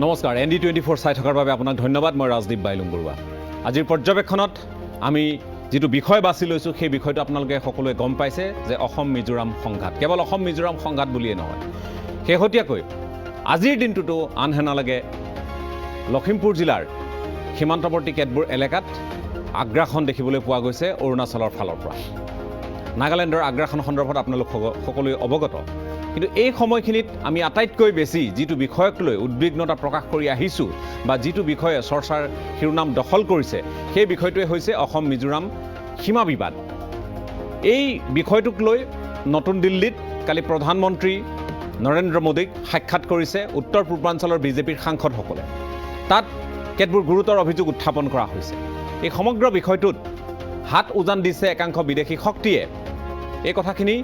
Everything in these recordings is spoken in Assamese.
নমস্কাৰ ND24 চাই থকাৰ বাবে আপোনাক ধন্যবাদ মই ৰাজদীপ বাইলুংগুৰুৱা আজিৰ পৰ্যবেক্ষণত আমি যেটো বিষয় বাছি লৈছো সেই বিষয়টো আপোনালোকে সকলোৱে গম পাইছে যে অসম মিজোৰাম সংঘাত কেৱল অসম মিজোৰাম সংঘাত বুলিয়ে নহয় শেহতীয়াকৈ আজিৰ দিনটোতো আনহে নালাগে লখিমপুৰ জিলাৰ সীমান্তৱৰ্তী কেতবোৰ এলেকাত আগ্ৰাসন দেখিবলৈ পোৱা গৈছে অৰুণাচলৰ ফালৰ পৰা নাগালেণ্ডৰ আগ্ৰাসন সন্দৰ্ভত আপোনালোক সকলোৱে অৱগত কিন্তু এই সময়খিনিত আমি আটাইতকৈ বেছি যেটো বিষয়ক লৈ উদ্বিগ্নতা প্ৰকাশ কৰি আহিছো বা যেটো বিষয়ে চৰ্চাৰ শিৰোনাম দখল কৰিছে সেই বিষয়টোৱে হৈছে অসম মিজোৰাম সীমা বিবাদ এই বিষয়টোক লৈ নতুন দিল্লীত কালি প্ৰধানমন্ত্ৰী নৰেন্দ্ৰ মোদীক সাক্ষাৎ কৰিছে উত্তৰ পূৰ্বাঞ্চলৰ বিজেপিৰ সাংসদসকলে তাত কেতবোৰ গুৰুতৰ অভিযোগ উত্থাপন কৰা হৈছে এই সমগ্ৰ বিষয়টোত হাত উজান দিছে একাংশ বিদেশী শক্তিয়ে এই কথাখিনি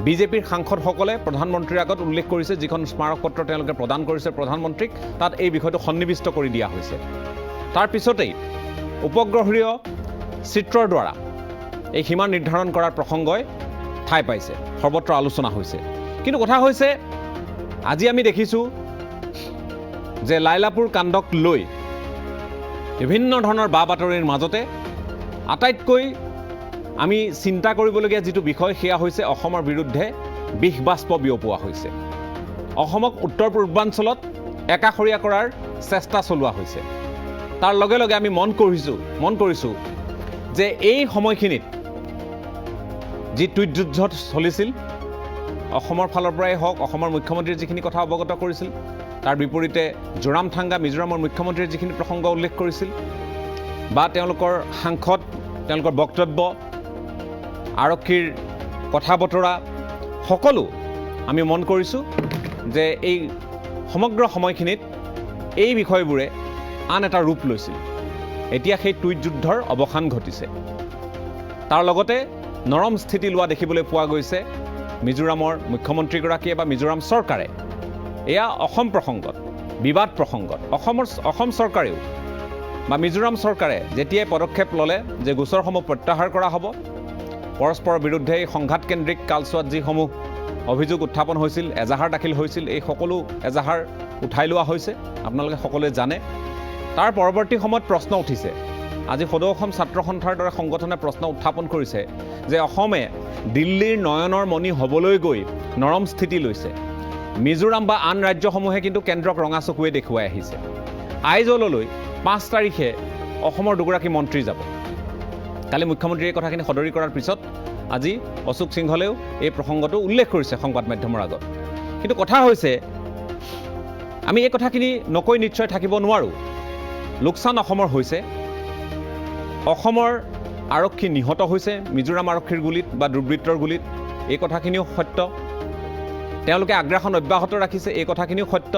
বিজেপিৰ সাংসদসকলে প্ৰধানমন্ত্ৰীৰ আগত উল্লেখ কৰিছে যিখন স্মাৰক পত্ৰ তেওঁলোকে প্ৰদান কৰিছে প্ৰধানমন্ত্ৰীক তাত এই বিষয়টো সন্নিবিষ্ট কৰি দিয়া হৈছে তাৰ পিছতেই উপগ্ৰহীয় চিত্ৰৰ দ্বাৰা এই সীমা নিৰ্ধাৰণ কৰাৰ প্ৰসংগই ঠাই পাইছে সৰ্বত্ৰ আলোচনা হৈছে কিন্তু কথা হৈছে আজি আমি দেখিছো যে লাইলাপুৰ কাণ্ডক লৈ বিভিন্ন ধৰণৰ বাতৰিৰ মাজতে আটাইতকৈ আমি চিন্তা কৰিবলগীয়া যেটো বিষয় সেয়া হৈছে অসমৰ বিৰুদ্ধে বিষ-বাষ্প বিয়পোৱা হৈছে অসমক উত্তৰ পূৰ্বাঞ্চলত একাখৰীয়া কৰাৰ চেষ্টা চলোৱা হৈছে তাৰ লগে লগে আমি মন কৰিছো যে এই সময়খিনিত যি টুইট যুদ্ধ চলিছিল অসমৰ ফালৰ পৰাই হওক অসমৰ মুখ্যমন্ত্ৰীৰ যিখিনি কথা অৱগত কৰিছিল তাৰ বিপৰীতে জোৰামথাংগা মিজোৰামৰ মুখ্যমন্ত্ৰীৰ যিখিনি প্ৰসংগ উল্লেখ কৰিছিল বা তেওঁলোকৰ সাংসদ তেওঁলোকৰ বক্তব্য আৰক্ষীৰ কথা বতৰা সকলো আমি মন কৰিছো যে এই সমগ্ৰ সময়খিনিত এই বিষয়বোৰে আন এটা ৰূপ লৈছিল এতিয়া সেই টুইট যুদ্ধৰ অৱসান ঘটিছে তাৰ লগতে নৰম স্থিতি লোৱা দেখিবলৈ পোৱা গৈছে মিজোৰামৰ মুখ্যমন্ত্ৰীগৰাকীয়ে বা মিজোৰাম চৰকাৰে এয়া অসম প্ৰসংগত বিবাদ প্ৰসংগত অসম চৰকাৰেও বা মিজোৰাম চৰকাৰে যেতিয়াই পদক্ষেপ ল'লে যে গোচৰসমূহ প্ৰত্যাহাৰ কৰা হ'ব পৰস্পৰৰ বিৰুদ্ধে সংঘাত কেন্দ্ৰিক কালছোৱাত যিসমূহ অভিযোগ উত্থাপন হৈছিল এজাহাৰ দাখিল হৈছিল এই সকলো এজাহাৰ উঠাই লোৱা হৈছে আপোনালোকে সকলোৱে জানে তাৰ পৰৱৰ্তী সময়ত প্ৰশ্ন উঠিছে আজি সদৌ অসম ছাত্ৰ সন্থাৰ দৰে সংগঠনে প্ৰশ্ন উত্থাপন কৰিছে যে অসমে দিল্লীৰ নয়নৰ মণি হ'বলৈ গৈ নৰম স্থিতি লৈছে মিজোৰাম বা আন ৰাজ্যসমূহে কিন্তু কেন্দ্ৰক ৰঙা চকুৱে দেখুৱাই আহিছে আইজললৈ 5 তাৰিখে অসমৰ দুগৰাকী মন্ত্ৰী যাব কালি মুখ্যমন্ত্ৰীয়ে এই কথাখিনি সদৰি কৰাৰ পিছত আজি অশোক সিংহলেও এই প্ৰসংগটো উল্লেখ কৰিছে সংবাদ মাধ্যমৰ আগত কিন্তু কথা হৈছে আমি এই কথাখিনি নকৈ নিশ্চয় থাকিব নোৱাৰো লোকচান অসমৰ হৈছে অসমৰ আৰক্ষী নিহত হৈছে মিজোৰাম আৰক্ষীৰ গুলিত বা দুৰ্বৃত্তৰ গুলিত এই কথাখিনিও সত্য তেওঁলোকে আগ্ৰাসন অব্যাহত ৰাখিছে এই কথাখিনিও সত্য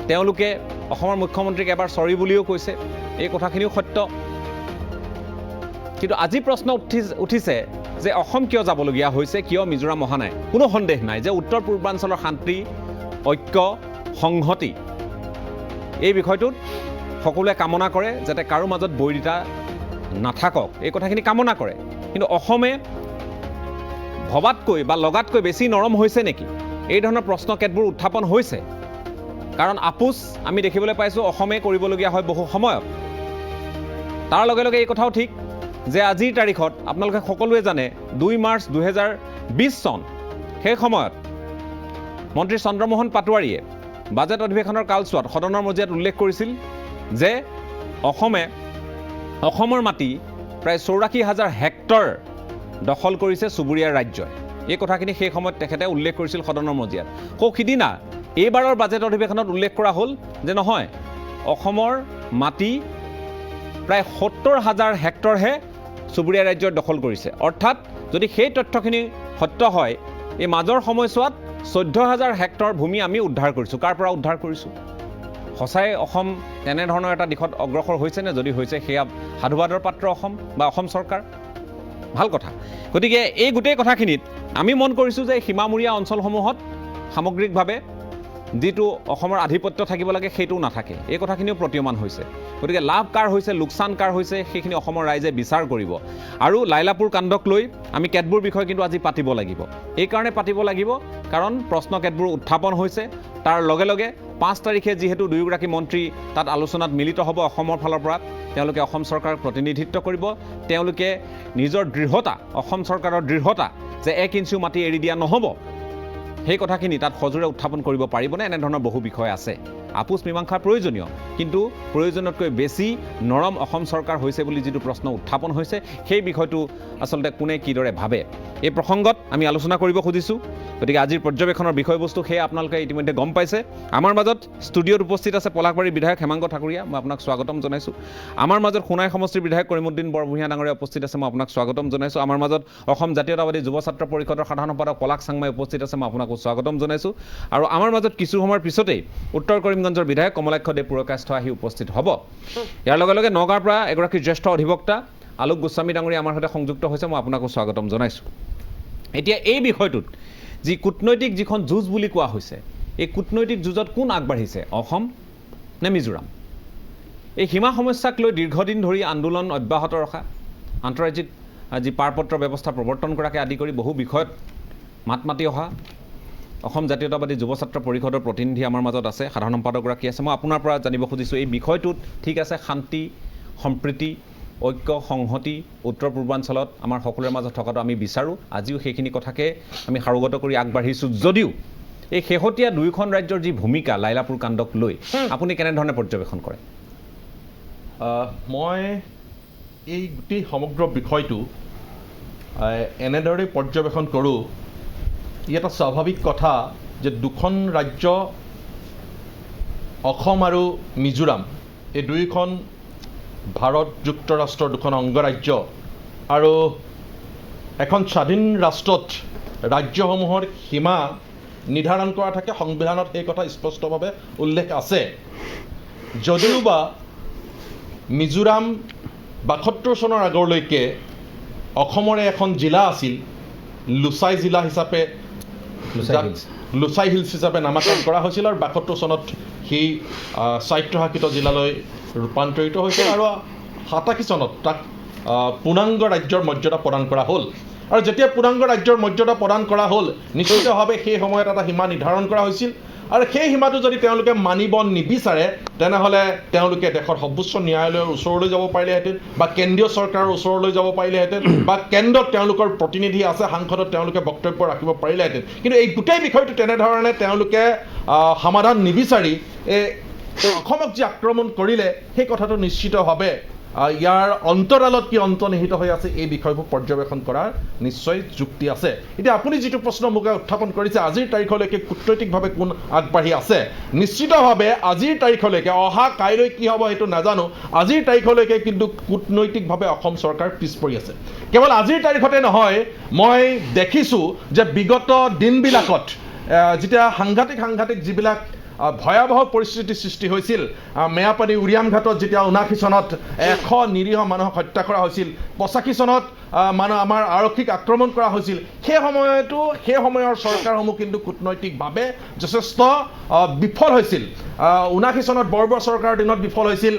তেওঁলোকে অসমৰ মুখ্যমন্ত্ৰীক এবাৰ সৰি বুলিও কৈছে এই কথাখিনিও সত্য কিন্তু আজি প্ৰশ্ন উঠিছে যে অসম কিয় যাবলগীয়া হৈছে কিয় মিজোৰাম অহা নাই কোনো সন্দেহ নাই যে উত্তৰ পূৰ্বাঞ্চলৰ শান্তি ঐক্য সংহতি এই বিষয়টোত সকলোৱে কামনা কৰে যাতে কাৰো মাজত বৈৰিতা নাথাকক এই কথাখিনি কামনা কৰে কিন্তু অসমে ভবাতকৈ বা লগাতকৈ বেছি নৰম হৈছে নেকি এই ধৰণৰ প্ৰশ্ন কেতবোৰ উত্থাপন হৈছে কাৰণ আপোচ আমি দেখিবলৈ পাইছো অসমে কৰিবলগীয়া হয় বহু সময়ত তাৰ লগে লগে এই কথাও ঠিক যে আজিৰ তাৰিখত আপোনালোকে সকলোৱে জানে 2 মাৰ্চ 2020 চন সেই সময়ত মন্ত্ৰী চন্দ্ৰমোহন পাটোৱাৰীয়ে বাজেট অধিৱেশনৰ কালছোৱাত সদনৰ মজিয়াত উল্লেখ কৰিছিল যে অসমৰ মাটি প্ৰায় 84,000 হেক্টৰ দখল কৰিছে চুবুৰীয়া ৰাজ্যই এই কথাখিনি সেই সময়ত তেখেতে উল্লেখ কৰিছিল সদনৰ মজিয়াত সিদিনা এইবাৰৰ বাজেট অধিৱেশনত উল্লেখ কৰা হ'ল যে নহয় অসমৰ মাটি প্ৰায় 70,000 হেক্টৰহে চুবুৰীয়া ৰাজ্যৰ দখল কৰিছে অৰ্থাৎ যদি সেই তথ্যখিনি সত্য হয় এই মাজৰ সময়ছোৱাত 14,000 হেক্টৰ ভূমি আমি উদ্ধাৰ কৰিছো কাৰ পৰা উদ্ধাৰ কৰিছো সঁচাই অসম তেনে ধৰণৰ এটা দিশত অগ্ৰসৰ হৈছে নে যদি হৈছে সেয়া সাধুবাদৰ পাত্ৰ অসম বা অসম চৰকাৰ ভাল কথা গতিকে এই গোটেই কথাখিনিত আমি মন কৰিছো যে সীমামূৰীয়া অঞ্চলসমূহত সামগ্ৰিকভাৱে যেটো অসমৰ আধিপত্য থাকিব লাগে সেইটো নাথাকে এই কথাখিনিও প্ৰতীয়মান হৈছে গতিকে লাভ কাৰ হৈছে লোকচান কাৰ হৈছে সেইখিনি অসমৰ ৰাইজে বিচাৰ কৰিব আৰু লাইলাপুৰ কাণ্ডক লৈ আমি কেতবোৰ বিষয় কিন্তু আজি পাতিব লাগিব এই কাৰণে পাতিব লাগিব কাৰণ প্ৰশ্ন কেতবোৰ উত্থাপন হৈছে তাৰ লগে লগে 5 তাৰিখে যিহেতু দুয়োগৰাকী মন্ত্ৰী তাত আলোচনাত মিলিত হ'ব অসমৰ ফালৰ পৰা তেওঁলোকে অসম চৰকাৰক প্ৰতিনিধিত্ব কৰিব তেওঁলোকে নিজৰ দৃঢ়তা অসম চৰকাৰৰ দৃঢ়তা যে 1 ইঞ্চিও মাটি এৰি দিয়া নহ'ব সেই কথাখিনি তাত সজোৰে উত্থাপন কৰিব পাৰিবনে এনেধৰণৰ বহু বিষয় আছে আপোচ মীমাংসা প্ৰয়োজনীয় কিন্তু প্ৰয়োজনতকৈ বেছি নৰম অসম চৰকাৰ হৈছে বুলি যিটো প্ৰশ্ন উত্থাপন হৈছে সেই বিষয়টো আচলতে কোনে কিদৰে ভাবে এই প্ৰসংগত আমি আলোচনা কৰিব খুজিছোঁ গতিকে আজিৰ পৰ্যবেক্ষণৰ বিষয়বস্তু সেয়া আপোনালোকে ইতিমধ্যে গম পাইছে আমাৰ মাজত ষ্টুডিঅ'ত উপস্থিত আছে পলাশবাৰীৰ বিধায়ক হেমাংগ ঠাকুৰীয়া মই আপোনাক স্বাগতম জনাইছোঁ আমাৰ মাজত সোণাই সমষ্টিৰ বিধায়ক কৰিমুদ্দিন বৰভূঞা ডাঙৰীয়া উপস্থিত আছে মই আপোনাক স্বাগতম জনাইছোঁ আমাৰ মাজত অসম জাতীয়তাবাদী যুৱ ছাত্ৰ পৰিষদৰ সাধাৰণ সম্পাদক পলাশ চাংমাই উপস্থিত আছে মই আপোনাক স্বাগতম জনাইছোঁ আৰু আমাৰ মাজত কিছু সময়ৰ পিছতেই উত্তৰ কৰিমগঞ্জৰ বিধায়ক কমলাক্ষ দেৱ পুৰকাষ্ঠ আহি উপস্থিত হ'ব ইয়াৰ লগে লগে নগাঁৱৰ পৰা এগৰাকী জ্যেষ্ঠ অধিবক্তা আলোক গোস্বামী ডাঙৰীয়া আমাৰ সৈতে সংযুক্ত হৈছে মই আপোনাক স্বাগতম জনাইছোঁ এতিয়া এই বিষয়টোত যি কূটনৈতিক যিখন যুঁজ বুলি কোৱা হৈছে এই কূটনৈতিক যুঁজত কোন আগবাঢ়িছে অসম নে মিজোৰাম এই সীমা সমস্যাক লৈ দীৰ্ঘদিন ধৰি আন্দোলন অব্যাহত ৰখা আন্তঃৰাজ্যিক যি পাৰপত্ৰ ব্যৱস্থা প্ৰৱৰ্তন কৰাকে আদি কৰি বহু বিষয়ত মাত মাতি অহা অসম জাতীয়তাবাদী যুৱ ছাত্ৰ পৰিষদৰ প্ৰতিনিধি আমাৰ মাজত আছে সাধাৰণ সম্পাদকগৰাকী আছে মই আপোনাৰ পৰা জানিব খুজিছোঁ এই বিষয়টোত ঠিক আছে শান্তি সম্প্ৰীতি ঐক্য সংহতি উত্তৰ পূৰ্বাঞ্চলত আমাৰ সকলোৰে মাজত থকাটো আমি বিচাৰোঁ আজিও সেইখিনি কথাকে আমি সাৰোগত কৰি আগবাঢ়িছোঁ যদিও এই শেহতীয়া দুয়োখন ৰাজ্যৰ যি ভূমিকা লাইলাপুৰ কাণ্ডক লৈ আপুনি কেনেধৰণে পৰ্যবেক্ষণ কৰে মই এই গোটেই সমগ্ৰ বিষয়টো এনেদৰে পৰ্যবেক্ষণ কৰোঁ ই এটা স্বাভাৱিক কথা যে দুখন ৰাজ্য অসম আৰু মিজোৰাম এই দুয়োখন ভাৰত যুক্তৰাষ্ট্ৰৰ দুখন অংগৰাজ্য আৰু এখন স্বাধীন ৰাষ্ট্ৰত ৰাজ্যসমূহৰ সীমা নিৰ্ধাৰণ কৰা থাকে সংবিধানত এই কথা স্পষ্টভাৱে উল্লেখ আছে যদিওবা মিজোৰাম ৭২ চনৰ আগলৈকে অসমৰে এখন জিলা আছিল লুচাই জিলা হিচাপে লুচাই হিলছ হিচাপে নামাকৰণ কৰা হৈছিল আৰু ৭২ চনত সেই স্বায়ত্তশাসিত জিলালৈ ৰূপান্তৰিত হৈছিল আৰু ৮৭ চনত তাক পূৰ্ণাংগ ৰাজ্যৰ মৰ্যাদা প্ৰদান কৰা হ'ল আৰু যেতিয়া পূৰ্ণাংগ ৰাজ্যৰ মৰ্যাদা প্ৰদান কৰা হ'ল নিশ্চিতভাৱে সেই সময়ত এটা সীমা নিৰ্ধাৰণ কৰা হৈছিল আৰু সেই সীমাটো যদি তেওঁলোকে মানিব নিবিচাৰে তেনেহ'লে তেওঁলোকে দেশৰ সৰ্বোচ্চ ন্যায়ালয়ৰ ওচৰলৈ যাব পাৰিলেহেঁতেন বা কেন্দ্ৰীয় চৰকাৰৰ ওচৰলৈ যাব পাৰিলেহেঁতেন বা কেন্দ্ৰত তেওঁলোকৰ প্ৰতিনিধি আছে সাংসদত তেওঁলোকে বক্তব্য ৰাখিব পাৰিলেহেঁতেন কিন্তু এই গোটেই বিষয়টো তেনেধৰণে তেওঁলোকে সমাধান নিবিচাৰি অসমক যি আক্ৰমণ কৰিলে সেই কথাটো নিশ্চিতভাৱে ইয়াৰ অন্তৰালত কি অন্তৰ্নিহিত হৈ আছে এই বিষয়বোৰ পৰ্যবেক্ষণ কৰাৰ নিশ্চয় যুক্তি আছে এতিয়া আপুনি যিটো প্ৰশ্ন মোক উত্থাপন কৰিছে আজিৰ তাৰিখলৈকে কূটনৈতিকভাৱে কোন আগবাঢ়ি আছে নিশ্চিতভাৱে আজিৰ তাৰিখলৈকে অহা কাইলৈ কি হ'ব সেইটো নাজানো আজিৰ তাৰিখলৈকে কিন্তু কূটনৈতিকভাৱে অসম চৰকাৰ পিছ পৰি আছে কেৱল আজিৰ তাৰিখতে নহয় মই দেখিছোঁ যে বিগত দিনবিলাকত যেতিয়া সাংঘাতিক যিবিলাক ভয়াৱহ পৰিস্থিতিৰ সৃষ্টি হৈছিল মেয়াপানী উৰিয়াম ঘাটত যেতিয়া ৭৯ চনত ১০০ নিৰীহ মানুহক হত্যা কৰা হৈছিল ৮৫ চনত আমাৰ আৰক্ষীক আক্ৰমণ কৰা হৈছিল সেই সময়ৰ চৰকাৰসমূহ কিন্তু কূটনৈতিকভাৱে যথেষ্ট বিফল হৈছিল ৭৯ চনত বৰ্বৰ চৰকাৰৰ দিনত বিফল হৈছিল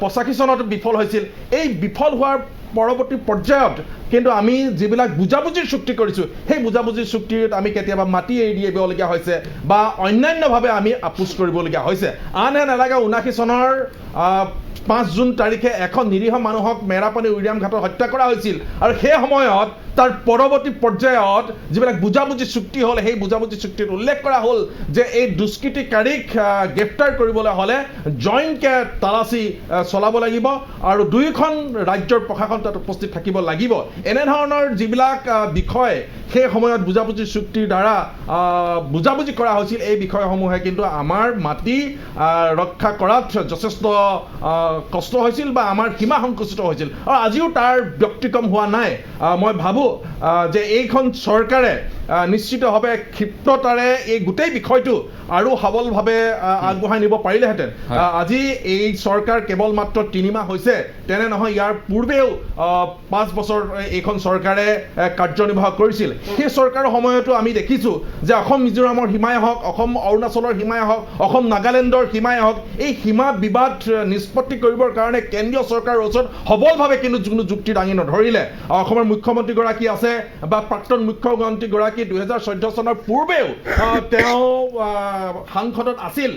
৮৫ চনত বিফল হৈছিল এই বিফল হোৱাৰ পৰৱৰ্তী পৰ্যায়ত কিন্তু আমি যিবিলাক বুজাবুজিৰ চুক্তি কৰিছোঁ সেই বুজাবুজিৰ চুক্তিত আমি কেতিয়াবা মাটি এৰি দিবলগীয়া হৈছে বা অন্যান্যভাৱে আমি আপোচ কৰিবলগীয়া হৈছে আনহে নালাগে ৭৯ চনৰ 5 জুন তাৰিখে ১০০ নিৰীহ মানুহক মেৰাপানী উৰিয়াম ঘাটত হত্যা কৰা হৈছিল আৰু সেই সময়ত তাৰ পৰৱৰ্তী পৰ্যায়ত যিবিলাক বুজাবুজি চুক্তি হ'ল সেই বুজাবুজি চুক্তিত উল্লেখ কৰা হ'ল যে এই দুষ্কৃতিকাৰীক গ্ৰেপ্তাৰ কৰিবলৈ হ'লে জইণ্টকে তালাচী চলাব লাগিব আৰু দুয়োখন ৰাজ্যৰ প্ৰশাসন তাত উপস্থিত থাকিব লাগিব এনেধৰণৰ যিবিলাক বিষয় সেই সময়ত বুজাবুজি চুক্তিৰ দ্বাৰা বুজাবুজি কৰা হৈছিল এই বিষয়সমূহে কিন্তু আমাৰ মাটি ৰক্ষা কৰাত যথেষ্ট কষ্ট হৈছিল বা আমাৰ সীমা সংকুচিত হৈছিল আৰু আজিও তাৰ ব্যক্তিক্ৰম হোৱা নাই মই ভাবোঁ যে এইখন চৰকাৰে নিশ্চিতভাৱে ক্ষিপ্ৰতাৰে এই গোটেই বিষয়টো আৰু সবলভাৱে আগবঢ়াই নিব পাৰিলেহেঁতেন আজি এই চৰকাৰ কেৱল মাত্ৰ ৩ মাহ হৈছে তেনে নহয় ইয়াৰ পূৰ্বেও ৫ বছৰ এইখন চৰকাৰে কাৰ্যনিৰ্বাহ কৰিছিল সেই চৰকাৰৰ সময়তো আমি দেখিছোঁ যে অসম মিজোৰামৰ সীমাই হওক অসম অৰুণাচলৰ সীমাই হওক অসম নাগালেণ্ডৰ সীমাই হওক এই সীমা বিবাদ নিষ্পত্তি কৰিবৰ কাৰণে কেন্দ্ৰীয় চৰকাৰৰ ওচৰত সবলভাৱে কিন্তু কোনো যুক্তি দাঙি নধৰিলে অসমৰ মুখ্যমন্ত্ৰীগৰাকী আছে বা প্ৰাক্তন মুখ্যমন্ত্ৰীগৰাকী গৰাকী 2014 চনৰ পূৰ্বেও তেওঁ সাংসদত আছিল,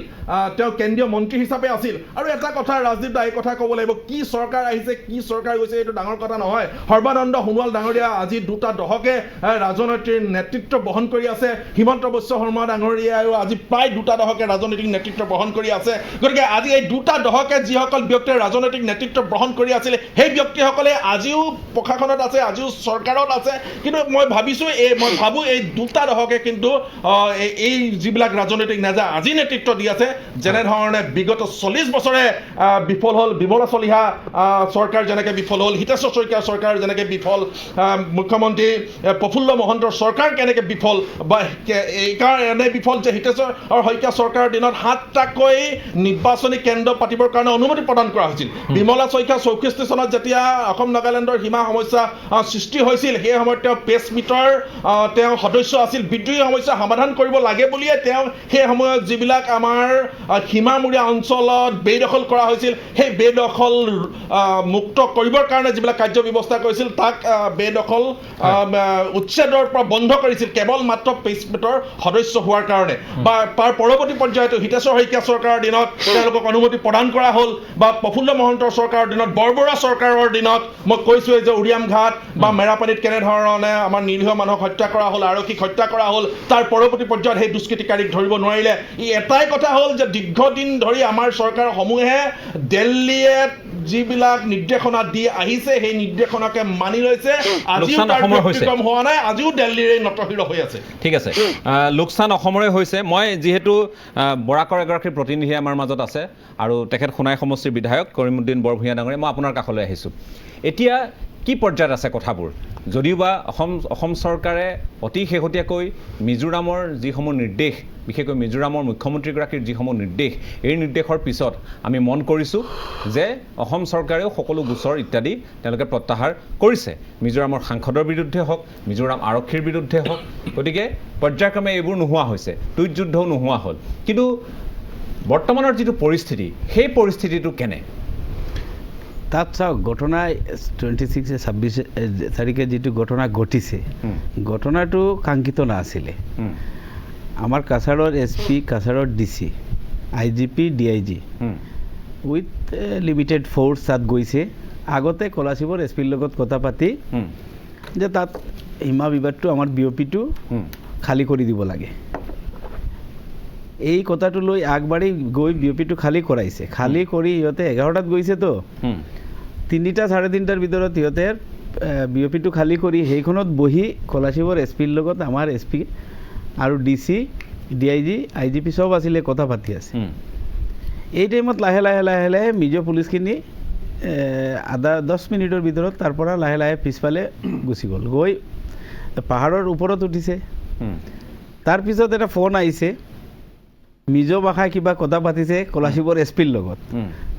তেওঁ কেন্দ্ৰীয় মন্ত্ৰী হিচাপে আছিল। আৰু এটা কথা ৰাজদীপ দা, এই কথা ক'ব লাগিব, কি চৰকাৰ আহিছে কি চৰকাৰ গৈছে এইটো ডাঙৰ কথা নহয়। সৰ্বানন্দ সোণোৱাল ডাঙৰীয়া আজি 2টা দশকে ৰাজনৈতিক নেতৃত্ব বহন কৰি আছে। হিমন্ত বিশ্ব শৰ্মা ডাঙৰীয়াও আজি প্ৰায় 2টা দশকে ৰাজনৈতিক নেতৃত্ব বহন কৰি আছে। গতিকে আজি এই 2টা দশকে যিসকল ব্যক্তিয়ে ৰাজনৈতিক নেতৃত্ব গ্ৰহণ কৰি আছিল, সেই ব্যক্তিসকলে আজিও প্ৰশাসনত আছে, আজিও চৰকাৰত আছে। কিন্তু মই ভাবোঁ এই 2টা দশকে কিন্তু এই যিবিলাক ৰাজনৈতিক নেতা আজি নেতৃত্ব দি আছে, যেনেধৰণে বিগত 40 বছৰে বিফল হ'ল বিমলা চলিহা চৰকাৰ, যেনেকৈ বিফল হ'ল হিতেশ্বৰ শইকীয়া চৰকাৰ, যেনেকৈ বিফল মুখ্যমন্ত্ৰী প্ৰফুল্ল মহন্তৰ চৰকাৰ কেনেকৈ বিফল, বা এইকাৰণে বিফল যে হিতেশ্বৰ শইকীয়া চৰকাৰৰ দিনত 7টাকৈ নিৰ্বাচনী কেন্দ্ৰ পাতিবৰ কাৰণে অনুমতি প্ৰদান কৰা হৈছিল। বিমলা শইকীয়া 64 চনত যেতিয়া অসম নাগালেণ্ডৰ সীমা সমস্যা সৃষ্টি হৈছিল, সেই সময়ত তেওঁ প্ৰেছ মিটৰ তেওঁ সদস্য আছিল। বিদ্ৰোহী সমস্যা সমাধান কৰিব লাগে বুলিয়ে তেওঁ সেই সময়ত যিবিলাক আমাৰ সীমামূৰীয়া অঞ্চলত বেদখল কৰা হৈছিল, সেই বেদখল মুক্ত কৰিবৰ কাৰণে যিবিলাক কাৰ্য ব্যৱস্থা কৰিছিল, তাক বেদখল উচ্ছেদৰ পৰা বন্ধ কৰিছিল কেৱল মাত্ৰ প্ৰেছ মিটৰ সদস্য হোৱাৰ কাৰণে। বা তাৰ পৰৱৰ্তী পৰ্যায়তো হিতেশ্বৰ শইকীয়া চৰকাৰৰ দিনত তেওঁলোকক অনুমতি প্ৰদান কৰা হ'ল, বা প্ৰফুল্ল মহন্তৰ চৰকাৰৰ দিনত, বৰবৰুৱা চৰকাৰৰ দিনত মই কৈছোঁৱেই যে উৰিয়াম ঘাট বা মেৰাপানীত কেনেধৰণে আমাৰ নিৰীহ মানুহক হত্যা কৰা হ'ল, আৰক্ষীক হত্যা কৰা হ'ল। তাৰ পৰৱৰ্তী পৰ্যায়ত সেই দুষ্কৃতিকাৰীক ধৰিব নোৱাৰিলে। এটাই কথা হ'ল যে দীৰ্ঘদিন ধৰি আমাৰ চৰকাৰসমূহে দিল্লীয়ে যিবিলাক নিৰ্দেশনা দি আহিছে, সেই নিৰ্দেশনাকে মানি লৈছে। আজিও তাৰ ব্যতিক্ৰম হোৱা নাই, আজিও দিল্লীৰে নতশিৰ হৈ আছে। ঠিক আছে, লোকচান অসমৰে হৈছে। মই যিহেতু বৰাকৰ এগৰাকী প্ৰতিনিধি আমাৰ মাজত আছে আৰু তেখেত সোণাই সমষ্টিৰ বিধায়ক কৰিমুদ্দিন বৰভূঞা ডাঙৰীয়া, মই আপোনাৰ কাষলৈ আহিছোঁ। এতিয়া কি পৰ্যায়ত আছে কথাবোৰ? যদিওবা অসম চৰকাৰে অতি শেহতীয়াকৈ মিজোৰামৰ যিসমূহ নিৰ্দেশ, বিশেষকৈ মিজোৰামৰ মুখ্যমন্ত্ৰীগৰাকীৰ যিসমূহ নিৰ্দেশ, এই নিৰ্দেশৰ পিছত আমি মন কৰিছোঁ যে অসম চৰকাৰেও সকলো গোচৰ ইত্যাদি তেওঁলোকে প্ৰত্যাহাৰ কৰিছে, মিজোৰামৰ সাংসদৰ বিৰুদ্ধে হওক, মিজোৰাম আৰক্ষীৰ বিৰুদ্ধে হওক। গতিকে পৰ্যায়ক্ৰমে এইবোৰ নোহোৱা হৈছে, টুইট যুদ্ধও নোহোৱা হ'ল। কিন্তু বৰ্তমানৰ যিটো পৰিস্থিতি, সেই পৰিস্থিতিটো কেনে? তাত চাওক, ঘটনা 26 তাৰিখে যিটো ঘটনা ঘটিছে, ঘটনাটো কাংক্ষিত নাছিলে। আমাৰ কাছাৰৰ SP, কাছাৰৰ DC, IGP, DIG with limited force তাত গৈছে। আগতে কলাশিৱৰ SPৰ লগত কথা পাতি যে তাত সীমা বিবাদটো আমাৰ BOP-টো খালী কৰি দিব লাগে, এই কথাটো লৈ আগবাঢ়ি গৈ BOP-টো খালী কৰাইছে। খালী কৰি সিহঁতে 11টাত গৈছেতো, 3টা 3:30টাৰ ভিতৰত সিহঁতে BOP-টো খালী কৰি সেইখনত বহি কলাশিৱৰ SPৰ লগত আমাৰ SP আৰু DC, DIG, IGP চব আছিলে, কথা পাতি আছে। এই টাইমত লাহে লাহে লাহে লাহে মিজো পুলিচখিনি 10 মিনিটৰ ভিতৰত তাৰ পৰা লাহে লাহে পিছফালে গুচি গ'ল, গৈ পাহাৰৰ ওপৰত উঠিছে। তাৰপিছত এটা ফোন আহিছে, মিজো ভাষাই কিবা কথা পাতিছে কলাশিৱৰ SPৰ লগত।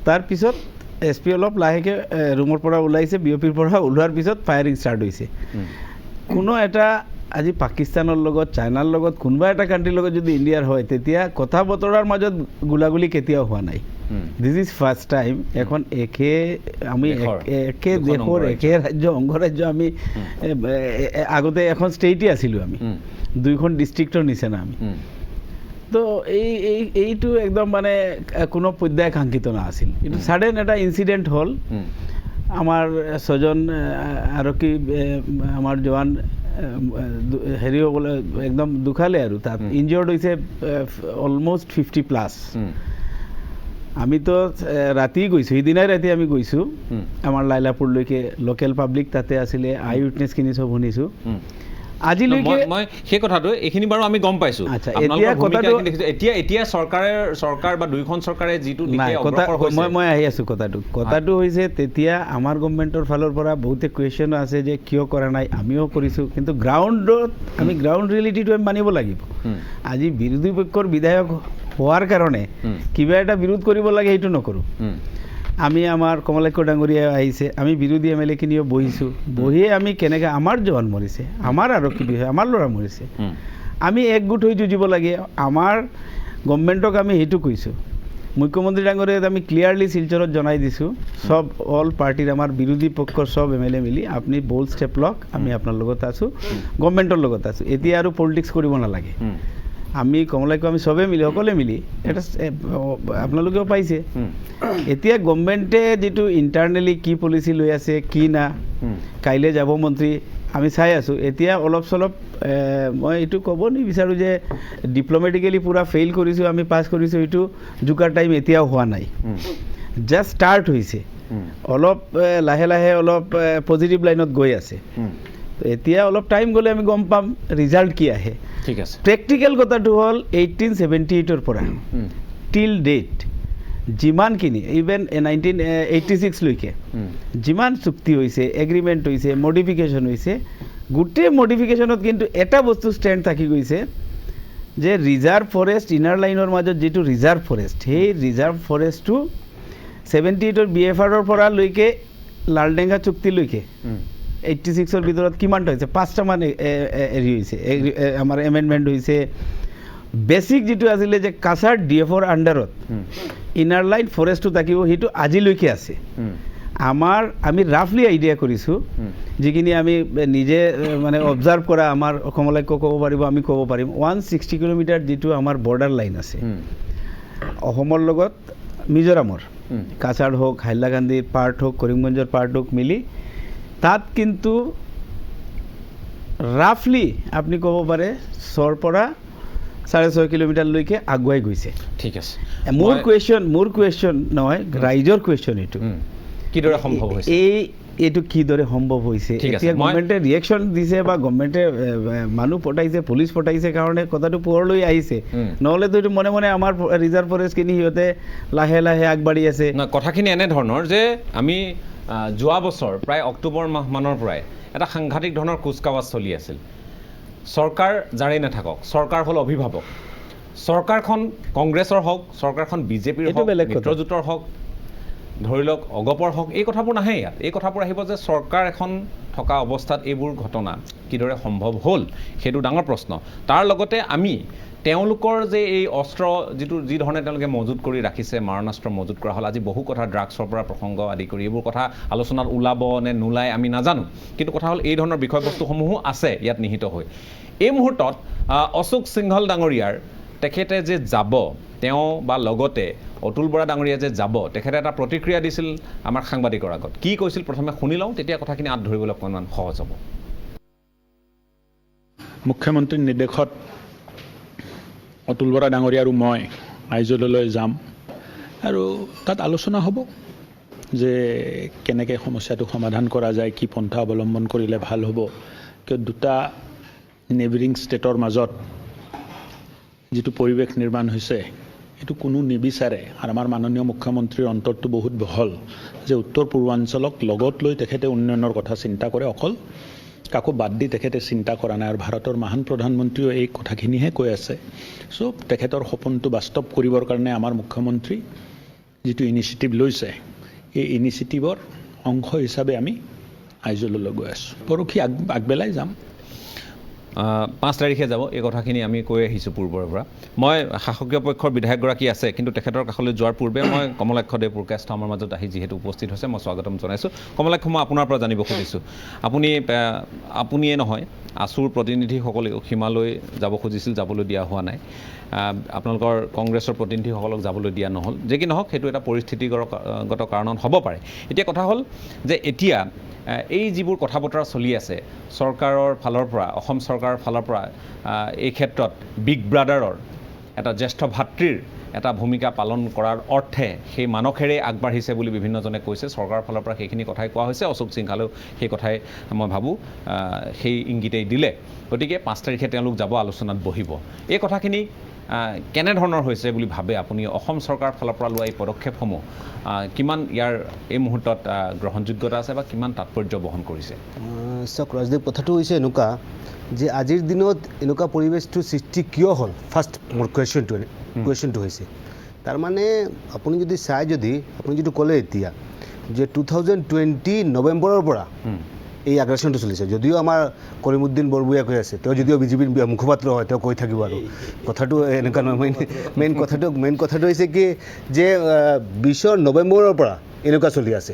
তাৰপিছত SP অলপ লাহেকৈ ৰুমৰ পৰা ওলাইছে, BOP-ৰ পৰা ওলোৱাৰ পিছত ফায়াৰিং ষ্টাৰ্ট হৈছে। কোনো এটা আজি পাকিস্তানৰ লগত, চাইনাৰ লগত, কোনোবা এটা কাণ্ট্ৰিৰ লগত যদি ইণ্ডিয়াৰ হয়, তেতিয়া কথা বতৰাৰ মাজত গোলাগুলি কেতিয়াও হোৱা নাই। This is first time. এখন একে দেশৰ একে ৰাজ্য, অংগৰাজ্য, আমি আগতে এখন ষ্টেটেই আছিলোঁ, আমি 2খন ডিষ্ট্ৰিক্টৰ নিচিনা আমি। তো এইটো একদম মানে কোনো পৰ্যায় কাংক্ষিত নাছিল। এইটো ছাডেন এটা ইনচিডেণ্ট হ'ল। আমাৰ 6জন আৰক্ষী, আমাৰ জোৱান হেৰি হ'বলৈ একদম দুখালে, আৰু তাত ইনজিয়ৰ্ড হৈছে অলমষ্ট 50+। আমিতো ৰাতি গৈছোঁ, সিদিনাই ৰাতি আমি গৈছোঁ আমাৰ লাইলাপুৰলৈকে, লোকেল পাব্লিক তাতে আছিলে, আই উইটনেছখিনি চব শুনিছোঁ। আজিলৈকে মই সেই কথাটো এইখিনি বাৰু আমি গম পাইছোঁ। এতিয়া চৰকাৰ বা 2খন চৰকাৰে যিটো মই আহি আছোঁ কথাটো হৈছে, তেতিয়া আমাৰ গভৰ্ণমেণ্টৰ ফালৰ পৰা বহুতে কুৱেশ্যনো আছে যে কিয় কৰা নাই, আমিও কৰিছোঁ, কিন্তু গ্ৰাউণ্ডত আমি গ্ৰাউণ্ড ৰিয়েলিটিটো আমি মানিব লাগিব। আজি বিৰোধী পক্ষৰ বিধায়ক হোৱাৰ কাৰণে কিবা এটা বিৰোধ কৰিব লাগে, সেইটো নকৰোঁ। আমি আমাৰ কমলাক্ষ ডাঙৰীয়া আহিছে, আমি বিৰোধী MLA খিনিও বহিছোঁ, বহিয়ে আমি কেনেকৈ আমাৰ জোৱান মৰিছে, আমাৰ আৰক্ষী বিষয়া, আমাৰ ল'ৰা মৰিছে, আমি একগোট হৈ যুঁজিব লাগে। আমাৰ গভৰ্ণমেণ্টক আমি সেইটো কৈছোঁ মুখ্যমন্ত্ৰী ডাঙৰীয়াক আমি ক্লিয়াৰলি শিলচৰত জনাই দিছোঁ সব অল পাৰ্টিৰ আমাৰ বিৰোধী পক্ষৰ সব MLA মিলি আপুনি বল্ড ষ্টেপ লওক আমি আপোনাৰ লগত আছোঁ গভৰ্ণমেণ্টৰ লগত আছোঁ এতিয়া আৰু পলিটিক্স কৰিব নালাগে আমি কমলাইকো আমি চবেই মিলি সকলোৱে মিলি এটা আপোনালোকেও পাইছে এতিয়া গভৰ্ণমেণ্টে যিটো ইণ্টাৰনেলি কি পলিচি লৈ আছে কি না কাইলৈ যাব মন্ত্ৰী আমি চাই আছোঁ এতিয়া অলপ চলপ মই এইটো ক'ব নিবিচাৰোঁ যে ডিপ্ল'মেটিকেলি পূৰা ফেইল কৰিছোঁ আমি পাছ কৰিছোঁ এইটো জোকাৰ টাইম এতিয়াও হোৱা নাই জাষ্ট ষ্টাৰ্ট হৈছে অলপ লাহে লাহে অলপ পজিটিভ লাইনত গৈ আছে এতিয়া অলপ টাইম গ'লে আমি গম পাম ৰিজাল্ট কি আহে ঠিক আছে প্ৰেক্টিকেল কথাটো হ'ল 1878ৰ পৰা টিল ডেট যিমানখিনি ইভেন 1986 লৈকে যিমান চুক্তি হৈছে এগ্ৰিমেণ্ট হৈছে মডিফিকেশ্যন হৈছে গোটেই মডিফিকেশ্যনত কিন্তু এটা বস্তু ষ্টেণ্ড থাকি গৈছে যে ৰিজাৰ্ভ ফৰেষ্ট ইনাৰ লাইনৰ মাজত যিটো ৰিজাৰ্ভ ফৰেষ্ট সেই ৰিজাৰ্ভ ফৰেষ্টটো 78ৰ BFR-ৰ পৰা লৈকে লালডেঙ্গা চুক্তিলৈকে 86ৰ ভিতৰত কিমানটা হৈছে 5টামান হেৰি হৈছে আমাৰ এমেণ্ডমেণ্ট হৈছে বেছিক যিটো আছিলে যে কাছাৰ DF-ৰ আণ্ডাৰত ইনাৰ লাইন ফৰেষ্টটো থাকিব সেইটো আজিলৈকে আছে আমি ৰাফলি আইডিয়া কৰিছোঁ যিখিনি আমি নিজে মানে অবজাৰ্ভ কৰা আমাৰ অসমলৈ ক'ব পাৰিব আমি ক'ব পাৰিম 160 কিলোমিটাৰ যিটো আমাৰ বৰ্ডাৰ লাইন আছে অসমৰ লগত মিজোৰামৰ কাছাৰ হওক হাইলাকান্দিৰ পাৰ্ট হওক কৰিমগঞ্জৰ পাৰ্ট হওক মিলি তাত কিন্তু ৰাফলি আপুনি ক'ব পাৰে 6ৰ পৰা 6.5 কিলোমিটাৰলৈকে আগুৱাই গৈছে ঠিক আছে মোৰ কুৱেশ্যন নহয় ৰাইজৰ কুৱেশ্যন এইটো কিদৰে সম্ভৱ হৈছে এইটো কিদৰে সম্ভৱ হৈছে এতিয়া গভৰ্ণমেণ্টে ৰিয়েকশ্যন দিছে বা গভৰ্ণমেণ্টে মানুহ পঠাইছে পুলিচ পঠাইছে কাৰণে কথাটো পোহৰলৈ আহিছে নহ'লেতো এইটো মনে মনে আমাৰ ৰিজাৰ্ভ ফৰেষ্টখিনি সিহঁতে লাহে লাহে আগবাঢ়ি আছে কথাখিনি এনেধৰণৰ যে আমি যোৱা বছৰ প্ৰায় অক্টোবৰ মাহমানৰ পৰাই এটা সাংঘাতিক ধৰণৰ কুচকাৱাজ চলি আছিল চৰকাৰ যাৰেই নাথাকক চৰকাৰ হ'ল অভিভাৱক চৰকাৰখন কংগ্ৰেছৰ হওক চৰকাৰখন বিজেপিৰ হওক মিত্ৰজোঁটৰ হওক ধৰি লওক অগপৰ হওক এই কথাবোৰ নাহে ইয়াত এই কথাবোৰ আহিব যে চৰকাৰ এখন থকা অৱস্থাত এইবোৰ ঘটনা কিদৰে সম্ভৱ হ'ল সেইটো ডাঙৰ প্ৰশ্ন তাৰ লগতে আমি তেওঁলোকৰ যে এই অস্ত্ৰ যি ধৰণে তেওঁলোকে মজুত কৰি ৰাখিছে মাৰণাস্ত্ৰ মজুত কৰা হ'ল আজি বহু কথা ড্ৰাগছৰ পৰা প্ৰসংগ আদি কৰি এইবোৰ কথা আলোচনাত ওলাব নে নোলায় আমি নাজানো কিন্তু কথা হ'ল এই ধৰণৰ বিষয়বস্তুসমূহো আছে ইয়াত নিহিত হৈ এই মুহূৰ্তত অশোক সিংহল ডাঙৰীয়াৰ তেখেতে যে যাব তেওঁ বা লগতে অতুল বৰা ডাঙৰীয়া যে যাব তেখেতে এটা প্ৰতিক্ৰিয়া দিছিল আমাৰ সাংবাদিকৰ আগত কি কৈছিল প্ৰথমে শুনি লওঁ তেতিয়া কথাখিনি আঁত ধৰিবলৈ অকণমান সহজ হ'ব মুখ্যমন্ত্ৰীৰ নিৰ্দেশত অতুল বৰা ডাঙৰীয়া আৰু মই আইজললৈ যাম আৰু তাত আলোচনা হ'ব যে কেনেকৈ সমস্যাটো সমাধান কৰা যায় কি পন্থা অৱলম্বন কৰিলে ভাল হ'ব কিয় দুটা নেইবাৰিং ষ্টেটৰ মাজত যিটো পৰিৱেশ নিৰ্মাণ হৈছে এইটো কোনো নিবিচাৰে আৰু আমাৰ মাননীয় মুখ্যমন্ত্ৰীৰ অন্তৰটো বহুত বহল যে উত্তৰ পূৰ্বাঞ্চলক লগত লৈ তেখেতে উন্নয়নৰ কথা চিন্তা কৰে অকল কাকো বাদ দি তেখেতে চিন্তা কৰা নাই আৰু ভাৰতৰ মহান প্ৰধানমন্ত্ৰীও এই কথাখিনিহে কৈ আছে চ' তেখেতৰ সপোনটো বাস্তৱ কৰিবৰ কাৰণে আমাৰ মুখ্যমন্ত্ৰী যিটো ইনিচিয়েটিভ লৈছে এই ইনিচিয়েটিভৰ অংশ হিচাপে আমি আইজললৈ গৈ আছোঁ পৰহি আগবেলাই যাম 5 তাৰিখে যাব এই কথাখিনি আমি কৈ আহিছোঁ পূৰ্বৰ পৰা মই শাসকীয় পক্ষৰ বিধায়কগৰাকী আছে কিন্তু তেখেতৰ কাষলৈ যোৱাৰ পূৰ্বে মই কমলাক্ষ দেৱপুৰকাষ্ট আমাৰ মাজত আহি যিহেতু উপস্থিত হৈছে মই স্বাগতম জনাইছোঁ কমলাক্ষ মই আপোনাৰ পৰা জানিব খুজিছোঁ আপুনিয়ে নহয় আছুৰ প্ৰতিনিধিসকলেও সীমালৈ যাব খুজিছিল যাবলৈ দিয়া হোৱা নাই আপোনালোকৰ কংগ্ৰেছৰ প্ৰতিনিধিসকলক যাবলৈ দিয়া নহ'ল যে কি নহওক সেইটো এটা পৰিস্থিতিগত কাৰণত হ'ব পাৰে এতিয়া কথা হ'ল যে এতিয়া এই যিবোৰ কথা বতৰা চলি আছে চৰকাৰৰ ফালৰ পৰা অসম চৰকাৰৰ ফালৰ পৰা এই ক্ষেত্ৰত বিগ ব্ৰাদাৰৰ এটা জ্যেষ্ঠ ভাতৃৰ এটা ভূমিকা পালন কৰাৰ অৰ্থে সেই মানসেৰে আগবাঢ়িছে বুলি বিভিন্নজনে কৈছে চৰকাৰৰ ফালৰ পৰা সেইখিনি কথাই কোৱা হৈছে অশোক সিংহালেও সেই কথাই মই ভাবোঁ সেই ইংগিতেই দিলে গতিকে 5 তাৰিখে তেওঁলোক যাব আলোচনাত বহিব এই কথাখিনি কেনেধৰণৰ হৈছে বুলি ভাবে আপুনি অসম চৰকাৰৰ ফালৰ পৰা লোৱা এই পদক্ষেপসমূহ কিমান ইয়াৰ এই মুহূৰ্তত গ্ৰহণযোগ্যতা আছে বা কিমান তাৎপৰ্য বহন কৰিছে চাওক ৰাজদীপ কথাটো হৈছে এনেকুৱা যে আজিৰ দিনত এনেকুৱা পৰিৱেশটো সৃষ্টি কিয় হ'ল ফাৰ্ষ্ট মোৰ কুৱেশ্যনটো হৈছে তাৰমানে আপুনি যদি চাই যদি আপুনি যিটো ক'লে এতিয়া যে 2020 নৱেম্বৰৰ পৰা এই আগ্ৰাসনটো চলিছে যদিও আমাৰ কৰিমুদ্দিন বৰবুয়া কৈ আছে তেওঁ যদিও বিজেপিৰ মুখপাত্ৰ হয় তেওঁ কৈ থাকিব আৰু কথাটো এনেকুৱা নহয় মেইন কথাটো হৈছে কি যে 20 নৱেম্বৰৰ পৰা এনেকুৱা চলি আছে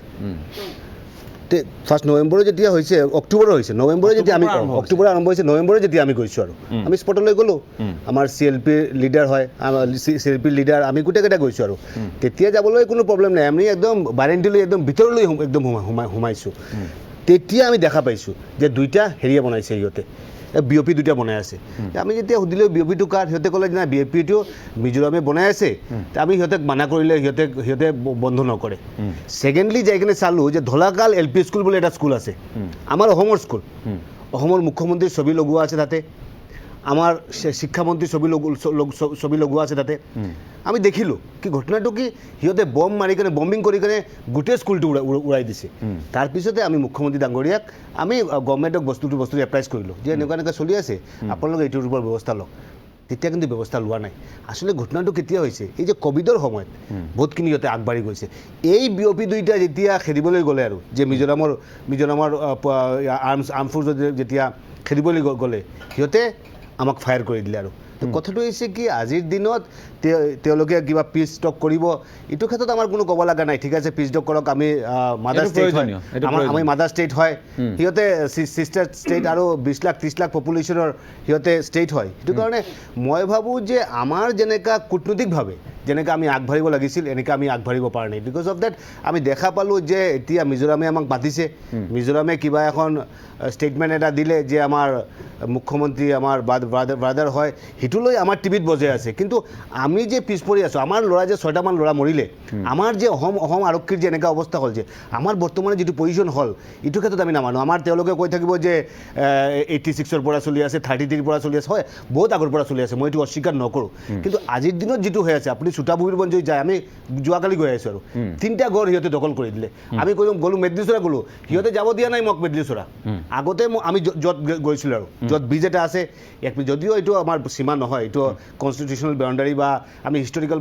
ফাৰ্ষ্ট নৱেম্বৰত যেতিয়া হৈছে অক্টোবৰৰ হৈছে নৱেম্বৰে যেতিয়া আমি অক্টোবৰ আৰম্ভ হৈছে নৱেম্বৰে যেতিয়া আমি গৈছোঁ আৰু আমি স্পটলৈ গ'লোঁ আমাৰ CLPৰ লিডাৰ হয় CLPৰ লিডাৰ আমি গোটেইকেইটা গৈছোঁ আৰু তেতিয়া যাবলৈ কোনো প্ৰব্লেম নাই আমি একদম বাৰেণ্টিলৈ একদম ভিতৰলৈ একদম সোমাইছোঁ তেতিয়া আমি দেখা পাইছোঁ যে দুইটা হেৰিয়ে বনাইছে সিহঁতে BOP দুটা বনাই আছে আমি যেতিয়া সুধিলোঁ BOPটো কাৰ সিহঁতে ক'লে যে নাই BOPটো মিজোৰামে বনাই আছে আমি সিহঁতক মানা কৰিলে সিহঁতে বন্ধ নকৰে ছেকেণ্ডলি যাই কিনে চালোঁ যে ধলাকাল LP স্কুল বুলি এটা স্কুল আছে আমাৰ অসমৰ স্কুল অসমৰ মুখ্যমন্ত্ৰীৰ ছবি লগোৱা আছে তাতে আমাৰ শিক্ষামন্ত্ৰীৰ ছবি লগোৱা আছে তাতে আমি দেখিলোঁ কি ঘটনাটো কি সিহঁতে বম মাৰি কিনে বম্বিং কৰি কিনে গোটেই স্কুলটো উৰাই দিছে তাৰপিছতে আমি মুখ্যমন্ত্ৰী ডাঙৰীয়াক আমি গভৰ্ণমেণ্টক বস্তুটো এপ্ৰাইজ কৰিলোঁ যে এনেকুৱা চলি আছে আপোনালোকে এইটোৰ ওপৰত ব্যৱস্থা লওক তেতিয়া কিন্তু ব্যৱস্থা লোৱা নাই আসলে ঘটনাটো কেতিয়া হৈছে এই যে কোভিডৰ সময়ত বহুতখিনি সিহঁতে আগবাঢ়ি গৈছে এই BOP দুইটা যেতিয়া খেদিবলৈ গ'লে আৰু যে মিজোৰামৰ আৰ্ম ফ'ৰ্চ যেতিয়া খেদিবলৈ গ'লে সিহঁতে আমাক ফায়াৰ কৰি দিলে আৰু কথাটো হৈছে কি আজিৰ দিনত তেওঁলোকে কিবা পিচ ষ্টক কৰিব এইটো ক্ষেত্ৰত আমাৰ কোনো ক'ব লগা নাই ঠিক আছে পিচ ষ্টক কৰক আমি মাদাৰ ষ্টেট হয় আমি মাদাৰ ষ্টেট হয় সিহঁতে ছিষ্টাৰ ষ্টেট আৰু 20 লাখ 30 লাখ পপুলেশ্যনৰ সিহঁতে ষ্টেট হয় সেইটো কাৰণে মই ভাবোঁ যে আমাৰ যেনেকুৱা কূটনৈতিকভাৱে যেনেকৈ আমি আগবাঢ়িব লাগিছিল এনেকৈ আমি আগবাঢ়িব পৰা নাই বিকজ অফ দেট আমি দেখা পালোঁ যে এতিয়া মিজোৰামে আমাক মাতিছে মিজোৰামে কিবা এখন ষ্টেটমেণ্ট এটা দিলে যে আমাৰ মুখ্যমন্ত্ৰী আমাৰ ব্ৰাদাৰ হয় সেইটো লৈ আমাৰ টিভিত বজাই আছে কিন্তু আমি যে পিছ পৰি আছোঁ আমাৰ ল'ৰা যে 6টামান ল'ৰা মৰিলে আমাৰ যে অসম আৰক্ষীৰ যে এনেকুৱা অৱস্থা হ'ল যে আমাৰ বৰ্তমানে যিটো পজিশ্যন হ'ল এইটো ক্ষেত্ৰত আমি নামানো আমাৰ তেওঁলোকে কৈ থাকিব যে 86ৰ পৰা চলি আছে 33ৰ পৰা চলি আছে হয় বহুত আগৰ পৰা চলি আছে মই এইটো অস্বীকাৰ নকৰোঁ কিন্তু আজিৰ দিনত যিটো হৈ আছে আপুনি চুটাবুৰিবন যদি যায় আমি যোৱাকালি গৈ আছোঁ আৰু 3টা গড় সিহঁতে দখল কৰি দিলে আমি গ'লোঁ মেদলিচৰা গ'লোঁ সিহঁতে যাব দিয়া নাই মোক মেদলিচৰা আগতে আমি য'ত গৈছিলোঁ আৰু য'ত ব্ৰিজ এটা আছে যদিও এইটো আমাৰ সীমা নহয় এইটো কনষ্টিটিউশ্যনেল বাউণ্ডাৰী বা আমি হিষ্টৰিকেল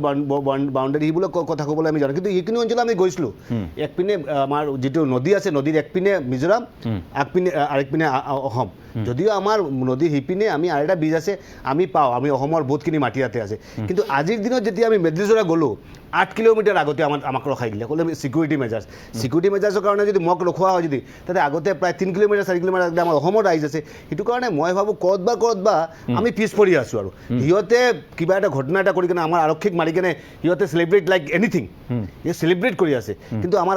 বাউণ্ডাৰী সেইবিলাক কথা ক'বলৈ আমি জানো কিন্তু এইখিনি অঞ্চলত আমি গৈছিলোঁ একপিনে আমাৰ যিটো নদী আছে নদীৰ একপিনে মিজোৰাম আৰেকপিনে অসম যদিও আমাৰ নদীৰ সিপিনে আমি আৰু এটা ব্ৰিজ আছে আমি পাওঁ আমি অসমৰ বহুতখিনি মাটি ইয়াতে আছে কিন্তু আজিৰ দিনত যেতিয়া আমি মেদলিচৰা গ'লোঁ 8 কিলোমিটাৰ আগতে আমাক ৰখাই দিলে ক'লে চিকিউৰিটি মেজাৰ্ছৰ কাৰণে যদি মোক ৰখোৱা হয় যদি তাতে আগতে প্ৰায় 3 কিলোমিটাৰ 4 কিলোমিটাৰ আগতে আমাৰ অসমৰ ৰাইজ আছে সেইটো কাৰণে মই ভাবোঁ ক'ৰবাত বা আমি পিছ পৰি আছোঁ আৰু সিহঁতে কিবা এটা ঘটনা এটা কৰি কিনে আমাৰ আৰক্ষীক মাৰি কিনে সিহঁতে চেলিব্ৰেট লাইক এনিথিং চেলিব্ৰেট কৰি আছে কিন্তু আমাৰ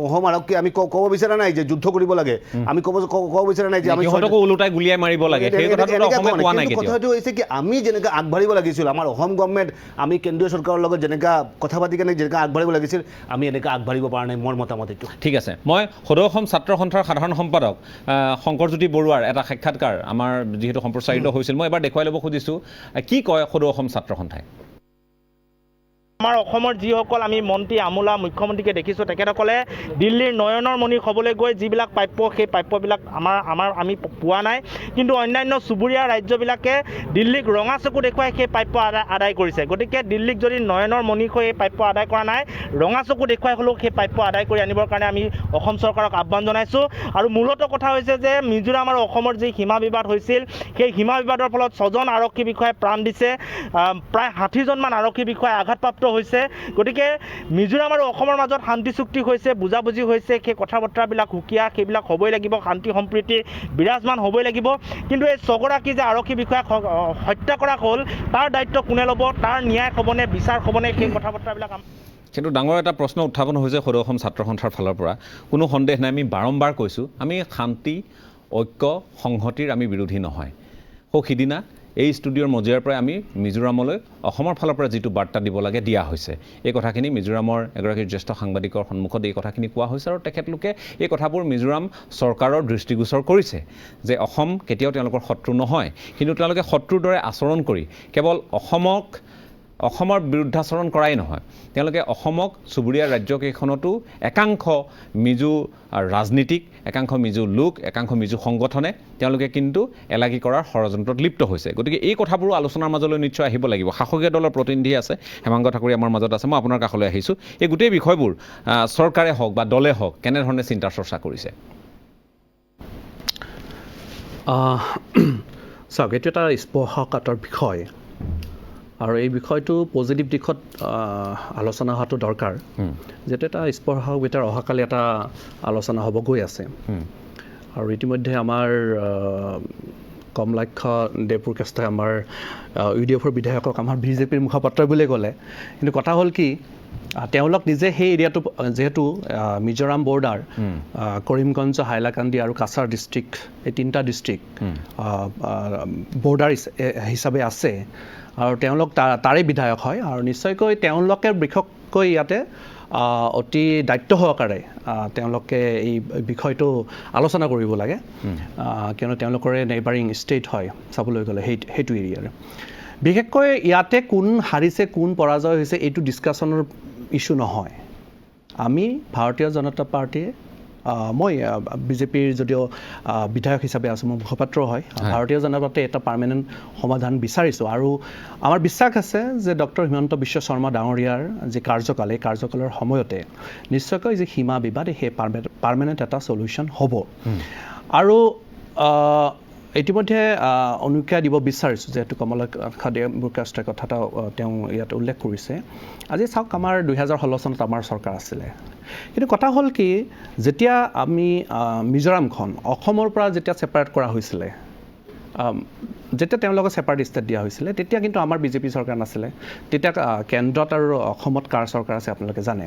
অসম আৰক্ষী আমি ক'ব বিচৰা নাই যে যুদ্ধ কৰিব লাগে আমি ক'ব বিচৰা নাই যে আমি ওলোটাই গুলিয়াই মাৰিব লাগে সেই কথাটো অসমে কোৱা নাই কথাটো হৈছে কি আমি যেনেকৈ আগবাঢ়িব লাগিছিল আমাৰ অসম গভৰ্ণমেণ্ট আমি কেন্দ্ৰীয় চৰকাৰৰ লগত যেনেকৈ কথা পাতি কেনে যেনেকৈ আগবাঢ়িব লাগিছিল আমি এনেকৈ আগবাঢ়িব পৰা নাই মোৰ মতামত এইটো ঠিক আছে মই সদৌ অসম ছাত্ৰ সন্থাৰ সাধাৰণ সম্পাদক শংকৰজ্যোতি বৰুৱাৰ এটা সাক্ষাৎকাৰ আমাৰ যিহেতু সম্প্ৰচাৰিত হৈছিল মই এবাৰ দেখুৱাই ল'ব খুজিছোঁ কি কয় সদৌ অসম ছাত্ৰ সন্থাই আমাৰ অসমৰ যিসকল আমি মন্ত্ৰী আমোলা মুখ্যমন্ত্ৰীকে দেখিছোঁ তেখেতসকলে দিল্লীৰ নয়নৰ মণি হ'বলৈ গৈ যিবিলাক প্ৰাপ্য সেই প্ৰাপ্যবিলাক আমি পোৱা নাই কিন্তু অন্যান্য চুবুৰীয়া ৰাজ্যবিলাকে দিল্লীক ৰঙা চকু দেখুৱাই সেই প্ৰাপ্য আদায় কৰিছে গতিকে দিল্লীক যদি নয়নৰ মণি হৈ এই প্ৰাপ্য আদায় কৰা নাই ৰঙা চকু দেখুৱাই হ'লেও সেই প্ৰাপ্য আদায় কৰি আনিবৰ কাৰণে আমি অসম চৰকাৰক আহ্বান জনাইছোঁ আৰু মূলত কথা হৈছে যে মিজোৰাম আৰু অসমৰ যি সীমা বিবাদ হৈছিল সেই সীমা বিবাদৰ ফলত 6জন আৰক্ষী বিষয়াই প্ৰাণ দিছে প্ৰায় 60জনমান আৰক্ষী বিষয়াই আঘাতপ্ৰাপ্ত হৈছে গতিকে মিজোৰাম আৰু অসমৰ মাজত শান্তি চুক্তি হৈছে বুজাবুজি হৈছে সেই কথা বতৰাবিলাক সুকীয়া সেইবিলাক হ'বই লাগিব শান্তি সম্প্ৰীতি বিৰাজমান হ'বই লাগিব কিন্তু এই 6গৰাকী যে আৰক্ষী বিষয়াক হত্যা কৰা হ'ল তাৰ দায়িত্ব কোনে ল'ব তাৰ ন্যায় হ'বনে বিচাৰ হ'বনে সেই কথা বতৰাবিলাক কিন্তু ডাঙৰ এটা প্ৰশ্ন উত্থাপন হৈছে সদৌ অসম ছাত্ৰ সন্থাৰ ফালৰ পৰা কোনো সন্দেহ নাই আমি বাৰম্বাৰ কৈছোঁ আমি শান্তি ঐক্য সংহতিৰ আমি বিৰোধী নহয় সিদিনা এই ষ্টুডিঅ'ৰ মজিয়াৰ পৰাই আমি মিজোৰামলৈ অসমৰ ফালৰ পৰা যিটো বাৰ্তা দিব লাগে দিয়া হৈছে এই কথাখিনি মিজোৰামৰ এগৰাকী জ্যেষ্ঠ সাংবাদিকৰ সন্মুখত এই কথাখিনি কোৱা হৈছে আৰু তেখেতলোকে এই কথাবোৰ মিজোৰাম চৰকাৰৰ দৃষ্টিগোচৰ কৰিছে যে অসম কেতিয়াও তেওঁলোকৰ শত্ৰু নহয় কিন্তু তেওঁলোকে শত্ৰুৰ দৰে আচৰণ কৰি কেৱল অসমৰ বিৰুদ্ধাচৰণ কৰাই নহয় তেওঁলোকে অসমক চুবুৰীয়া ৰাজ্যকেইখনতো একাংশ মিজো ৰাজনীতিক একাংশ মিজো লোক একাংশ মিজো সংগঠনে তেওঁলোকে কিন্তু এলাগী কৰাৰ ষড়যন্ত্ৰত লিপ্ত হৈছে গতিকে এই কথাবোৰো আলোচনাৰ মাজলৈ নিশ্চয় আহিব লাগিব শাসকীয় দলৰ প্ৰতিনিধি আছে হেমাংগ ঠাকুৰী আমাৰ মাজত আছে মই আপোনাৰ কাষলৈ আহিছোঁ এই গোটেই বিষয়বোৰ চৰকাৰে হওক বা দলে হওক কেনেধৰণে চিন্তা চৰ্চা কৰিছে চাওক, এইটো এটা স্পৰ্শকাতৰ বিষয় আৰু এই বিষয়টো পজিটিভ দিশত আলোচনা হোৱাটো দৰকাৰ, যিহেতু এটা স্পৰ্শৰ ভিতৰত অহাকালি এটা আলোচনা হ'ব গৈ আছে। আৰু ইতিমধ্যে আমাৰ কমলাক্ষ দেৱপ্ৰকাশে আমাৰ UDFৰ বিধায়কক আমাৰ BJPৰ মুখপাত্ৰ বুলি ক'লে, কিন্তু কথা হ'ল কি তেওঁলোক নিজে সেই এৰিয়াটো যিহেতু মিজোৰাম বৰ্ডাৰ কৰিমগঞ্জ, হাইলাকান্দি আৰু কাছাৰ ডিষ্ট্ৰিক্ট, এই 3টা ডিষ্ট্ৰিক্ট বৰ্ডাৰ হিচাপে আছে আৰু তেওঁলোক তাৰে বিধায়ক হয় আৰু নিশ্চয়কৈ তেওঁলোকে বিশেষকৈ ইয়াতে অতি দায়িত্ব সহকাৰে তেওঁলোকে এই বিষয়টো আলোচনা কৰিব লাগে, কিয়নো তেওঁলোকৰে নেইবাৰিং ষ্টেট হয় চাবলৈ গ'লে সেইটো এৰিয়াৰ। বিশেষকৈ ইয়াতে কোন হাৰিছে কোন পৰাজয় হৈছে এইটো ডিছকাশ্যনৰ ইছ্যু নহয়। আমি ভাৰতীয় জনতা পাৰ্টীয়ে মই BJPৰ যদিও বিধায়ক হিচাপে আছোঁ, মোৰ মুখপাত্ৰ হয়, ভাৰতীয় জনতা পাৰ্টীয়ে এটা পাৰ্মানেণ্ট সমাধান বিচাৰিছোঁ আৰু আমাৰ বিশ্বাস আছে যে ডক্টৰ হিমন্ত বিশ্ব শৰ্মা ডাঙৰীয়াৰ যি কাৰ্যকাল, এই কাৰ্যকালৰ সময়তে নিশ্চয়কৈ যি সীমা বিবাদ সেই পাৰ্মানেণ্ট এটা চলিউশ্যন হ'ব। আৰু ইতিমধ্যে অনুজ্ঞা দিব বিচাৰিছোঁ, যিহেতু কমলাক্ষ দেৱপ্ৰকাশে কথা এটা তেওঁ ইয়াত উল্লেখ কৰিছে। আজি চাওক, আমাৰ 2016 চনত আমাৰ চৰকাৰ আছিলে, কিন্তু কথা হ'ল কি যেতিয়া আমি মিজোৰামখন অসমৰ পৰা যেতিয়া ছেপাৰেট কৰা হৈছিলে, যেতিয়া তেওঁলোকক ছেপাৰেট ষ্টেট দিয়া হৈছিলে, তেতিয়া কিন্তু আমাৰ BJP চৰকাৰ নাছিলে। তেতিয়া কেন্দ্ৰত আৰু অসমত কাৰ চৰকাৰ আছে আপোনালোকে জানে।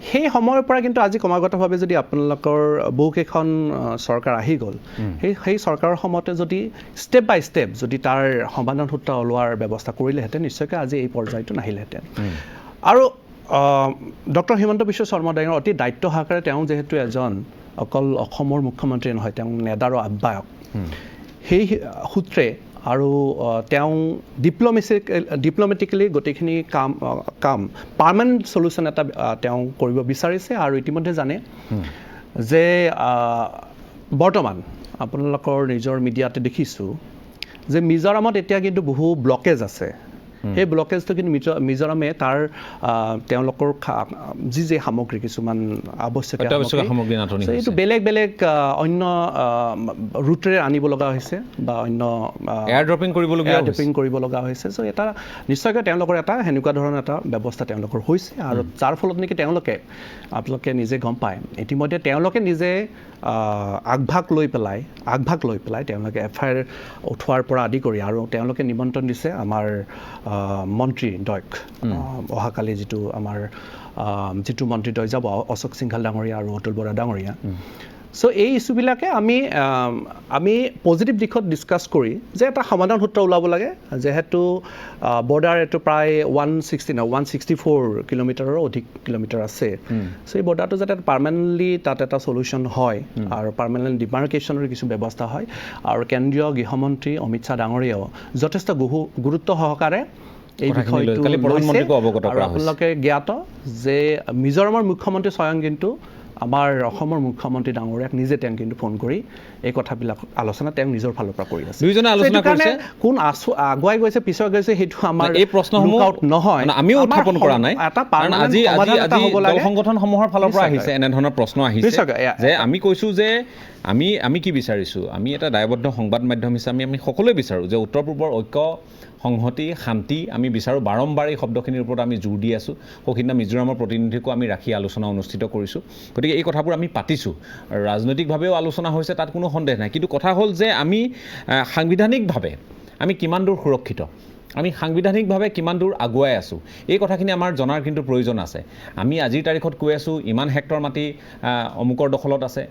সেই সময়ৰ পৰা কিন্তু আজি ক্ৰমাগতভাৱে যদি আপোনালোকৰ বহুকেইখন চৰকাৰ আহি গ'ল, সেই চৰকাৰৰ সময়তে যদি ষ্টেপ বাই ষ্টেপ যদি তাৰ সমাধান সূত্ৰ ওলোৱাৰ ব্যৱস্থা কৰিলেহেঁতেন, নিশ্চয়কৈ আজি এই পৰ্যায়টো নাহিলেহেঁতেন। আৰু ডক্টৰ হিমন্ত বিশ্ব শৰ্মা ডাঙৰীয়া অতি দায়িত্ব সহকাৰে তেওঁ যিহেতু এজন অকল অসমৰ মুখ্যমন্ত্ৰী নহয়, তেওঁ নেডাৰৰ আহ্বায়ক, সেই সূত্ৰে আৰু তেওঁ ডিপ্ল'মেটিকেলি গোটেইখিনি কাম পাৰ্মানেণ্ট চলিউশ্যন এটা তেওঁ কৰিব বিচাৰিছে। আৰু ইতিমধ্যে জানে যে বৰ্তমান আপোনালোকৰ নিজৰ মিডিয়াতে দেখিছোঁ যে মিজোৰামত এতিয়া কিন্তু বহু ব্লকেজ আছে। সেই ব্লকেজটো কিন্তু মিজোৰামে তাৰ তেওঁলোকৰ যি সামগ্ৰী কিছুমান আৱশ্যকীয় সামগ্ৰী এইটো বেলেগ বেলেগ অন্য ৰুটেৰে আনিব লগা হৈছে বা অন্য এয়াৰ ড্ৰপিং কৰিব লগা হৈছে। চ' এটা নিশ্চয়কৈ তেওঁলোকৰ এটা সেনেকুৱা ধৰণৰ এটা ব্যৱস্থা তেওঁলোকৰ হৈছে আৰু যাৰ ফলত নেকি আপোনালোকে নিজে গম পায়, ইতিমধ্যে তেওঁলোকে নিজে আগভাগ লৈ পেলাই তেওঁলোকে FIR উঠোৱাৰ পৰা আদি কৰি আৰু তেওঁলোকে নিমন্ত্ৰণ দিছে আমাৰ মন্ত্ৰীদ্বয়ক, অহাকালি যিটো মন্ত্ৰীদ্বয় যাব, অশোক সিংঘাল ডাঙৰীয়া আৰু অতুল বৰা ডাঙৰীয়া। চ' এই ইছ্যুবিলাকে আমি পজিটিভ দিশত ডিছকাছ কৰি যে এটা সমাধান সূত্ৰ ওলাব লাগে, যিহেতু বৰ্ডাৰ এইটো প্ৰায় 164 কিলোমিটাৰৰ অধিক কিলোমিটাৰ আছে। চ' এই বৰ্ডাৰটো যাতে পাৰ্মানেণ্টলি তাত এটা চলিউশ্যন হয় আৰু পাৰ্মানেণ্ট ডিমাৰ্কেশ্যনৰ কিছু ব্যৱস্থা হয়। আৰু কেন্দ্ৰীয় গৃহমন্ত্ৰী অমিত শ্বাহ ডাঙৰীয়াও যথেষ্ট গুৰুত্ব সহকাৰে এই বিষয়টো আৰু আপোনালোকে জ্ঞাত যে মিজোৰামৰ মুখ্যমন্ত্ৰী স্বয়ং কিন্তু আমাৰ অসমৰ মুখ্যমন্ত্ৰী ডাঙৰীয়াক নিজে তেওঁ কিন্তু ফোন কৰি এই কথাবিলাক আলোচনা তেওঁ নিজৰ ফালৰ পৰা কৰি আছে। দুইজনে আলোচনা কৰিছে, কোন আগুৱাই গৈছে পিছুৱাই গৈছে সেইটো আমাৰ এই প্ৰশ্নসমূহ নহয়, আমিও উত্থাপন কৰা নাই। আজি দল সংগঠনসমূহৰ ফালৰ পৰা আহিছে এনেধৰণৰ প্ৰশ্ন আহিছে যে আমি কৈছোঁ যে আমি কি বিচাৰিছোঁ, আমি এটা দায়বদ্ধ সংবাদ মাধ্যম হিচাপে আমি সকলোৱে বিচাৰোঁ যে উত্তৰ পূৰ্বৰ ঐক্য, সংহতি, শান্তি আমি বিচাৰোঁ। বাৰম্বাৰ এই শব্দখিনিৰ ওপৰত আমি জোৰ দি আছোঁ। সৌখিনা মিজোৰামৰ প্ৰতিনিধিকো আমি ৰাখি আলোচনা অনুষ্ঠিত কৰিছোঁ। গতিকে এই কথাবোৰ আমি পাতিছোঁ, ৰাজনৈতিকভাৱেও আলোচনা হৈছে, তাত কোনো সন্দেহ নাই। কিন্তু কথা হ'ল যে আমি সাংবিধানিকভাৱে আমি কিমান দূৰ সুৰক্ষিত, আমি সাংবিধানিকভাৱে কিমান দূৰ আগুৱাই আছোঁ, এই কথাখিনি আমাৰ জনাৰ কিন্তু প্ৰয়োজন আছে। আমি আজিৰ তাৰিখত কৈ আছোঁ ইমান হেক্টৰ মাটি অমুকৰ দখলত আছে,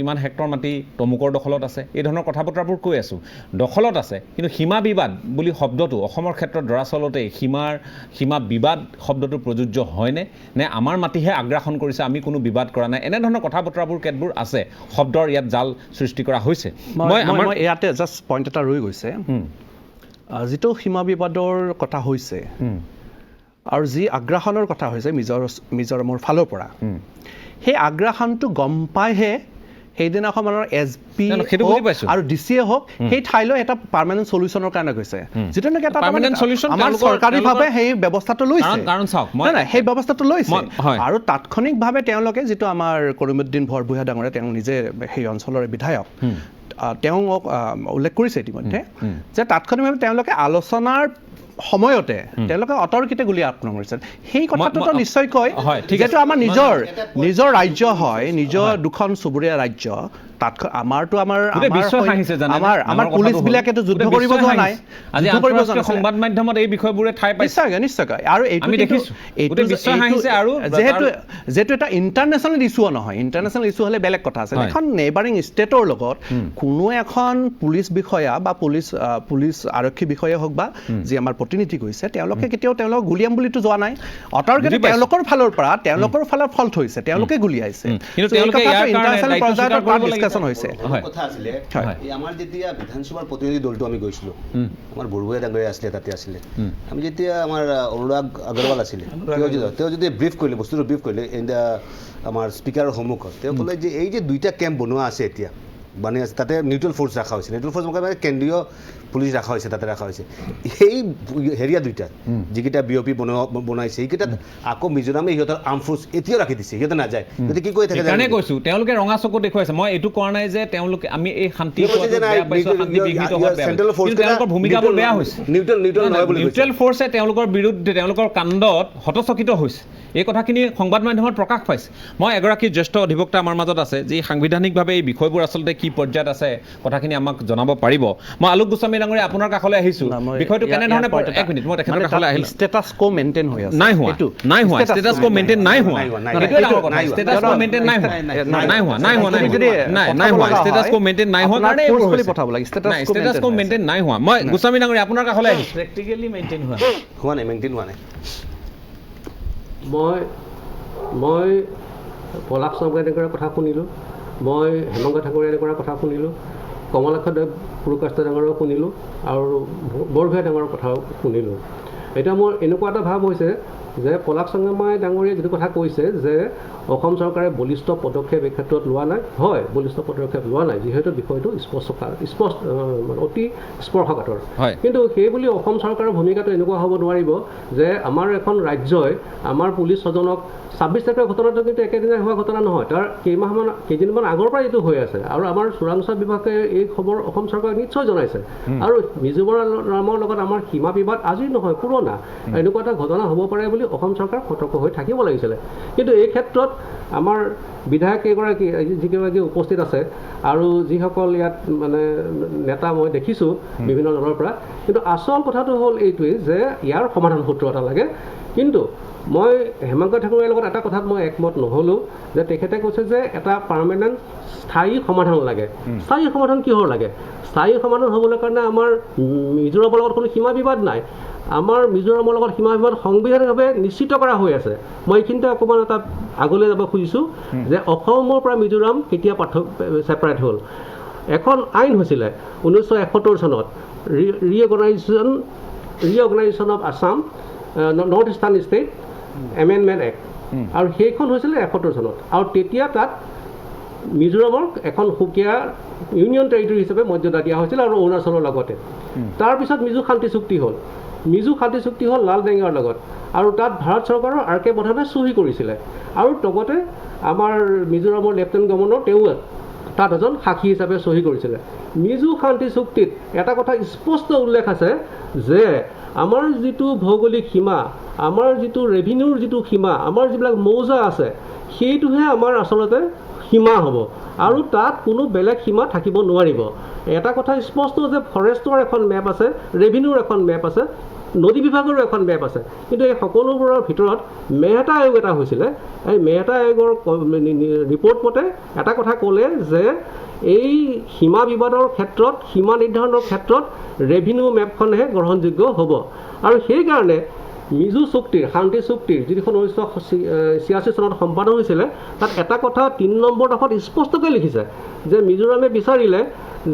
ইমান হেক্টৰ মাটি তমুকৰ দখলত আছে, এই ধৰণৰ কথা বতৰাবোৰ কৈ আছোঁ। দখলত আছে, কিন্তু সীমা বিবাদ বুলি শব্দটো অসমৰ ক্ষেত্ৰত দৰাচলতে সীমা বিবাদ শব্দটো প্ৰযোজ্য হয়নে, নে আমাৰ মাটিহে আগ্ৰাসন কৰিছে, আমি কোনো বিবাদ কৰা নাই, এনেধৰণৰ কথা বতৰাবোৰ কেতবোৰ আছে, শব্দৰ ইয়াত জাল সৃষ্টি কৰা হৈছে। মই ইয়াতে জাষ্ট পইণ্ট এটা ৰৈ গৈছে, যিটো সীমা বিবাদৰ কথা হৈছে আৰু যি আগ্ৰাসনৰ কথা হৈছে মিজোৰামৰ ফালৰ পৰা, সেই আগ্ৰাসনটো গম পাইহে সেইদিনাখনৰ SP আৰু DCয়ে হওক সেই ঠাইলৈ এটা পাৰ্মানেণ্ট চলিউশ্যনৰ কাৰণে গৈছে, যিটো নেকি এটা আমাৰ চৰকাৰীভাৱে সেই ব্যৱস্থাটো লৈছে, সেই ব্যৱস্থাটো লৈছে। আৰু তাৎক্ষণিকভাৱে তেওঁলোকে যিটো আমাৰ কৰিমুদ্দিন বৰবুঢ়া ডাঙৰীয়া, তেওঁ নিজে সেই অঞ্চলৰে বিধায়ক, তেওঁক উল্লেখ কৰিছে ইতিমধ্যে যে তাৎক্ষণিকভাৱে তেওঁলোকে আলোচনাৰ সময়তে তেওঁলোকে অতৰ্কিতে গুলী আক্ৰমণ কৰিছে সেই কথাটোতো নিশ্চয়কৈ যিহেতু আমাৰ নিজৰ ৰাজ্য হয় নিজৰ দুখন চুবুৰীয়া ৰাজ্য তাত আমাৰতো আমাৰ পুলিচ বিলাকেতো যুদ্ধ কৰিব যোৱা নাই সংবাদ মাধ্যমত এই বিষয়বোৰে ঠাই পাইছে নিশ্চয়কৈ আৰু যিহেতু এটা ইণ্টাৰনেশ্যনেল ইছ্যু নহয় ইণ্টাৰনেশ্যনেল ইছ্যু হ'লে বেলেগ কথা আছে এখন নেইবাৰিং ষ্টেটৰ লগত কোনো এখন পুলিচ বিষয়া বা পুলিচ আৰক্ষী বিষয়া হওক বা যি আমাৰ প্ৰতিনিধি গৈছে তেওঁলোকে কেতিয়াও তেওঁলোকক গুলিয়াম বুলিতো যোৱা নাই অতৰ্কিতে তেওঁলোকৰ ফালৰ পৰা তেওঁলোকৰ ফালৰ ফল্ট হৈছে তেওঁলোকে গুলিয়াইছে কথা আছিলে আমাৰ যেতিয়া বিধানসভাৰ প্ৰতিনিধি দলটো আমি গৈছিলো আমাৰ বড়ুৱাই ডাঙৰীয়া আছিলে তাতে আছিলে আমি যেতিয়া আমাৰ অনুৰাগ আগৰৱাল আছিলে তেওঁ যদি ব্ৰিফ কৰিলে বস্তুটো ব্ৰিফ কৰিলে আমাৰ স্পীকাৰৰ সন্মুখত তেওঁ ক'লে যে এই যে দুইটা কেম্প বনোৱা আছে এতিয়া মানে আছে তাতে নিউট্ৰেল ফ'ৰ্চ ৰখা হৈছে নিউট্ৰেল ফ'ৰ্চ মানে কেন্দ্ৰীয় পুলিচ ৰখা হৈছে তাতে ৰখা হৈছে এই হেৰিয়া দুইটাত যিকেইটা BOP বনাইছে সেইকেইটাত আকৌ মিজোৰামে সিহঁতৰ আৰ্ম ফ'ৰ্চ এতিয়াও ৰাখি দিছে সিহঁতে নাযায় যদি কি কৈ থাকে কাৰণে কৈছোঁ তেওঁলোকে ৰঙা চকু দেখুৱাইছে মই এইটো কোৱা নাই যে তেওঁলোকে আমি এই শান্তি তেওঁলোকৰ ভূমিকাবোৰ বেয়া হৈছে নিউট্ৰেল ফ'ৰ্চে তেওঁলোকৰ বিৰুদ্ধে তেওঁলোকৰ কাণ্ডত হতচকিত হৈছে এই কথাখিনি সংবাদ মাধ্যমত প্ৰকাশ পাইছে মই এগৰাকী জ্যেষ্ঠ অধিবক্তা আমাৰ মাজত আছে যি সাংবিধানিকভাৱে এই বিষয়বোৰ আচলতে কি পৰ্যায়ত আছে কথাখিনি আমাক জনাব পাৰিব মই আলোক গোস্বামী ডাঙৰীয়া আপোনাৰ কাষলৈ আহিছোঁ বিষয়টো কেনেধৰণে এক মিনিট মই তেখেতৰ কাষলৈ আহিলোঁ ষ্টেটাছ কো মেইনটেইন হৈ আছে নাই হোৱা ষ্টেটাছ কো মেইনটেইন নাই হোৱা ষ্টেটাছ কো মেইনটেইন নাই হোৱা ষ্টেটাছ কো মেইনটেইন নাই হোৱা কাৰণে পঠাব লাগে ষ্টেটাছ কো মেইনটেইন নাই হোৱা মই গোস্বামী ডাঙৰীয়া আপোনাৰ কাষলৈ আহিছোঁ প্ৰেক্টিকেলি মেইনটেইন মেইনটেইন হোৱা নাই মই পলাশ চৰকাৰে এনেকুৱা কথা শুনিলোঁ মই হেমন্ত ঠাকুৰে এনেকুৱা কথা শুনিলোঁ কমলাক্ষ দেৱ পুৰকাষ্ট ডাঙৰৰ শুনিলোঁ আৰু বৰভূঞা ডাঙৰৰ কথাও শুনিলোঁ এতিয়া মোৰ এনেকুৱা এটা ভাৱ হৈছে যে পলাশ চংগামাই ডাঙৰীয়ে যিটো কথা কৈছে যে অসম চৰকাৰে বলিষ্ঠ পদক্ষেপ এই ক্ষেত্ৰত লোৱা নাই হয় বলিষ্ঠ পদক্ষেপ লোৱা নাই যিহেতু বিষয়টো অতি স্পৰ্শকাতৰ কিন্তু সেই বুলি অসম চৰকাৰৰ ভূমিকাটো এনেকুৱা হ'ব নোৱাৰিব যে আমাৰ এখন ৰাজ্যই আমাৰ পুলিচ স্বজনক 26 তাৰিখৰ ঘটনাটো কিন্তু একেদিনাই হোৱা ঘটনা নহয় তাৰ কেইদিনমান আগৰ পৰাই এইটো হৈ আছে আৰু আমাৰ চোৰাংচোৱা বিভাগে এই খবৰ অসম চৰকাৰক নিশ্চয় জনাইছে আৰু মিজোৰামৰ লগত আমাৰ সীমা বিবাদ আজি নহয় পুৰণা এনেকুৱা এটা ঘটনা হ'ব পাৰে বুলি অসম চৰকাৰ সতৰ্ক হৈ থাকিব লাগিছিলে কিন্তু এই ক্ষেত্ৰত আমাৰ বিধায়ক কেইগৰাকী যিকেইগৰাকী উপস্থিত আছে আৰু যিসকল ইয়াত মানে নেতা মই দেখিছোঁ বিভিন্ন দলৰ পৰা কিন্তু আচল কথাটো হ'ল এইটোৱেই যে ইয়াৰ সমাধান সূত্ৰ এটা লাগে কিন্তু মই হেমন্ত ঠাকুৰৰ লগত এটা কথাত মই একমত নহ'লোঁ যে তেখেতে কৈছে যে এটা পাৰ্মানেণ্ট স্থায়ী সমাধান লাগে স্থায়ী সমাধান কিহৰ লাগে স্থায়ী সমাধান হ'বলৈ কাৰণে আমাৰ মিজোৰামৰ লগত কোনো সীমা বিবাদ নাই আমাৰ মিজোৰামৰ লগত সীমা বিবাদ সংবিধানিকভাৱে নিশ্চিত কৰা হৈ আছে মই এইখিনিতে অকণমান এটা আগলৈ যাব খুজিছোঁ যে অসমৰ পৰা মিজোৰাম কেতিয়া ছেপাৰেট হ'ল এখন আইন হৈছিলে 1971 চনত reorganisation of Assam north eastern state amendment act আৰু সেইখন হৈছিলে 71 চনত আৰু তেতিয়া তাত মিজোৰামৰ এখন সুকীয়া ইউনিয়ন টেৰিটৰী হিচাপে মৰ্যাদা দিয়া হৈছিল আৰু অৰুণাচলৰ লগতে তাৰপিছত মিজো শান্তি চুক্তি হ'ল লাল ডেঙাৰ লগত আৰু তাত ভাৰত চৰকাৰৰ RK প্ৰধানে চহী কৰিছিলে আৰু লগতে আমাৰ মিজোৰামৰ লেফটেনেণ্ট গভৰ্ণৰ তেওঁ তাত এজন সাক্ষী হিচাপে চহী কৰিছিলে মিজো শান্তি চুক্তিত এটা কথা স্পষ্ট উল্লেখ আছে যে আমাৰ যিটো ভৌগোলিক সীমা আমাৰ যিটো ৰেভিনিউৰ যিটো সীমা আমাৰ যিবিলাক মৌজা আছে সেইটোহে আমাৰ আচলতে সীমা হ'ব আৰু তাত কোনো বেলেগ সীমা থাকিব নোৱাৰিব এটা কথা স্পষ্ট যে ফৰেষ্টৰ এখন মেপ আছে ৰেভিনিউৰ এখন মেপ আছে নদী বিভাগৰো এখন মেপ আছে কিন্তু এই সকলোবোৰৰ ভিতৰত মেহতা আয়োগ এটা হৈছিলে এই মেহতা আয়োগৰ ৰিপৰ্ট মতে এটা কথা ক'লে যে এই সীমা বিবাদৰ ক্ষেত্ৰত সীমা নিৰ্ধাৰণৰ ক্ষেত্ৰত ৰেভিনিউ মেপখনহে গ্ৰহণযোগ্য হ'ব আৰু সেইকাৰণে মিজো চুক্তিৰ শান্তি চুক্তিৰ যিখন 1986 চনত সম্পাদন হৈছিলে তাত এটা কথা 3 নম্বৰ দফাত স্পষ্টকৈ লিখিছে যে মিজোৰামে বিচাৰিলে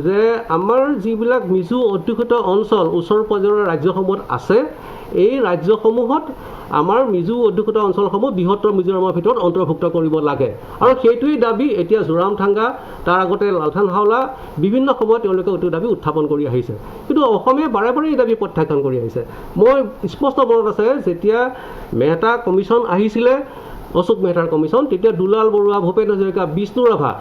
যে আমাৰ যিবিলাক মিজো অধ্যুষিত অঞ্চল ওচৰ পৰ্যায়ৰ ৰাজ্যসমূহত আছে এই ৰাজ্যসমূহত আমাৰ মিজো অধ্যুষিত অঞ্চলসমূহ বৃহত্তৰ মিজোৰামৰ ভিতৰত অন্তৰ্ভুক্ত কৰিব লাগে আৰু সেইটোৱেই দাবী এতিয়া জোৰামথাংগা তাৰ আগতে লালথান হাওলা বিভিন্ন সময়ত তেওঁলোকে এইটো দাবী উত্থাপন কৰি আহিছে কিন্তু অসমে বাৰে বাৰে এই দাবী প্ৰত্যাখ্যান কৰি আহিছে মই স্পষ্ট মনত আছে যেতিয়া মেহতা কমিশ্যন আহিছিলে অশোক মেহতাৰ কমিশ্যন তেতিয়া দুলাল বৰুৱা ভূপেন হাজৰিকা বিষ্ণু ৰাভা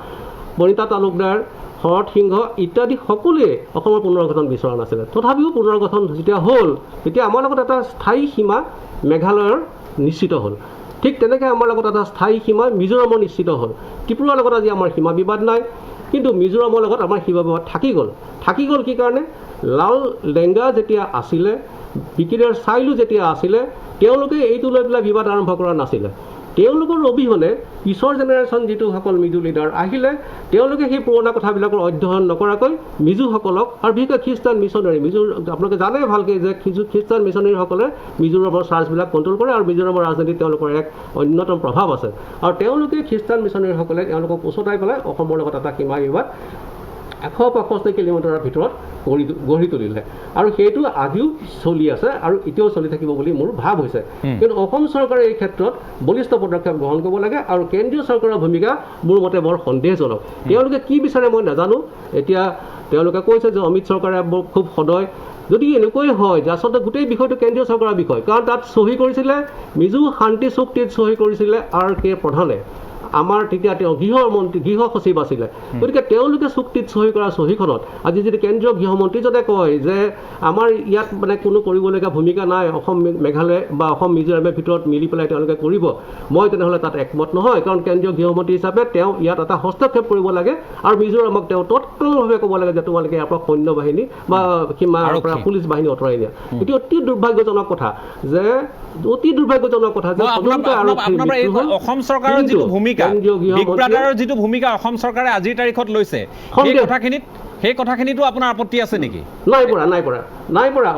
বনিতা তালুকদাৰ শৰৎ সিংহ ইত্যাদি সকলোৱে অসমৰ পুনৰ্গঠন বিচৰা নাছিলে। তথাপিও পুনৰ্গঠন যেতিয়া হ'ল তেতিয়া আমাৰ লগত এটা স্থায়ী সীমা মেঘালয়ৰ নিশ্চিত হ'ল। ঠিক তেনেকৈ আমাৰ লগত এটা স্থায়ী সীমা মিজোৰামৰ নিশ্চিত হ'ল। ত্ৰিপুৰাৰ লগত আজি আমাৰ সীমা বিবাদ নাই, কিন্তু মিজোৰামৰ লগত আমাৰ সীমা বিবাদ থাকি গ'ল কি কাৰণে? লাল ডেংগা যেতিয়া আছিলে, ব্ৰিগেডিয়াৰ চাইলু যেতিয়া আছিলে, তেওঁলোকে এইটো লৈ পেলাই বিবাদ আৰম্ভ কৰা নাছিলে। তেওঁলোকৰ অবিহনে পিছৰ জেনেৰেশ্যন যিটোসকল মিজো লিডাৰ আহিলে, তেওঁলোকে সেই পুৰণা কথাবিলাকৰ অধ্যয়ন নকৰাকৈ মিজোসকলক আৰু বিশেষকৈ খ্ৰীষ্টান মিছনেৰী, আপোনালোকে জানে ভালকৈ যে খ্ৰীষ্টান মিছনেৰীসকলে মিজোৰামৰ চাৰ্চবিলাক কণ্ট্ৰল কৰে আৰু মিজোৰামৰ ৰাজনীতিত তেওঁলোকৰ এক অন্যতম প্ৰভাৱ আছে। আৰু তেওঁলোকে খ্ৰীষ্টান মিছনেৰীসকলে তেওঁলোকক উচতাই পেলাই অসমৰ লগত এটা সীমা বিবাদ 165 কিলোমিটাৰৰ ভিতৰত গঢ়ি তুলিলে, আৰু সেইটো আজিও চলি আছে আৰু এতিয়াও চলি থাকিব বুলি মোৰ ভাৱ হৈছে। কিন্তু অসম চৰকাৰে এই ক্ষেত্ৰত বলিষ্ঠ পদক্ষেপ গ্ৰহণ কৰিব লাগে, আৰু কেন্দ্ৰীয় চৰকাৰৰ ভূমিকা মোৰ মতে বৰ সন্দেহজনক। তেওঁলোকে কি বিচাৰে মই নাজানো। এতিয়া তেওঁলোকে কৈছে যে অমিত চৰকাৰে খুব সদয়। যদি এনেকৈ হয় যে আচলতে গোটেই বিষয়টো কেন্দ্ৰীয় চৰকাৰৰ বিষয়, কাৰণ তাত চহী কৰিছিলে, মিজো শান্তি চুক্তিত চহী কৰিছিলে RK প্ৰধানে, আমাৰ তেতিয়া তেওঁ গৃহ সচিব আছিলে। গতিকে তেওঁলোকে চুক্তিত চহী কৰা চহীখনত আজি যদি কেন্দ্ৰীয় গৃহমন্ত্ৰীজনে কয় যে আমাৰ ইয়াত মানে কোনো কৰিবলগীয়া ভূমিকা নাই, অসম মেঘালয় বা অসম মিজোৰামৰ ভিতৰত মিলি পেলাই তেওঁলোকে কৰিব, মই তেনেহ'লে তাত একমত নহয়। কাৰণ কেন্দ্ৰীয় গৃহমন্ত্ৰী হিচাপে তেওঁ ইয়াত এটা হস্তক্ষেপ কৰিব লাগে, আৰু মিজোৰামক তেওঁ তৎকালভাৱে ক'ব লাগে যে তোমালোকে ইয়াৰ পৰা সৈন্য বাহিনী বা সীমাৰ পৰা পুলিচ বাহিনী আঁতৰাই দিয়া। এইটো অতি দুৰ্ভাগ্যজনক কথা যে অসম চৰকাৰৰ যিটো ভূমিকা, বিগ ব্ৰাদাৰৰ যিটো ভূমিকা অসম চৰকাৰে আজিৰ তাৰিখত লৈছে, সেই কথাখিনিতো আপোনাৰ আপত্তি আছে নেকি? নাই পৰা।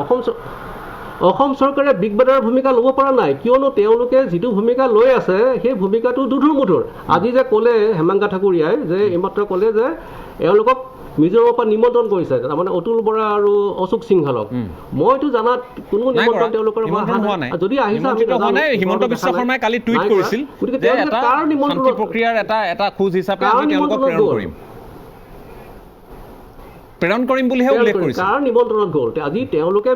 অসম চৰকাৰে বিগ ব্ৰাদাৰৰ ভূমিকা ল'ব পৰা নাই, কিয়নো তেওঁলোকে যিটো ভূমিকা লৈ আছে সেই ভূমিকাটো দুধুৰ মুধুৰ। আজি যে ক'লে হেমাংগা ঠাকুৰীয়াই যে এইমাত্ৰ ক'লে যে এওঁলোকক মিজোৰামৰ পৰা নিমন্ত্ৰণ কৰিছে, তাৰমানে অতুল বৰা আৰু অশোক সিংহালক। মইতো জানাত কোনো নিমন্ত্ৰণ তেওঁলোকৰ যদি আহিছে, হিমন্ত বিশ্ব শৰ্মাই কালি টুইট কৰিছিল যে এটা শান্তি প্ৰক্ৰিয়াৰ এটা খোজ হিচাপে আমি তেওঁলোকক প্ৰেৰণ কৰিম বুলিহে উল্লেখ কৰিছে। কাৰ নিমন্ত্ৰণত গ'ল? আজি তেওঁলোকে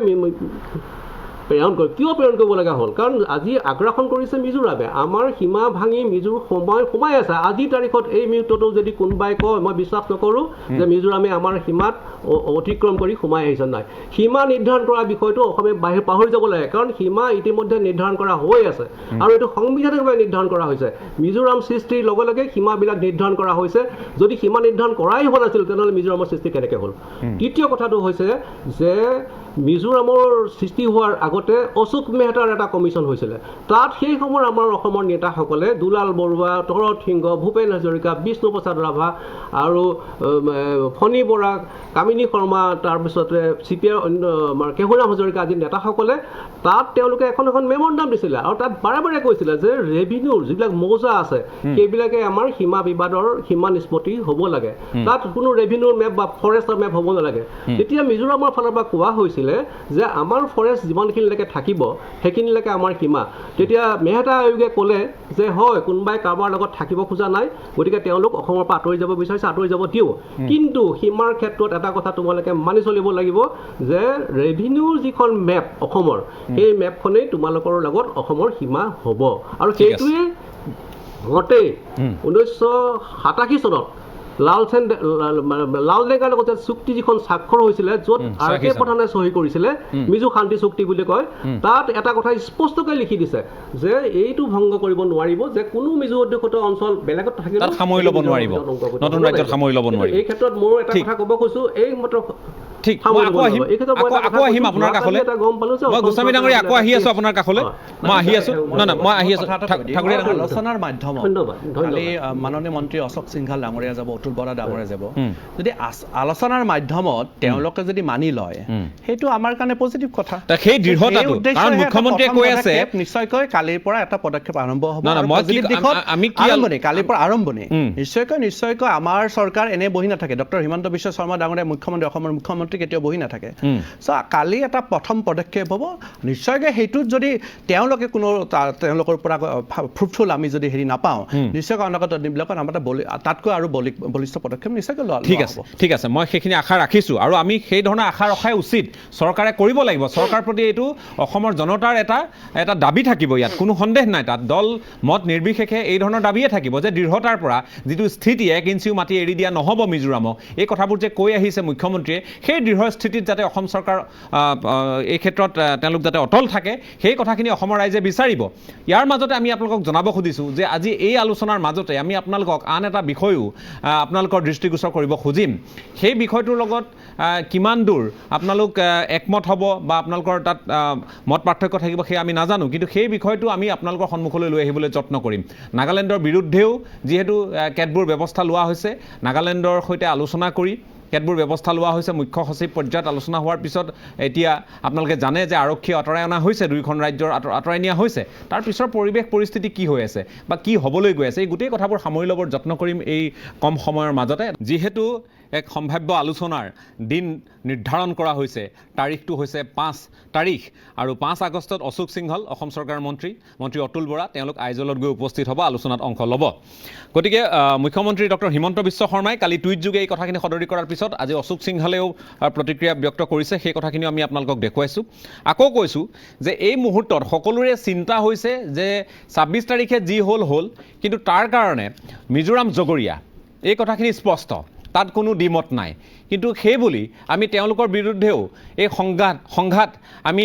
কিয় প্ৰেৰণ কৰিব লগা হ'ল? কাৰণ আজি আগ্ৰাসন কৰিছে মিজোৰামে, আমাৰ সীমা ভাঙি মিজোৰ সোমাই আছে। আজিৰ তাৰিখত এই মুহূৰ্ততো যদি কোনোবাই কয়, মই বিশ্বাস নকৰোঁ যে মিজোৰামে আমাৰ সীমাত অতিক্ৰম কৰি সোমাই আহিছে। নাই, সীমা নিৰ্ধাৰণ কৰা বিষয়টো অসমে পাহৰি যাব লাগে, কাৰণ সীমা ইতিমধ্যে নিৰ্ধাৰণ কৰা হৈ আছে, আৰু এইটো সংবিধানিকভাৱে নিৰ্ধাৰণ কৰা হৈছে। মিজোৰাম সৃষ্টিৰ লগে লগে সীমাবিলাক নিৰ্ধাৰণ কৰা হৈছে। যদি সীমা নিৰ্ধাৰণ কৰাই হোৱা নাছিল তেনেহ'লে মিজোৰামৰ সৃষ্টি কেনেকৈ হ'ল? তৃতীয় কথাটো হৈছে যে মিজোৰামৰ সৃষ্টি হোৱাৰ আগতে অশোক মেহতাৰ এটা কমিশ্যন হৈছিলে। তাত সেই সময়ৰ আমাৰ অসমৰ নেতাসকলে দুলাল বৰুৱা, শৰৎ সিংহ, ভূপেন হাজৰিকা, বিষ্ণু প্ৰসাদ ৰাভা আৰু ফণী বৰা, কামিনী শৰ্মা, তাৰপিছতে CPR আমাৰ কেহুৰাম হাজৰিকা আদি নেতাসকলে তাত তেওঁলোকে এখন মেম'ৰেণ্ডাম দিছিলে, আৰু তাত বাৰে বাৰে কৈছিলে যে ৰেভিনিউৰ যিবিলাক মৌজা আছে সেইবিলাকে আমাৰ সীমা বিবাদৰ সীমা নিষ্পত্তি হ'ব লাগে, তাত কোনো ৰেভিনিউৰ মেপ বা ফৰেষ্টৰ মেপ হ'ব নালাগে। তেতিয়া মিজোৰামৰ ফালৰ পৰা কোৱা হৈছিলে যে আমাৰ ফৰেষ্ট যিমানখিনিলৈকে থাকিব সেইখিনিলৈকে আমাৰ সীমা। তেতিয়া মেহতা আয়োগে ক'লে যে হয়, কোনোবাই কাৰোবাৰ লগত থাকিব খোজা নাই, গতিকে তেওঁলোক অসমৰ পৰা আঁতৰি যাব বিচাৰিছে, আঁতৰি যাব দিওঁ। কিন্তু সীমাৰ ক্ষেত্ৰত এটা কথা তোমালোকে মানি চলিব লাগিব যে ৰেভিনিউৰ যিখন মেপ অসমৰ, সেই মেপখনেই তোমালোকৰ লগত অসমৰ সীমা হ'ব, আৰু সেইটোৱে ঘটেই 1987 চনত লাল ডেংগাৰ লগত চুক্তি যিখন স্বাক্ষৰ হৈছিলে, য'ত RK প্ৰধানে চহী কৰিছিলে, মিজো শান্তি চুক্তি বুলি কয়, তাত এটা কথা স্পষ্টকৈ লিখি দিছে যে এইটো ভংগ কৰিব নোৱাৰিব যে কোনো মিজো অধ্যুষিত অঞ্চল বেলেগত থাকিলে সামৰি ল'ব নোৱাৰিব, নতুন ৰাজ্যত সামৰি ল'ব নোৱাৰিব। এই ক্ষেত্ৰত মোৰ এটা কথা ক'ব কৈছোঁ, এই মাত্ৰ ঠিক, মই আকৌ আহিম আপোনাৰ কাষলৈ। মই গোস্বামী ডাঙৰী আকৌ আহি আছোঁ আপোনাৰ কাষলৈ, মই আহি আছোঁ। মই আহি আছোঁ। আলোচনাৰ মাধ্যমত কালি মাননীয় মন্ত্ৰী অশোক সিংঘাল ডাঙৰীয়া যাব, অতুল বৰা ডাঙৰীয়া যাব, যদি আলোচনাৰ মাধ্যমত তেওঁলোকে যদি মানি লয়, সেইটো আমাৰ কাৰণে পজিটিভ কথা। সেই দৃঢ়তাটো, কাৰণ মুখ্যমন্ত্ৰীয়ে কৈ আছে নিশ্চয়কৈ কালিৰ পৰা এটা পদক্ষেপ আৰম্ভ হ'ব, কালিৰ পৰা আৰম্ভণি। নিশ্চয়কৈ আমাৰ চৰকাৰ এনে বহি নাথাকে। ডক্টৰ হিমন্ত বিশ্ব শৰ্মা ডাঙৰীয়া মুখ্যমন্ত্ৰী, অসমৰ মুখ্যমন্ত্ৰী মুখ্যমন্ত্ৰী কেতিয়াও বহি নাথাকে চ' কালি এটা প্ৰথম পদক্ষেপ হ'ব নিশ্চয়কৈ সেইটোত যদি তেওঁলোকে কোনো তেওঁলোকৰ পৰা ফ্ৰুটফুল আমি যদি হেৰি নাপাওঁ নিশ্চয়কৈ অনাগত দিনবিলাকত আমাৰ তাতকৈ আৰু বলিষ্ঠ পদক্ষেপ নিশ্চয়কৈ লোৱা ঠিক আছে মই সেইখিনি আশা ৰাখিছোঁ আৰু আমি সেই ধৰণৰ আশা ৰখাই উচিত চৰকাৰে কৰিব লাগিব চৰকাৰ প্ৰতি এইটো অসমৰ জনতাৰ এটা দাবী থাকিব ইয়াত কোনো সন্দেহ নাই তাত দল মত নিৰ্বিশেষে এই ধৰণৰ দাবীয়ে থাকিব যে দৃঢ়তাৰ পৰা যিটো স্থিতি 1 ইঞ্চিও মাটি এৰি দিয়া নহ'ব মিজোৰামক এই কথাবোৰ যে কৈ আহিছে মুখ্যমন্ত্ৰীয়ে সেই দৃঢ় স্থিতিত যাতে অসম চৰকাৰ এই ক্ষেত্ৰত তেওঁলোক যাতে অটল থাকে সেই কথাখিনি অসমৰ ৰাইজে বিচাৰিব ইয়াৰ মাজতে আমি আপোনালোকক জনাব খুজিছোঁ যে আজি এই আলোচনাৰ মাজতে আমি আপোনালোকক আন এটা বিষয়ো আপোনালোকৰ দৃষ্টিগোচৰ কৰিব খুজিম সেই বিষয়টোৰ লগত কিমান দূৰ আপোনালোক একমত হ'ব বা আপোনালোকৰ তাত মত পাৰ্থক্য থাকিব সেই আমি নাজানো কিন্তু সেই বিষয়টো আমি আপোনালোকৰ সন্মুখলৈ লৈ আহিবলৈ যত্ন কৰিম নাগালেণ্ডৰ বিৰুদ্ধেও যিহেতু কেতবোৰ ব্যৱস্থা লোৱা হৈছে নাগালেণ্ডৰ সৈতে আলোচনা কৰি কেতবোৰ ব্যৱস্থা লোৱা হৈছে মুখ্য সচিব পৰ্যায়ত আলোচনা হোৱাৰ পিছত এতিয়া আপোনালোকে জানে যে আৰক্ষী আঁতৰাই অনা হৈছে দুয়োখন ৰাজ্যৰ আঁতৰাই নিয়া হৈছে তাৰ পিছৰ পৰিৱেশ পৰিস্থিতি কি হৈ আছে বা কি হ'বলৈ গৈ আছে এই গোটেই কথাবোৰ সামৰি ল'বৰ যত্ন কৰিম এই কম সময়ৰ মাজতে যিহেতু এক সম্ভাৱ্য আলোচনাৰ দিন নিৰ্ধাৰণ কৰা হৈছে তাৰিখটো হৈছে 5 তাৰিখ আৰু 5 আগষ্টত অশোক সিংহল অসম চৰকাৰৰ মন্ত্ৰী অতুল বৰা তেওঁলোক আইজলত গৈ উপস্থিত হ'ব আলোচনাত অংশ ল'ব গতিকে মুখ্যমন্ত্ৰী ডক্টৰ হিমন্ত বিশ্ব শৰ্মাই কালি টুইট যোগে এই কথাখিনি সদৰি কৰাৰ পিছত আজি অশোক সিংহলেও প্ৰতিক্ৰিয়া ব্যক্ত কৰিছে সেই কথাখিনি আমি আপোনালোকক দেখুৱাইছোঁ আকৌ কৈছোঁ যে এই মুহূৰ্তত সকলোৰে চিন্তা হৈছে যে 26 তাৰিখে যি হ'ল কিন্তু তাৰ কাৰণে মিজোৰাম জগৰীয়া এই কথাখিনি স্পষ্ট তাত কোনো দ্বিমত নাই কিন্তু সেই বুলি আমি তেওঁলোকৰ বিৰুদ্ধেও এই সংঘাত আমি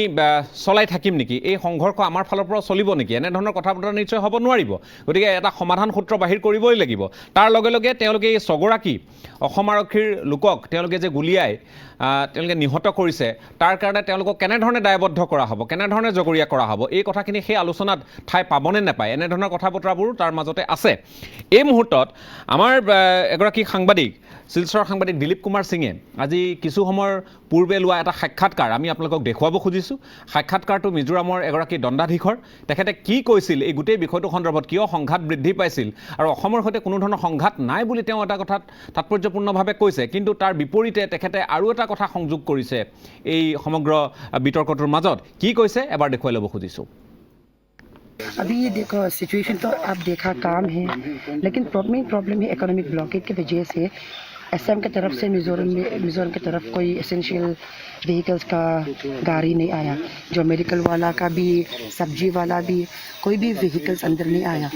চলাই থাকিম নেকি এই সংঘৰ্ষ আমাৰ ফালৰ পৰা চলিব নেকি এনেধৰণৰ কথা বতৰা নিশ্চয় হ'ব নোৱাৰিব গতিকে এটা সমাধান সূত্ৰ বাহিৰ কৰিবই লাগিব তাৰ লগে লগে তেওঁলোকে এই 6গৰাকী অসম আৰক্ষীৰ লোকক তেওঁলোকে যে গুলিয়াই তেওঁলোকে নিহত কৰিছে তাৰ কাৰণে তেওঁলোকক কেনেধৰণে দায়বদ্ধ কৰা হ'ব কেনেধৰণে জগৰীয়া কৰা হ'ব এই কথাখিনি সেই আলোচনাত ঠাই পাবনে নাপায় এনেধৰণৰ কথা বতৰাবোৰ তাৰ মাজতে আছে এই মুহূৰ্তত আমাৰ এগৰাকী সাংবাদিক শিলচৰৰ সাংবাদিক দিলীপ কুমাৰ সিঙে আজি কিছু সময়ৰ পূৰ্বে লোৱা এটা সাক্ষাৎকাৰ আমি আপোনালোকক দেখুৱাব খুজিছোঁ সাক্ষাৎকাৰটো মিজোৰামৰ এগৰাকী দণ্ডাধীশৰ তেখেতে কি কৈছিল এই গোটেই বিষয়টো সন্দৰ্ভত কিয় সংঘাত বৃদ্ধি পাইছিল আৰু অসমৰ সৈতে কোনো ধৰণৰ সংঘাত নাই বুলি তেওঁ এটা কথাত তাৎপৰ্যপূৰ্ণভাৱে কৈছে কিন্তু তাৰ বিপৰীতে তেখেতে আৰু এটা কথা সংযোগ কৰিছে এই সমগ্ৰ বিতৰ্কটোৰ মাজত কি কৈছে এবাৰ দেখুৱাই ল'ব খুজিছোঁ अभी ये देखो सिचुएशन तो आप देखा काम है लेकिन प्रॉब्लम है इकोनॉमिक ब्लॉकेज की वजह से असम की तरफ से मिजोरम की तरफ कोई एसेंशियल व्हीकल्स का गाड़ी नहीं आया जो मेडिकल वाला का भी सब्जी वाला भी कोई भी व्हीकल्स अंदर नहीं आया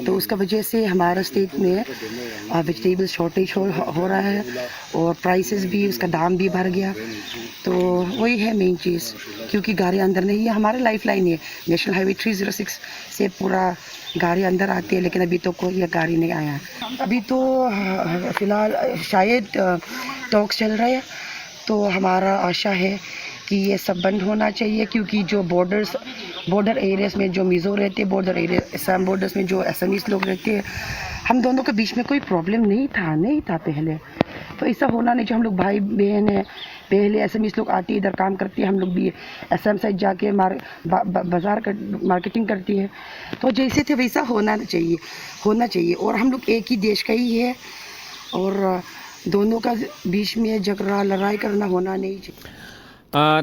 तो उसका वजह से हमारा स्टेट में वेजिटेबल शॉर्टेज हो रहा है और प्राइसेस भी उसका दाम भी बढ़ गया तो वही है मेन चीज़ क्योंकि गाड़ी अंदर नहीं है हमारा लाइफ लाइन है नेशनल हाईवे 306 से पूरा गाड़ी अंदर आती है लेकिन अभी तो कोई ये गाड़ी नहीं आया अभी तो फिलहाल शायद टॉक्स चल रहे हैं तो हमारा आशा है कि ये सब बंद होना चाहिए क्योंकि जो बॉर्डर एरियाज में जो मिज़ो रहते हैं बॉर्डर एरिया असम बॉर्डर्स में जो असमीज लोग रहते हैं हम दोनों के बीच में कोई प्रॉब्लम नहीं था पहले तो ऐसा होना नहीं चाहिए हम लोग भाई बहन हैं पहले असमीज लोग आती है इधर काम करती है हम लोग भी असम साइड जाके बाजार मार्केटिंग करती है तो जैसे थे वैसा होना चाहिए और हम लोग एक ही देश का ही है और दोनों का बीच में झगड़ा लड़ाई करना होना नहीं चाहिए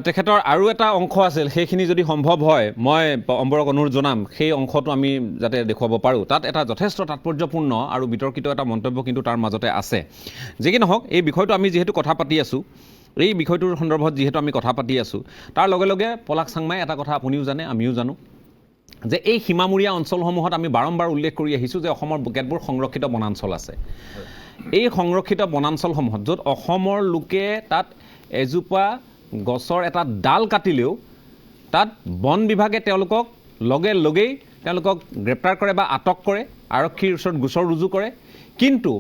তেখেতৰ আৰু এটা অংশ আছিল সেইখিনি যদি সম্ভৱ হয় মই অম্বৰক অনুৰোধ জনাম সেই অংশটো আমি যাতে দেখুৱাব পাৰোঁ তাত এটা যথেষ্ট তাৎপৰ্যপূৰ্ণ আৰু বিতৰ্কিত এটা মন্তব্য কিন্তু তাৰ মাজতে আছে যি কি নহওক এই বিষয়টো আমি যিহেতু কথা পাতি আছোঁ এই বিষয়টোৰ সন্দৰ্ভত যিহেতু আমি কথা পাতি আছোঁ তাৰ লগে লগে পলাশ চাংমাই এটা কথা আপুনিও জানে আমিও জানো যে এই সীমামূৰীয়া অঞ্চলসমূহত আমি বাৰম্বাৰ উল্লেখ কৰি আহিছোঁ যে অসমৰ কেতবোৰ সংৰক্ষিত বনাঞ্চল আছে এই সংৰক্ষিত বনাঞ্চলসমূহত য'ত অসমৰ লোকে তাত এজোপা গছৰ এটা ডাল কাটিলেও তাত বন বিভাগে তেওঁলোকক লগেই তেওঁলোকক গ্ৰেপ্তাৰ কৰে বা আটক কৰে আৰক্ষীৰ ওচৰত গোচৰ ৰুজু কৰে কিন্তু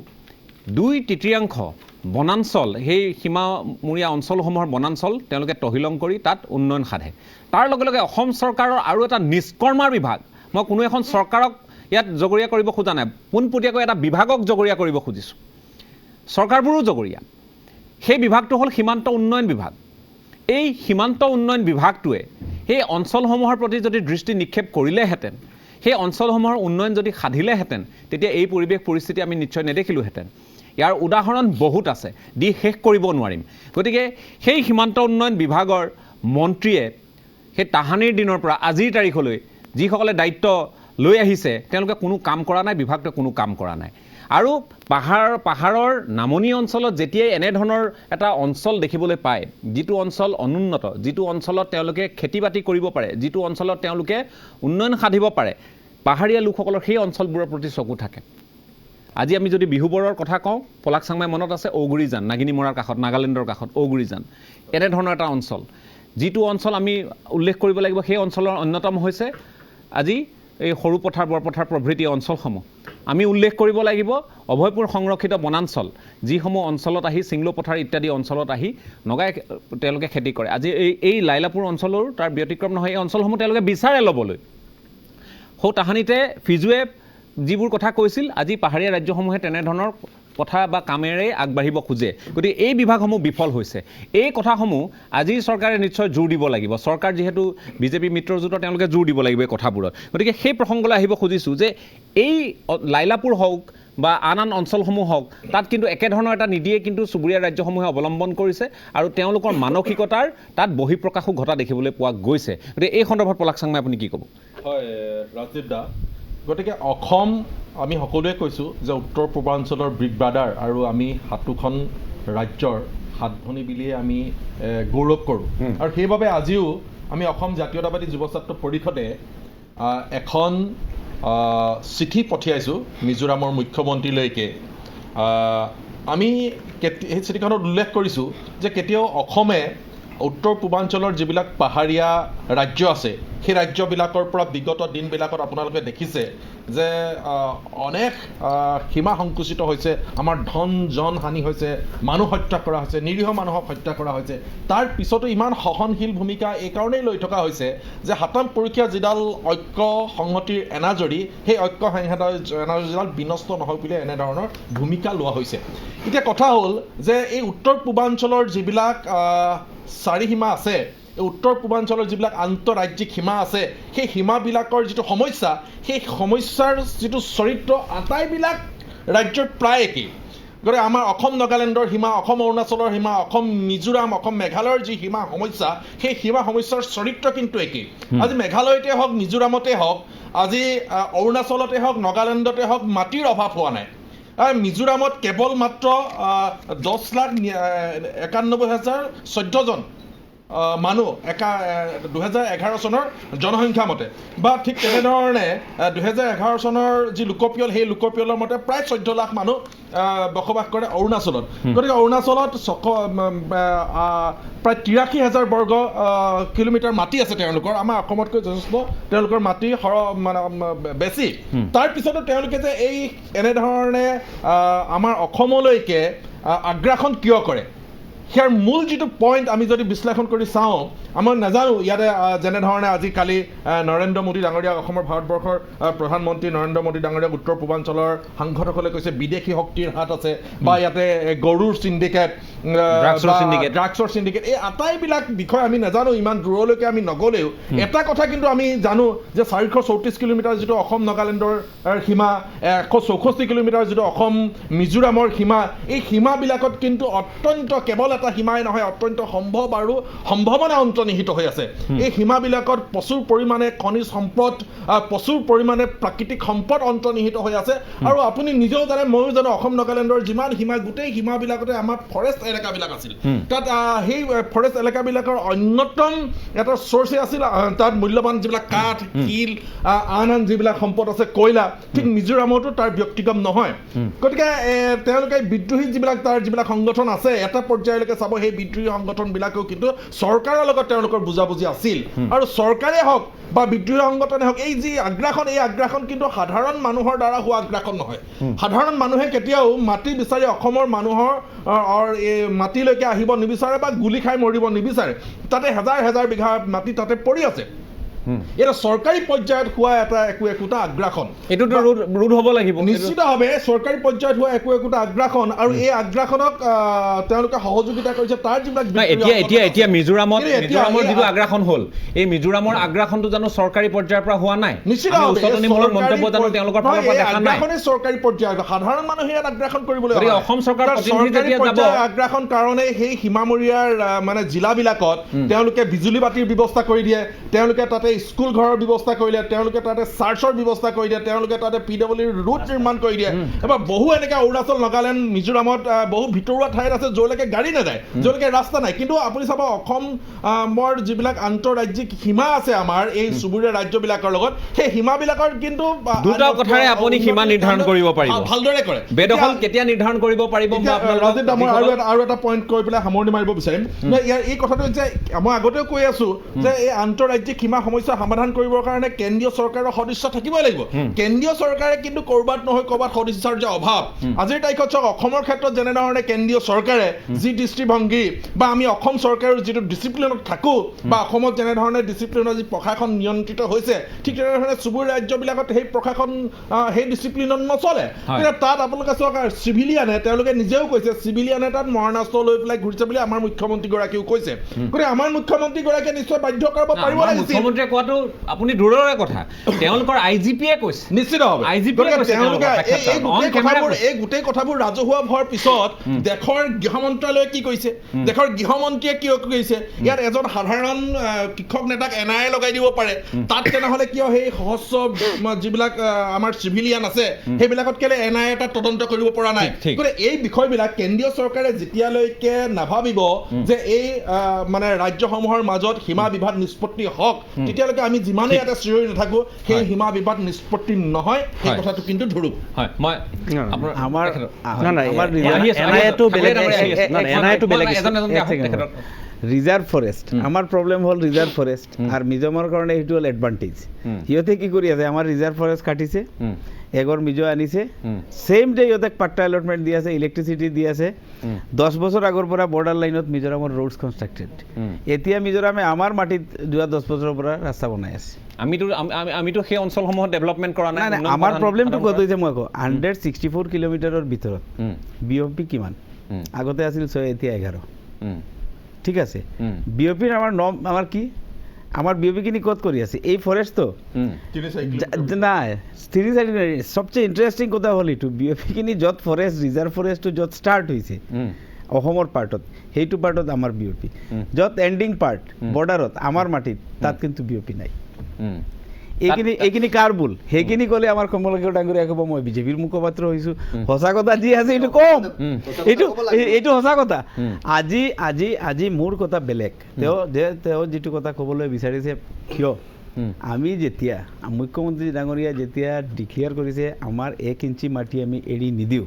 2/3 বনাঞ্চল সেই সীমামূৰীয়া অঞ্চলসমূহৰ বনাঞ্চল তেওঁলোকে তহিলং কৰি তাত উন্নয়ন সাধে তাৰ লগে লগে অসম চৰকাৰৰ আৰু এটা নিষ্কৰ্মাৰ বিভাগ মই কোনো এখন চৰকাৰক ইয়াত জগৰীয়া কৰিব খোজা নাই পোনপটীয়াকৈ এটা বিভাগক জগৰীয়া কৰিব খুজিছোঁ চৰকাৰবোৰো জগৰীয়া সেই বিভাগটো হ'ল সীমান্ত উন্নয়ন বিভাগ এই সীমান্ত উন্নয়ন বিভাগটোৱে সেই অঞ্চলসমূহৰ প্ৰতি যদি দৃষ্টি নিক্ষেপ কৰিলেহেঁতেন সেই অঞ্চলসমূহৰ উন্নয়ন যদি সাধিলেহেঁতেন তেতিয়া এই পৰিৱেশ পৰিস্থিতি আমি নিশ্চয় নেদেখিলোহেঁতেন ইয়াৰ উদাহৰণ বহুত আছে দি শেষ কৰিব নোৱাৰিম গতিকে সেই সীমান্ত উন্নয়ন বিভাগৰ মন্ত্ৰীয়ে সেই তাহানিৰ দিনৰ পৰা আজিৰ তাৰিখলৈ যিসকলে দায়িত্ব লৈ আহিছে তেওঁলোকে কোনো কাম কৰা নাই বিভাগটোৱে কোনো কাম কৰা নাই আৰু পাহাৰৰ নামনি অঞ্চলত যেতিয়াই এনেধৰণৰ এটা অঞ্চল দেখিবলৈ পায় যিটো অঞ্চল অনুন্নত যিটো অঞ্চলত তেওঁলোকে খেতি বাতি কৰিব পাৰে যিটো অঞ্চলত তেওঁলোকে উন্নয়ন সাধিব পাৰে পাহাৰীয়া লোকসকলৰ সেই অঞ্চলবোৰৰ প্ৰতি চকু থাকে আজি আমি যদি বিহুবৰৰ কথা কওঁ পলাক চাংমাই মনত আছে ঔগুৰিজান নাগিনীমৰাৰ কাষত নাগালেণ্ডৰ কাষত ঔগুৰিজান এনেধৰণৰ এটা অঞ্চল যিটো অঞ্চল আমি উল্লেখ কৰিব লাগিব সেই অঞ্চলৰ অন্যতম হৈছে আজি এই সৰু পথাৰ বৰপথাৰ প্ৰভৃতি অঞ্চলসমূহ আমি উল্লেখ কৰিব লাগিব অভয়পুৰ সংৰক্ষিত বনাঞ্চল যিসমূহ অঞ্চলত আহি চিংলো পথাৰ ইত্যাদি অঞ্চলত আহি নগাই তেওঁলোকে খেতি কৰে আজি এই লাইলাপুৰ অঞ্চলৰ তাৰ ব্যতিক্ৰম নহয় এই অঞ্চলসমূহ তেওঁলোকে বিচাৰে ল'বলৈ সৌ তাহানিতে ফিজুৱে যিবোৰ কথা কৈছিল আজি পাহাৰীয়া ৰাজ্যসমূহে তেনেধৰণৰ কথা বা কামেৰে আগবাঢ়িব খোজে গতিকে এই বিভাগসমূহ বিফল হৈছে এই কথাসমূহ আজি চৰকাৰে নিশ্চয় জোৰ দিব লাগিব চৰকাৰ যিহেতু বিজেপি মিত্ৰজোঁটৰ তেওঁলোকে জোৰ দিব লাগিব এই কথাবোৰত গতিকে সেই প্ৰসংগলৈ আহিব খুজিছোঁ যে এই লাইলাপুৰ হওক বা আন অঞ্চলসমূহ হওক তাত কিন্তু একেধৰণৰ এটা নিদিয়ে কিন্তু চুবুৰীয়া ৰাজ্যসমূহে অৱলম্বন কৰিছে আৰু তেওঁলোকৰ মানসিকতাৰ তাত বহিঃপ্ৰকাশো ঘটা দেখিবলৈ পোৱা গৈছে গতিকে এই সন্দৰ্ভত পলাক চাংমাই আপুনি কি ক'ব হয় ৰাজদীপ দা গতিকে অসম আমি সকলোৱে কৈছোঁ যে উত্তৰ পূৰ্বাঞ্চলৰ বিগ ব্ৰাদাৰ আৰু আমি সাতোখন ৰাজ্যৰ সাত ভনী বুলিয়ে আমি গৌৰৱ কৰোঁ আৰু সেইবাবে আজিও আমি অসম জাতীয়তাবাদী যুৱ ছাত্ৰ পৰিষদে এখন চিঠি পঠিয়াইছোঁ মিজোৰামৰ মুখ্যমন্ত্ৰীলৈকে আমি সেই চিঠিখনত উল্লেখ কৰিছোঁ যে কেতিয়াও অসমে উত্তৰ পূৰ্বাঞ্চলৰ যিবিলাক পাহাৰীয়া ৰাজ্য আছে সেই ৰাজ্যবিলাকৰ পৰা বিগত দিনবিলাকত আপোনালোকে দেখিছে যে অনেক সীমা সংকুচিত হৈছে আমাৰ ধন জন হানি হৈছে মানুহ হত্যা কৰা হৈছে নিৰীহ মানুহক হত্যা কৰা হৈছে তাৰ পিছতো ইমান সহনশীল ভূমিকা এই কাৰণেই লৈ থকা হৈছে যে হাতম পৰীক্ষা যিডাল ঐক্য সংহতিৰ এনাজৰী সেই ঐক্য এনাজৰীডাল বিনষ্ট নহয় বুলি এনেধৰণৰ ভূমিকা লোৱা হৈছে এতিয়া কথা হ'ল যে এই উত্তৰ পূৰ্বাঞ্চলৰ যিবিলাক চাৰিসীমা আছে উত্তৰ পূৰ্বাঞ্চলৰ যিবিলাক আন্তঃৰাজ্যিক সীমা আছে সেই সীমাবিলাকৰ যিটো সমস্যা সেই সমস্যাৰ যিটো চৰিত্ৰ আটাইবিলাক ৰাজ্যৰ প্ৰায় একেই গতিকে আমাৰ অসম নাগালেণ্ডৰ সীমা অসম অৰুণাচলৰ সীমা অসম মিজোৰাম অসম মেঘালয়ৰ যি সীমা সমস্যা সেই সীমা সমস্যাৰ চৰিত্ৰ কিন্তু একেই আজি মেঘালয়তে হওক মিজোৰামতে হওক আজি অৰুণাচলতে হওক নাগালেণ্ডতে হওক মাটিৰ অভাৱ হোৱা নাই মিজোৰামত কেৱল মাত্ৰ 10,91,014 জন মানুহ 2011 চনৰ জনসংখ্যা মতে বা ঠিক তেনেধৰণে 2011 চনৰ যি লোকপিয়ল সেই লোকপিয়লৰ মতে প্ৰায় 14 লাখ মানুহ বসবাস কৰে অৰুণাচলত গতিকে অৰুণাচলত প্ৰায় 83,000 বৰ্গ কিলোমিটাৰ মাটি আছে তেওঁলোকৰ আমাৰ অসমতকৈ যথেষ্ট তেওঁলোকৰ মাটি মানে বেছি তাৰপিছতো তেওঁলোকে যে এই এনেধৰণে আমাৰ অসমলৈকে আগ্ৰাসন কিয় কৰে ইয়াৰ মূল যিটো পইণ্ট আমি যদি বিশ্লেষণ কৰি চাওঁ আমাৰ নাজানো ইয়াতে যেনেধৰণে আজিকালি নৰেন্দ্ৰ মোদী ডাঙৰীয়া অসমৰ ভাৰতবৰ্ষৰ প্ৰধানমন্ত্ৰী নৰেন্দ্ৰ মোদী ডাঙৰীয়া উত্তৰ পূৰ্বাঞ্চলৰ সাংসদসকলে কৈছে বিদেশী শক্তিৰ হাত আছে বা ইয়াতে গৰুৰ চিণ্ডিকেট ড্ৰাগছৰ চিণ্ডিকেট এই আটাইবিলাক বিষয় আমি নাজানো ইমান দূৰলৈকে আমি নগ'লেও এটা কথা কিন্তু আমি জানো যে 434 কিলোমিটাৰ যিটো অসম নাগালেণ্ডৰ সীমা 164 কিলোমিটাৰ যিটো অসম মিজোৰামৰ সীমা এই সীমাবিলাকত কিন্তু অত্যন্ত কেৱল এটা সীমাই নহয় অত্যন্ত সম্ভৱ আৰু সম্ভাৱনা অন্তৰ্নিহিত হৈ আছে এই সীমাবিলাকত প্ৰচুৰ পৰিমাণে খনিজ সম্পদ প্ৰচুৰ পৰিমাণে প্ৰাকৃতিক সম্পদ অন্তৰ্নিহিত হৈ আছে আৰু আপুনি নিজেও জানে ময়ো জানো অসম নাগালেণ্ডৰ যিমান সীমা গোটেই সীমাবিলাকতে আমাৰ ফৰেষ্ট এলেকাবিলাক আছিল তাত সেই ফৰেষ্ট এলেকাবিলাকৰ অন্যতম এটা চ'ৰ্চে আছিল তাত মূল্যৱান যিবিলাক কাঠ শিল আন যিবিলাক সম্পদ আছে কয়লা ঠিক মিজোৰামতো তাৰ ব্যক্তিগম নহয় গতিকে তেওঁলোকে বিদ্ৰোহী যিবিলাক তাৰ যিবিলাক সংগঠন আছে এটা পৰ্যায়লৈকে চাব সেই বিদ্ৰোহী সংগঠনবিলাকেও কিন্তু চৰকাৰৰ লগত তেওঁলোকৰ বুজাবুজি আছিল আৰু চৰকাৰে হওক বা বিদ্ৰোহী সংগঠনে হওক এই যি আগ্ৰাসন এই আগ্ৰাসন কিন্তু সাধাৰণ মানুহৰ দ্বাৰা হোৱা আগ্ৰাসন নহয় সাধাৰণ মানুহে কেতিয়াও মাটি বিচাৰি অসমৰ মানুহৰ এই মাটিলৈকে আহিব নিবিচাৰে বা গুলি খাই মৰিব নিবিচাৰে তাতে হাজাৰ হাজাৰ বিঘা মাটি তাতে পৰি আছে এটা চৰকাৰী পৰ্যায়ত হোৱা একোটা আগ্ৰাসন এইটোতো ৰোধ হ'ব লাগিব নিশ্চিতভাৱে চৰকাৰী পৰ্যায়ত হোৱা একোটা আগ্ৰাসন আৰু এই আগ্ৰাসনক তেওঁলোকে সহযোগিতা কৰিছে তাৰ যিবিলাক এতিয়া মিজোৰামৰ যিটো আগ্ৰাসন হ'ল এই মিজোৰামৰ আগ্ৰাসনটো জানো চৰকাৰী পৰ্যায়ৰ পৰা হোৱা নাই উচতনিমূলক মন্তব্য জানো তেওঁলোকৰ ফালৰ পৰা দেখা নাই চৰকাৰী পৰ্যায়ত সাধাৰণ মানুহে ইয়াত আগ্ৰাসন কৰিবলৈ অসম চৰকাৰ আগ্ৰাসন কাৰণে সেই সীমামূৰীয়াৰ মানে জিলাবিলাকত তেওঁলোকে বিজুলী বাতিৰ ব্যৱস্থা কৰি দিয়ে তেওঁলোকে তাতে স্কুল ঘৰৰ ব্যৱস্থা কৰি দিয়ে তেওঁলোকে তাতে চাৰ্চৰ ব্যৱস্থা কৰি দিয়ে তেওঁলোকে তাতে PWৰ ৰুট নিৰ্মাণ কৰি দিয়ে এবাৰ বহু এনেকৈ অৰুণাচল নাগালেণ্ড মিজোৰামত বহু ভিতৰুৱা ঠাইত আছে য'লৈকে গাড়ী নাযায় য'লৈকে ৰাস্তা নাই কিন্তু আপুনি চাব অসমৰ যিবিলাক আন্তঃৰাজ্যিক সীমা আছে আমাৰ এই চুবুৰীয়া ৰাজ্যবিলাকৰ লগত সেই সীমাবিলাকৰ কিন্তু দুটা কথাৰে আপুনি সীমা নিৰ্ধাৰণ কৰিব পাৰিব ভালদৰে কৰে বেদখল কেতিয়া নিৰ্ধাৰণ কৰিব পাৰিব আৰু এটা পইণ্ট কৈ পেলাই সামৰণি মাৰিব বিচাৰিম ইয়াৰ এই কথাটো যে মই আগতেও কৈ আছো যে এই আন্তঃৰাজ্যিক সীমা সমস্যা সমাধান কৰিবৰ কাৰণে কেন্দ্ৰীয় চৰকাৰৰ সদস্য থাকিবই লাগিব কেন্দ্ৰীয় চৰকাৰে কিন্তু ক'ৰবাত নহয় ক'ৰবাত সদস্যৰ যে অভাৱ আজিৰ তাৰিখত চাওক অসমৰ ক্ষেত্ৰত যেনেধৰণে কেন্দ্ৰীয় চৰকাৰে যি দৃষ্টিভংগী বা আমি অসম চৰকাৰৰ যিটো ডিচিপ্লিনত থাকোঁ বা অসমত যেনেধৰণে ডিচিপ্লিনৰ যি প্ৰশাসন নিয়ন্ত্ৰিত হৈছে ঠিক তেনেধৰণে চুবুৰীয়া ৰাজ্যবিলাকত সেই প্ৰশাসন সেই ডিচিপ্লিনত নচলে কিন্তু তাত আপোনালোকে চাওক চিভিলিয়ানে তেওঁলোকে নিজেও কৈছে চিভিলিয়ানে তাত মৰণাস্ত্ৰ লৈ পেলাই ঘূৰিছে বুলি আমাৰ মুখ্যমন্ত্ৰীগৰাকীয়েও কৈছে গতিকে আমাৰ মুখ্যমন্ত্ৰীগৰাকীয়ে নিশ্চয় বাধ্য কৰাব পাৰিব লাগিছিল মুখ্যমন্ত্ৰীয়ে কোৱাটো আপুনি দূৰৰে কথা তেওঁলোকৰ IGPয়ে কৈছে নিশ্চিতভাৱে তেওঁলোকে এই গোটেই কথাবোৰ ৰাজহুৱা হোৱাৰ পিছত দেশৰ গৃহ মন্ত্ৰালয়ে কি কৈছে দেশৰ গৃহমন্ত্ৰীয়ে কিয় কৈছে ইয়াত এজন সাধাৰণ শিক্ষক নেতাক NIA লগাই দিব পাৰে তাত তেনেহ'লে কিয় সেই সহস্ৰ যিবিলাক আমাৰ চিভিলিয়ান আছে সেইবিলাকত কেলে NIA এটা তদন্ত কৰিব পৰা নাই গতিকে এই বিষয়বিলাক কেন্দ্ৰীয় চৰকাৰে যেতিয়ালৈকে নাভাবিব যে এই মানে ৰাজ্যসমূহৰ মাজত সীমা বিবাদ নিষ্পত্তি হওক তেতিয়ালৈকে আমি যিমানেই ইয়াতে চিঞৰি নাথাকোঁ সেই সীমা বিবাদ নিষ্পত্তি নহয় সেই কথাটো কিন্তু ধৰোঁ ৰিজাৰ্ভ ফৰেষ্ট আমাৰ প্ৰব্লেম হ'ল ৰিজাৰ্ভ ফৰেষ্ট আৰু মিজোৰামৰ কাৰণে সেইটো হ'ল এডভান্টেজ সিহঁতে কি কৰি আছে আমাৰ ৰিজাৰ্ভ ফৰেষ্ট কাটিছে এগৰ মিজো আনিছে সেম ডে সিহঁতক পাট্টা এলটমেণ্ট দি আছে ইলেক্ট্ৰিচিটি দি আছে 10 বছৰ আগৰ পৰা বৰ্ডাৰ লাইনত মিজোৰামৰ ৰোডছ কনষ্ট্ৰাক্টেড এতিয়া মিজোৰামে আমাৰ মাটিত যোৱা 10 বছৰৰ পৰা ৰাস্তা বনাই আছে আমিতো সেই অঞ্চলসমূহত ডেভেলপমেণ্ট কৰা নাই আমাৰ প্ৰব্লেমটো ক'ত হৈছে মই কওঁ 164 কিলোমিটাৰৰ ভিতৰত BOP কিমান আগতে আছিল 6 এতিয়া 11 ঠিক আছে BOPৰ আমাৰ কি আমাৰ বিওপিখিনি ক'ত কৰি আছে এই ফৰেষ্ট তো নাই সবচেয়ে ইন্টাৰেস্টিং কথা হ'ল এইটো বিওপিখিনি য'ত ফৰেষ্ট ৰিজাৰ্ভ ফৰেষ্টটো য'ত ষ্টাৰ্ট হৈছে অসমৰ পাৰ্টত সেইটো পাৰ্টত আমাৰ বিওপি য'ত এণ্ডিং পাৰ্ট বৰ্ডাৰত আমাৰ মাটিত তাত কিন্তু বিওপি নাই এইখিনি কাৰ ভুল সেইখিনি ক'লে আমাৰ কমলাক্ষী ডাঙৰীয়া ক'ব মই বিজেপিৰ মুখপাত্ৰ হৈছোঁ সঁচা কথা যি আছে এইটো কম এইটো সঁচা কথা আজি মোৰ কথা বেলেগ তেওঁ যিটো কথা ক'বলৈ বিচাৰিছে কিয় আমি যেতিয়া মুখ্যমন্ত্ৰী ডাঙৰীয়া যেতিয়া ডিক্লেয়াৰ কৰিছে আমাৰ 1 ইঞ্চি মাটি আমি এৰি নিদিওঁ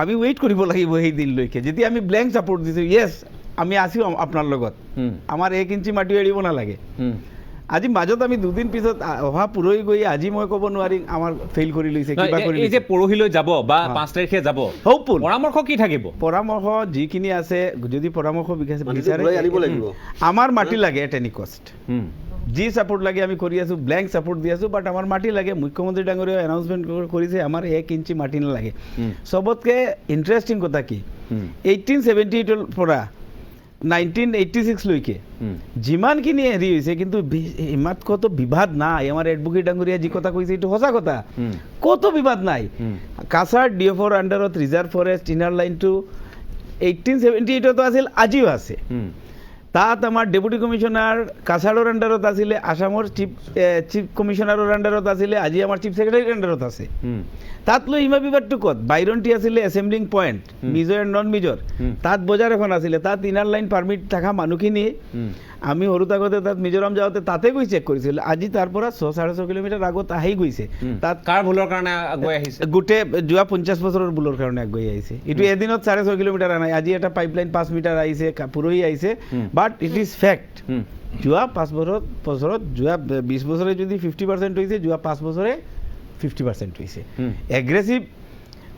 আমি ৱেইট কৰিব লাগিব সেই দিনলৈকে যেতিয়া আমি ব্লেংক ছাপোৰ্ট দিছোঁ য়েছ আমি আছোঁ আপোনাৰ লগত আমাৰ 1 ইঞ্চি মাটি এৰিব নালাগে আজি মাজত আমি দুদিন পিছত অহা পুৰহি গৈ আজি মই ক'ব নোৱাৰিম আমাৰ ফেইল কৰি লৈছে কিবা কৰি এই যে পৰহিলৈ যাব বা 5 তাৰিখে যাব হোপফুল পৰামৰ্শ কি থাকিব পৰামৰ্শ যিখিনি আছে যদি পৰামৰ্শ বিচাৰে আমাৰ মাটি লাগে এট এনি কষ্ট যি ছাপোৰ্ট লাগে আমি কৰি আছোঁ ব্লেংক ছাপোৰ্ট দি আছোঁ বাট আমাৰ মাটি লাগে মুখ্যমন্ত্ৰী ডাঙৰীয়া এনাউন্সমেণ্ট কৰিছে আমাৰ 1 ইঞ্চি মাটি নালাগে চবতকৈ ইণ্টাৰেষ্টিং কথা কি 1878 পৰা 1986 লৈকে যিমানখিনি হেৰি হৈছে কিন্তু ইমাত কত বিবাদ নাই আমাৰ এডভোকেট ডাঙৰীয়া যি কথা কৈছে এইটো সঁচা কথা কত বিবাদ নাই কাছাৰ DFৰ আণ্ডাৰত ৰিজাৰ্ভ ফৰেষ্ট ইনাৰ লাইনটো 1878 তো আছিল আজিও আছে তাত আমাৰ ডেপুটি কমিশনাৰ কাছাৰৰ আণ্ডাৰত আছিলে আসামৰ চিফ কমিশনাৰৰ আণ্ডাৰত আছিলে আজি আমাৰ চিফ সেক্ৰেটাৰীৰ আণ্ডাৰত আছে তাত লৈ সীমা বিবাদটো ক'ত বাইৰনটি আছিলে এছেম্বলিং পইণ্ট মিজো এণ্ড নন মিজোৰ তাত বজাৰ এখন আছিলে তাত ইনাৰ লাইন পাৰ্মিট থকা মানুহখিনি আমি সৰু থাকোঁতে তাত মিজোৰাম যাওঁতে তাতে গৈ চেক কৰিছিল আজি তাৰ পৰা 6-6.5 কিলোমিটাৰ আগত আহি গৈছে তাত কাৰ ভুলৰ কাৰণে আগুৱাই আহিছে গোটেই যোৱা 50 বছৰৰ ভুলৰ কাৰণে আগুৱাই আহিছে এইটো এদিনত 6.5 কিলোমিটাৰ নাই আজি এটা পাইপলাইন 5 মিটাৰ আহিছে পুৰহি আহিছে বাট ইট ইজ ফেক্ট যোৱা 5 বছৰত যোৱা 20 বছৰে যদি 50% হৈছে যোৱা 5 বছৰে 50% হৈছে এগ্ৰেছিভ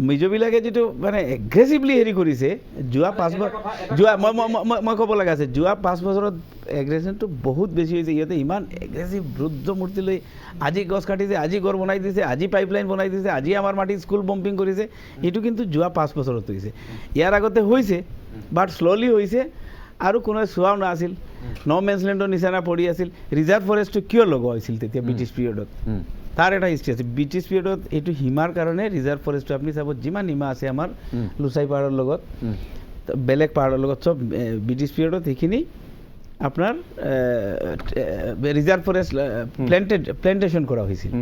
মিজোবিলাকে যিটো মানে এগ্ৰেছিভলি হেৰি কৰিছে যোৱা 5 বছৰ যোৱা মই ক'ব লগা আছে যোৱা 5 বছৰত এগ্ৰেশ্যনটো বহুত বেছি হৈছে ইহঁতে ইমান এগ্ৰেছিভ ৰুদ্ৰ মূৰ্তি লৈ আজি গছ কাটিছে আজি ঘৰ বনাই দিছে আজি পাইপলাইন বনাই দিছে আজি আমাৰ মাটিত স্কুল বম্পিং কৰিছে এইটো কিন্তু যোৱা 5 বছৰত হৈছে ইয়াৰ আগতে হৈছে বাট শ্ল'লি হৈছে আৰু কোনোৱে চোৱাও নাছিল ন' মেন্সলেণ্ডৰ নিচিনা পৰি আছিল ৰিজাৰ্ভ ফৰেষ্টটো কিয় লগোৱা হৈছিল তেতিয়া ব্ৰিটিছ পিৰিয়ডত তাৰ এটা হিষ্ট্ৰী আছে ব্ৰিটিছ পিৰিয়ডত এইটো হিমাৰ কাৰণে ৰিজাৰ্ভ ফৰেষ্টটো আপুনি চাব যিমান হিমা আছে আমাৰ লুচাই পাহাৰৰ লগত বেলেগ পাহাৰৰ লগত চব ব্ৰিটিছ পিৰিয়ডত সেইখিনি আপোনাৰ ৰিজাৰ্ভ ফৰেষ্ট প্লেণ্টেশ্যন কৰা হৈছিল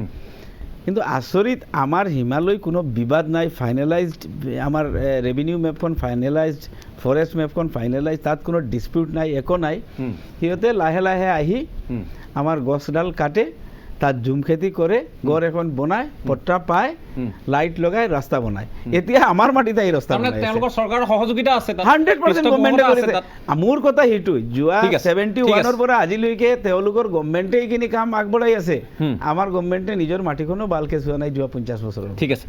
কিন্তু আচৰিত আমাৰ হিমালয় কোনো বিবাদ নাই ফাইনেলাইজড আমাৰ ৰেভিনিউ মেপখন ফাইনেলাইজড ফৰেষ্ট মেপখন ফাইনেলাইজ তাত কোনো ডিছপিউট নাই একো নাই সিহঁতে লাহে লাহে আহি আমাৰ গছডাল কাটে তাত ঝুম খেতি কৰে গড় এখন বনায় পট্টা পায় লাইট লগাই ৰাস্তা বনায় এতিয়া আমাৰ মাটিতে এই ৰাস্তা তেওঁলোকৰ চৰকাৰৰ সহযোগিতা আছে 100% গভৰ্ণমেণ্টে কৰিছে মোৰ কথা সেইটো যোৱা 71ৰ পৰা আজিলৈকে তেওঁলোকৰ গভৰ্ণমেণ্টে এইখিনি কাম আগবঢ়াই আছে আমাৰ গভৰ্ণমেণ্টে নিজৰ মাটিখনো ভালকে চোৱা নাই যোৱা 50 বছৰৰ ঠিক আছে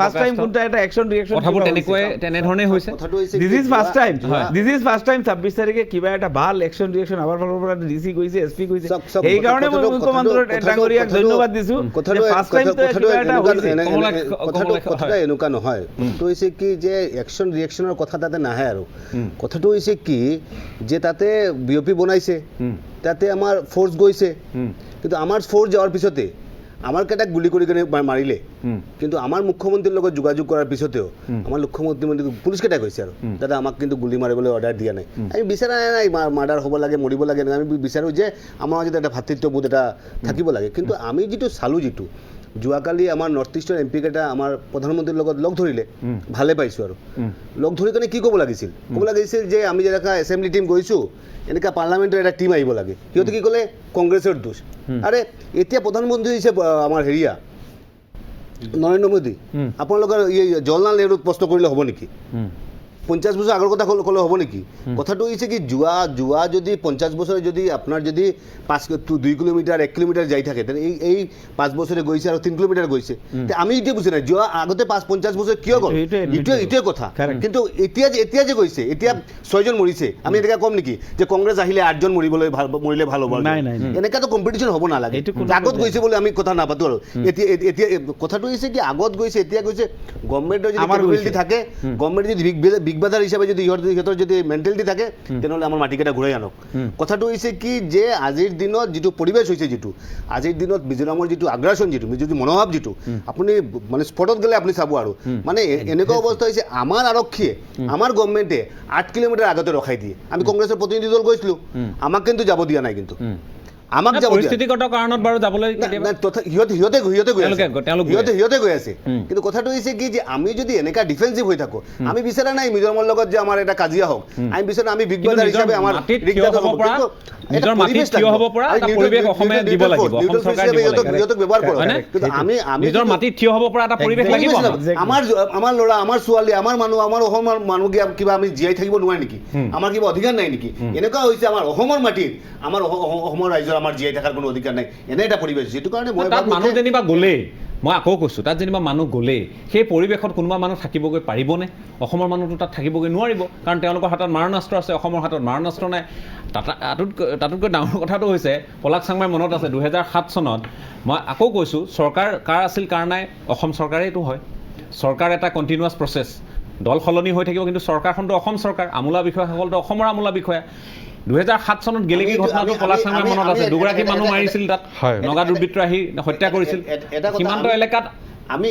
ফাৰ্ষ্ট টাইম কোনটা এটা একশ্যন ৰিয়েকশ্যন কথাবোৰ তেনেধৰণে হৈছে দিছ ইজ ফাৰ্ষ্ট টাইম 26 তাৰিখে কিবা এটা ভাল একশ্যন ৰিয়েকশ্যন আমাৰ ফালৰ পৰা ডিসি কৈছে এছপি কৈছে এই কাৰণে মই মুখ্যমন্ত্ৰীক ডাঙৰীয়াক ধন্যবাদ দিছো ফাৰ্ষ্ট টাইম তো কিবা এটা হৈছে কথাটো এনেকুৱা নহয় কথাটো হৈছে কি যে একশ্যন ৰিয়েকশ্যনৰ কথা তাতে নাহে আৰু কথাটো হৈছে কি যে তাতে বিঅপি বনাইছে তাতে আমাৰ ফ'ৰ্চ গৈছে কিন্তু আমাৰ ফ'ৰ্চ যোৱাৰ পিছতে আমাৰ কেইটাক গুলি কৰি কিনে মাৰিলে কিন্তু আমাৰ মুখ্যমন্ত্ৰীৰ লগত যোগাযোগ কৰাৰ পিছতেও আমাৰ মুখ্যমন্ত্ৰী পুলিচ কেইটা কৈছে আৰু দাদা আমাক কিন্তু গুলি মাৰিবলৈ অৰ্ডাৰ দিয়া নাই আমি বিচাৰা নাই মাৰ্ডাৰ হ'ব লাগে মৰিব লাগে আমি বিচাৰোঁ যে আমাৰ মাজত এটা ভাতৃত্ববোধ এটা থাকিব লাগে কিন্তু আমি যিটো চালোঁ যিটো যোৱাকালি আমাৰ নৰ্থ ইষ্টৰ এম পি কেইটা আমাৰ প্ৰধানমন্ত্ৰীৰ লগত লগ ধৰিলে ভালে পাইছোঁ আৰু লগ ধৰি কিনে কি ক'ব লাগিছিল যে আমি যেনেকুৱা এছেম্বলি টীম গৈছোঁ এনেকুৱা পাৰ্লামেণ্টৰ এটা টীম আহিব লাগে সিহঁতে কি ক'লে কংগ্ৰেছৰ দোষ আৰে এতিয়া প্ৰধানমন্ত্ৰী হৈছে আমাৰ হেৰিয়া নৰেন্দ্ৰ মোদী আপোনালোকৰ জৱাহৰলাল নেহৰুক প্ৰশ্ন কৰিলে হ'ব নেকি 50 বছৰ আগৰ কথা ক'লে হ'ব নেকি কথাটো হৈছে কি যোৱা যদি 50 বছৰে যদি আপোনাৰ যদি 2 কিলোমিটাৰ 1 কিলোমিটাৰ যাই থাকে তেনে এই 5 বছৰে গৈছে আৰু 3 কিলোমিটাৰ গৈছে আমি এতিয়া বুজি নাই যোৱা আগতে 50 বছৰ কিয় গ'ল এইটোৱে কথা কিন্তু এতিয়া যে গৈছে এতিয়া 6জন মৰিছে আমি এনেকৈ ক'ম নেকি যে কংগ্ৰেছ আহিলে 8জন মৰিলে ভাল হ'ব এনেকুৱাতো কম্পিটিশ্যন হ'ব নালাগে আগত গৈছে বুলি আমি কথা নাপাতো আৰু এতিয়া কথাটো হৈছে কি আগত গৈছে এতিয়া গৈছে গভৰ্ণমেণ্টৰ যদি কেপাবিলিটি থাকে গভৰ্ণমেণ্ট যদি বিগ বাজাৰ হিচাপে যদি সিহঁতৰ যদি মেণ্টেলিটি থাকে তেনেহ'লে আমাৰ মাটিকেইটা ঘূৰাই আনক কথাটো হৈছে কি যে আজিৰ দিনত যিটো পৰিৱেশ হৈছে যিটো আজিৰ দিনত মিজোৰামৰ যিটো আগ্ৰাসন যিটো মনোভাৱ যিটো আপুনি মানে স্পটত গ'লে আপুনি চাব আৰু মানে এনেকুৱা অৱস্থা হৈছে আমাৰ আৰক্ষীয়ে আমাৰ গভৰ্ণমেণ্টে 8 কিলোমিটাৰ আগতে ৰখাই দিয়ে আমি কংগ্ৰেছৰ প্ৰতিনিধি দল গৈছিলোঁ আমাক কিন্তু যাব দিয়া নাই কিন্তু আমাক যাব পৰিস্থিতিগত কাৰণত বাৰু যাবলৈ সিহঁতে গৈ আছে কিন্তু কথাটো হৈছে কি যে আমি যদি এনেকুৱা ডিফেন্সিভ হৈ থাকোঁ আমি বিচাৰা নাই মিজোৰামৰ লগত যে আমাৰ এটা কাজিয়া হওক আমি বিচাৰা আমি বিগ বাজাৰ হিচাপে আমাৰ আমাৰ ল'ৰা আমাৰ ছোৱালী আমাৰ মানুহ আমাৰ অসমৰ মানুহ কিবা আমি জীয়াই থাকিব নোৱাৰে নেকি আমাৰ কিবা অধিকাৰ নাই নেকি এনেকুৱা হৈছে আমাৰ অসমৰ মাটিত আমাৰ অসমৰ ৰাইজৰ আমাৰ জীয়াই থকাৰ কোনো অধিকাৰ নাই এনে এটা পৰিৱেশ যিটো কাৰণে মানুহ যেনিবা গ'লেই মই আকৌ কৈছোঁ তাত যেনিবা মানুহ গ'লেই সেই পৰিৱেশত কোনোবা মানুহ থাকিবগৈ পাৰিবনে অসমৰ মানুহটো তাত থাকিবগৈ নোৱাৰিব কাৰণ তেওঁলোকৰ হাতত মাৰণাস্ত্ৰ আছে অসমৰ হাতত মাৰণাস্ত্ৰ নাই তাতোতকৈ ডাঙৰ কথাটো হৈছে পলাশ চাংমাই মনত আছে 2007 চনত মই আকৌ কৈছোঁ চৰকাৰ কাৰ আছিল কাৰ নাই অসম চৰকাৰেইটো হয় চৰকাৰ এটা কণ্টিনিউৱাছ প্ৰচেছ দল সলনি হৈ থাকিব কিন্তু চৰকাৰখনটো অসম চৰকাৰ আমোলা বিষয়াসকলটো অসমৰ আমোলা বিষয়া 2007 চনত গেলেকী ঘটনাটো পলাশ চাংমাই মনত আছে দুগৰাকী মানুহ মাৰিছিল তাত নগা দুৰ্বৃত্ত আহি হত্যা কৰিছিল সীমান্ত এলেকাত আমি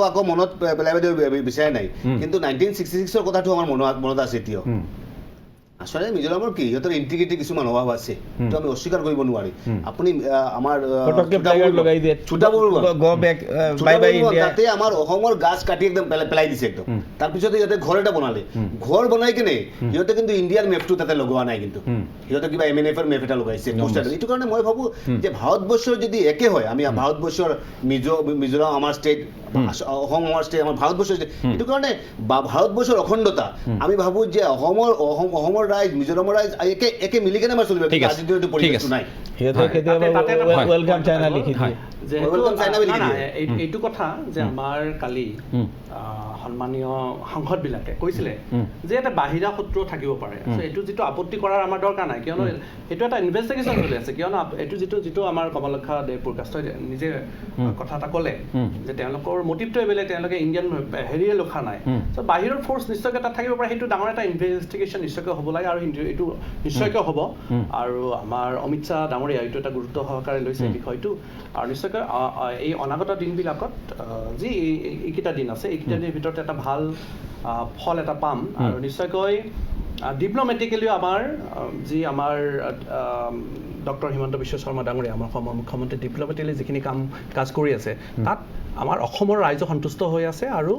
আকৌ মনত পেলাই বিচাৰা নাই কিন্তু 1966ৰ কথাটো আমাৰ মনত আছে এতিয়াও আসলে মিজোৰামৰ কি সিহঁতৰ ইণ্টিগ্ৰিটি কিছুমান অভাৱ আছে তো আমি অস্বীকাৰ কৰিব নোৱাৰি আপুনি আমাৰ তাতে আমাৰ অসমৰ গাছ কাটি একদম পেলাই দিছে একদম তাৰপিছতে সিহঁতে ঘৰ এটা বনালে ঘৰ বনাই কিনে সিহঁতে কিন্তু ইণ্ডিয়াৰ মেপটো তাতে লগোৱা নাই কিন্তু সিহঁতে কিবা MNF-ৰ মেপ এটা লগাইছে এইটো কাৰণে মই ভাবোঁ যে ভাৰতবৰ্ষৰ যদি একে হয় আমি ভাৰতবৰ্ষৰ মিজোৰাম আমাৰ ষ্টেট অসম আমাৰ ষ্টেট আমাৰ ভাৰতবৰ্ষৰ এইটো কাৰণে ভাৰতবৰ্ষৰ অখণ্ডতা আমি ভাবোঁ যে অসমৰ ৰাইজ মিজোৰামৰ ৰাইজ একে মিলি কেনে আমাৰ চলিব ঠিক আছে, আজিৰ দিনটো ঠিক আছে। পৰিৱেশটো নাই সিহঁতে কেতিয়াবা হয়। ৱেলকাম চাইনা লিখি দিয়ে Welcome China বুলি লিখি দিয়ে। এইটো কথা যে আমাৰ কালি সন্মানীয় সাংসদবিলাকে কৈছিলে যে এটা বাহিৰা শত্ৰু থাকিব পাৰে এইটো যিটো আপত্তি কৰাৰ আমাৰ দৰকাৰ নাই কিয়নো এইটো এটা ইনভেষ্টিগেশ্যন চলি আছে কিয়নো এইটো যিটো আমাৰ কমলক্ষা দেৱপ্ৰকাশই নিজে কথা এটা ক'লে যে তেওঁলোকৰ মটিভটোৱে বেলেগ তেওঁলোকে ইণ্ডিয়ান হেৰিয়ে লিখা নাই চ' বাহিৰৰ ফ'ৰ্চ নিশ্চয়কৈ তাত থাকিব পাৰে সেইটো ডাঙৰ এটা ইনভেষ্টিগেশ্যন নিশ্চয়কৈ হ'ব লাগে আৰু এইটো নিশ্চয়কৈ হ'ব আৰু আমাৰ অমিত শ্বাহ ডাঙৰীয়া এইটো এটা গুৰুত্ব সহকাৰে লৈছে বিষয়টো আৰু নিশ্চয়কৈ এই অনাগত দিনবিলাকত যি এইকেইটা দিন আছে এইকেইটা দিনৰ ভিতৰত এটা ভাল ফল এটা পাম আৰু নিশ্চয়কৈ ডিপ্ল'মেটিকেলিও আমাৰ যি আমাৰ ডক্টৰ হিমন্ত বিশ্ব শৰ্মা ডাঙৰীয়া আমাৰ অসমৰ মুখ্যমন্ত্ৰী ডিপ্ল'মেটিকেলি যিখিনি কাজ কৰি আছে তাত আমাৰ অসমৰ ৰাইজ সন্তুষ্ট হৈ আছে আৰু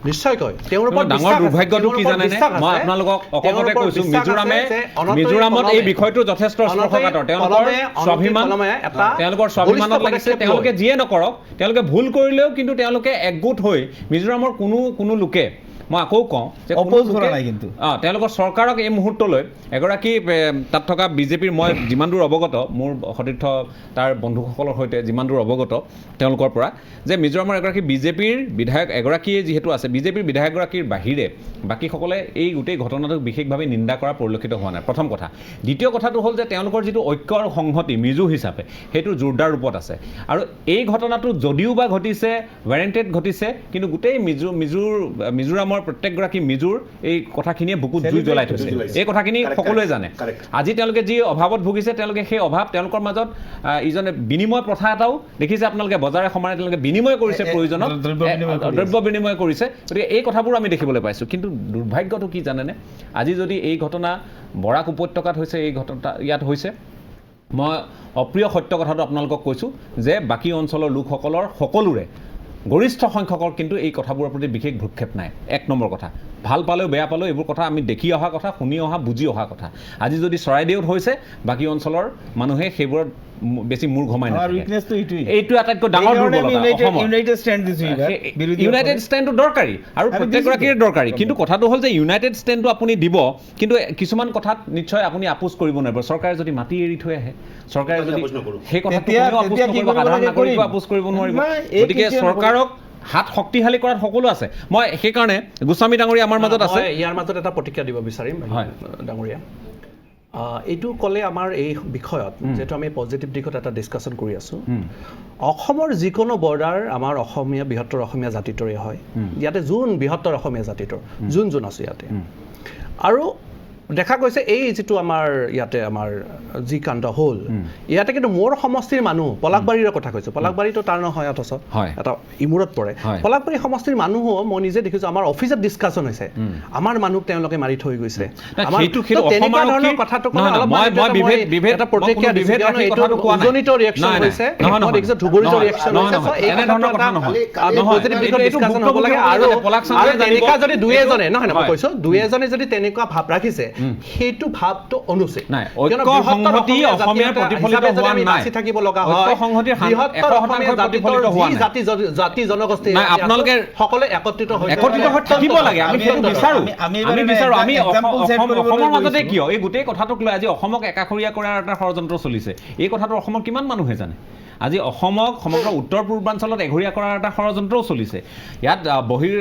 নিশ্চয়কৈ তেওঁৰ ওপৰত ডাঙৰ দুৰ্ভাগ্যটো কি জানেনে মই আপোনালোকক অকমতে কৈছো মিজোৰামত এই বিষয়টো যথেষ্ট স্পৰ্শকাতৰ তেওঁলোকৰ স্বাভিমানত লাগিছে তেওঁলোকে যিয়ে নকৰক তেওঁলোকে ভুল কৰিলেও কিন্তু তেওঁলোকে একগোট হৈ মিজোৰামৰ কোনো লোকে মই আকৌ কওঁ যে তেওঁলোকৰ চৰকাৰক এই মুহূৰ্তলৈ এগৰাকী তাত থকা বিজেপিৰ মই যিমান দূৰ অৱগত মোৰ সতীৰ্থ তাৰ বন্ধুসকলৰ সৈতে যিমান দূৰ অৱগত তেওঁলোকৰ পৰা যে মিজোৰামৰ এগৰাকী বিজেপিৰ বিধায়ক এগৰাকীয়ে যিহেতু আছে বিজেপিৰ বিধায়কগৰাকীৰ বাহিৰে বাকীসকলে এই গোটেই ঘটনাটোক বিশেষভাৱে নিন্দা কৰা পৰিলক্ষিত হোৱা নাই প্ৰথম কথা দ্বিতীয় কথাটো হ'ল যে তেওঁলোকৰ যিটো ঐক্য আৰু সংহতি মিজো হিচাপে সেইটো জোৰদাৰ ৰূপত আছে আৰু এই ঘটনাটো যদিও বা ঘটিছে ৱাৰেণ্টেড ঘটিছে কিন্তু গোটেই মিজোৰামৰ প্ৰত্যেকগৰাকী মিজোৰ এই কথাখিনিয়ে বুকুত জুই জ্বলাই থৈছে এই কথাখিনি সকলোৱে জানে আজি তেওঁলোকে যি অভাৱত ভুগিছে তেওঁলোকে সেই অভাৱ তেওঁলোকৰ মাজত ইজনে বিনিময় প্ৰথা এটাও দেখিছে আপোনালোকে বজাৰে সমানে তেওঁলোকে বিনিময় কৰিছে প্ৰয়োজনত দ্ৰব্য বিনিময় কৰিছে গতিকে এই কথাবোৰ আমি দেখিবলৈ পাইছোঁ কিন্তু দুৰ্ভাগ্যটো কি জানেনে আজি যদি এই ঘটনা বৰাক উপত্যকাত হৈছে এই ঘটনা ইয়াত হৈছে মই অপ্ৰিয় সত্য কথাটো আপোনালোকক কৈছোঁ যে বাকী অঞ্চলৰ লোকসকলৰ সকলোৰে গৰিষ্ঠ সংখ্যকৰ কিন্তু এই কথাবোৰৰ প্ৰতি বিশেষ ভ্ৰক্ষেপ নাই এক নম্বৰ কথা ভাল পালেও বেয়া পালেও এইবোৰ কথা আমি দেখি অহা কথা শুনি অহা বুজি অহা কথা আজি যদি চৰাইদেউত হৈছে বাকী অঞ্চলৰ মানুহে সেইবোৰত বেছি মূৰ ঘমাই নাথাকে এইটো আটাইতকৈ ডাঙৰ ইউনাইটেড ষ্টেণ্ডটো দৰকাৰী আৰু প্ৰত্যেকগৰাকীৰে দৰকাৰী কিন্তু কথাটো হ'ল যে ইউনাইটেড ষ্টেণ্ডটো আপুনি দিব কিন্তু কিছুমান কথাত নিশ্চয় আপুনি আপোচ কৰিব নোৱাৰিব চৰকাৰে যদি মাটি এৰি থৈ আহে চৰকাৰে যদি সেই কথাটো সাধাৰণ নাগৰিকো আপোচ কৰিব নোৱাৰিব গতিকে চৰকাৰক হাত শক্তিশালী কৰাত সকলো আছে মই সেইকাৰণে গোস্বামী ডাঙৰীয়া আমাৰ মাজত আছে ইয়াৰ মাজত এটা প্ৰতিক্ৰিয়া দিব বিচাৰিম ডাঙৰীয়া এইটো ক'লে আমাৰ এই বিষয়ত যেটো আমি পজিটিভ দিশত এটা ডিসকাশন কৰি আছো অসমৰ যিকোনো বৰ্ডাৰ আমাৰ অসমীয়া বৃহত্তৰ অসমীয়া জাতিটোৰে হয় ইয়াতে যোন বৃহত্তৰ অসমীয়া জাতিটোৰ যোন আছে ইয়াতে আৰু দেখা গৈছে এই যেটো আমাৰ ইয়াতে আমাৰ জি কাণ্ড হল ইয়াতে কিন্তু মোৰ সমষ্টিৰ মানুহ পলাকবাৰীৰ কথা কৈছো পলাকবাৰীটো তাৰ নহয় অথচ এটা ইমুৰত পৰে পলাকবাৰী সমষ্টিৰ মানুহ মই নিজে দেখিছো আমাৰ অফিচত ডিসকাশন হৈছে আমাৰ মানুহ তেওঁলোকে মাৰি থৈ গৈছে আমাৰ তেনেকুৱা ধৰণৰ কথাটো ক'লে অলপ মই বিভেদ এটা প্ৰতিক্ৰিয়া বিভেদ কথাটো কোৱা নাই উজনিত ৰিঅ্যাকচন হৈছে মই দেখিছো ধুবুৰীত ৰিঅ্যাকচন হৈছে এই ধৰণৰ কথা নহয় আমি পজিটিভ দিশত ডিসকাশন হ'ব লাগে আৰু তেনেকুৱা যদি দুই এজনে নহয় মই কৈছো দুই এজনে যদি তেনেকুৱা ভাব ৰাখিছে হেতু ভাবটো অনুচিত নাই ঐক্য সংহতি অসমীয়াৰ প্ৰতিফলিত হোৱা নাই নাচি থাকিব লগা হয় ঐক্য সংহতিৰ 100% প্ৰতিফলিত হোৱা নাই জাতি জনগোষ্ঠী নাই আপোনালোকে সকলে একত্ৰিত হৈ থাকিব লাগে আমি সেইটো বিচাৰো আমি অসমৰ মাজতে কিয় এই গোটেই কথাটোক লৈ আজি অসমক একাখৰীয়া কৰাৰ এটা ষড়যন্ত্ৰ চলিছে এই কথাটো অসমৰ কিমান মানুহে জানে আজি অসমক সমগ্ৰ উত্তৰ পূৰ্বাঞ্চলত এঘৰীয়া কৰাৰ এটা ষড়যন্ত্ৰও চলিছে ইয়াত বহিৰ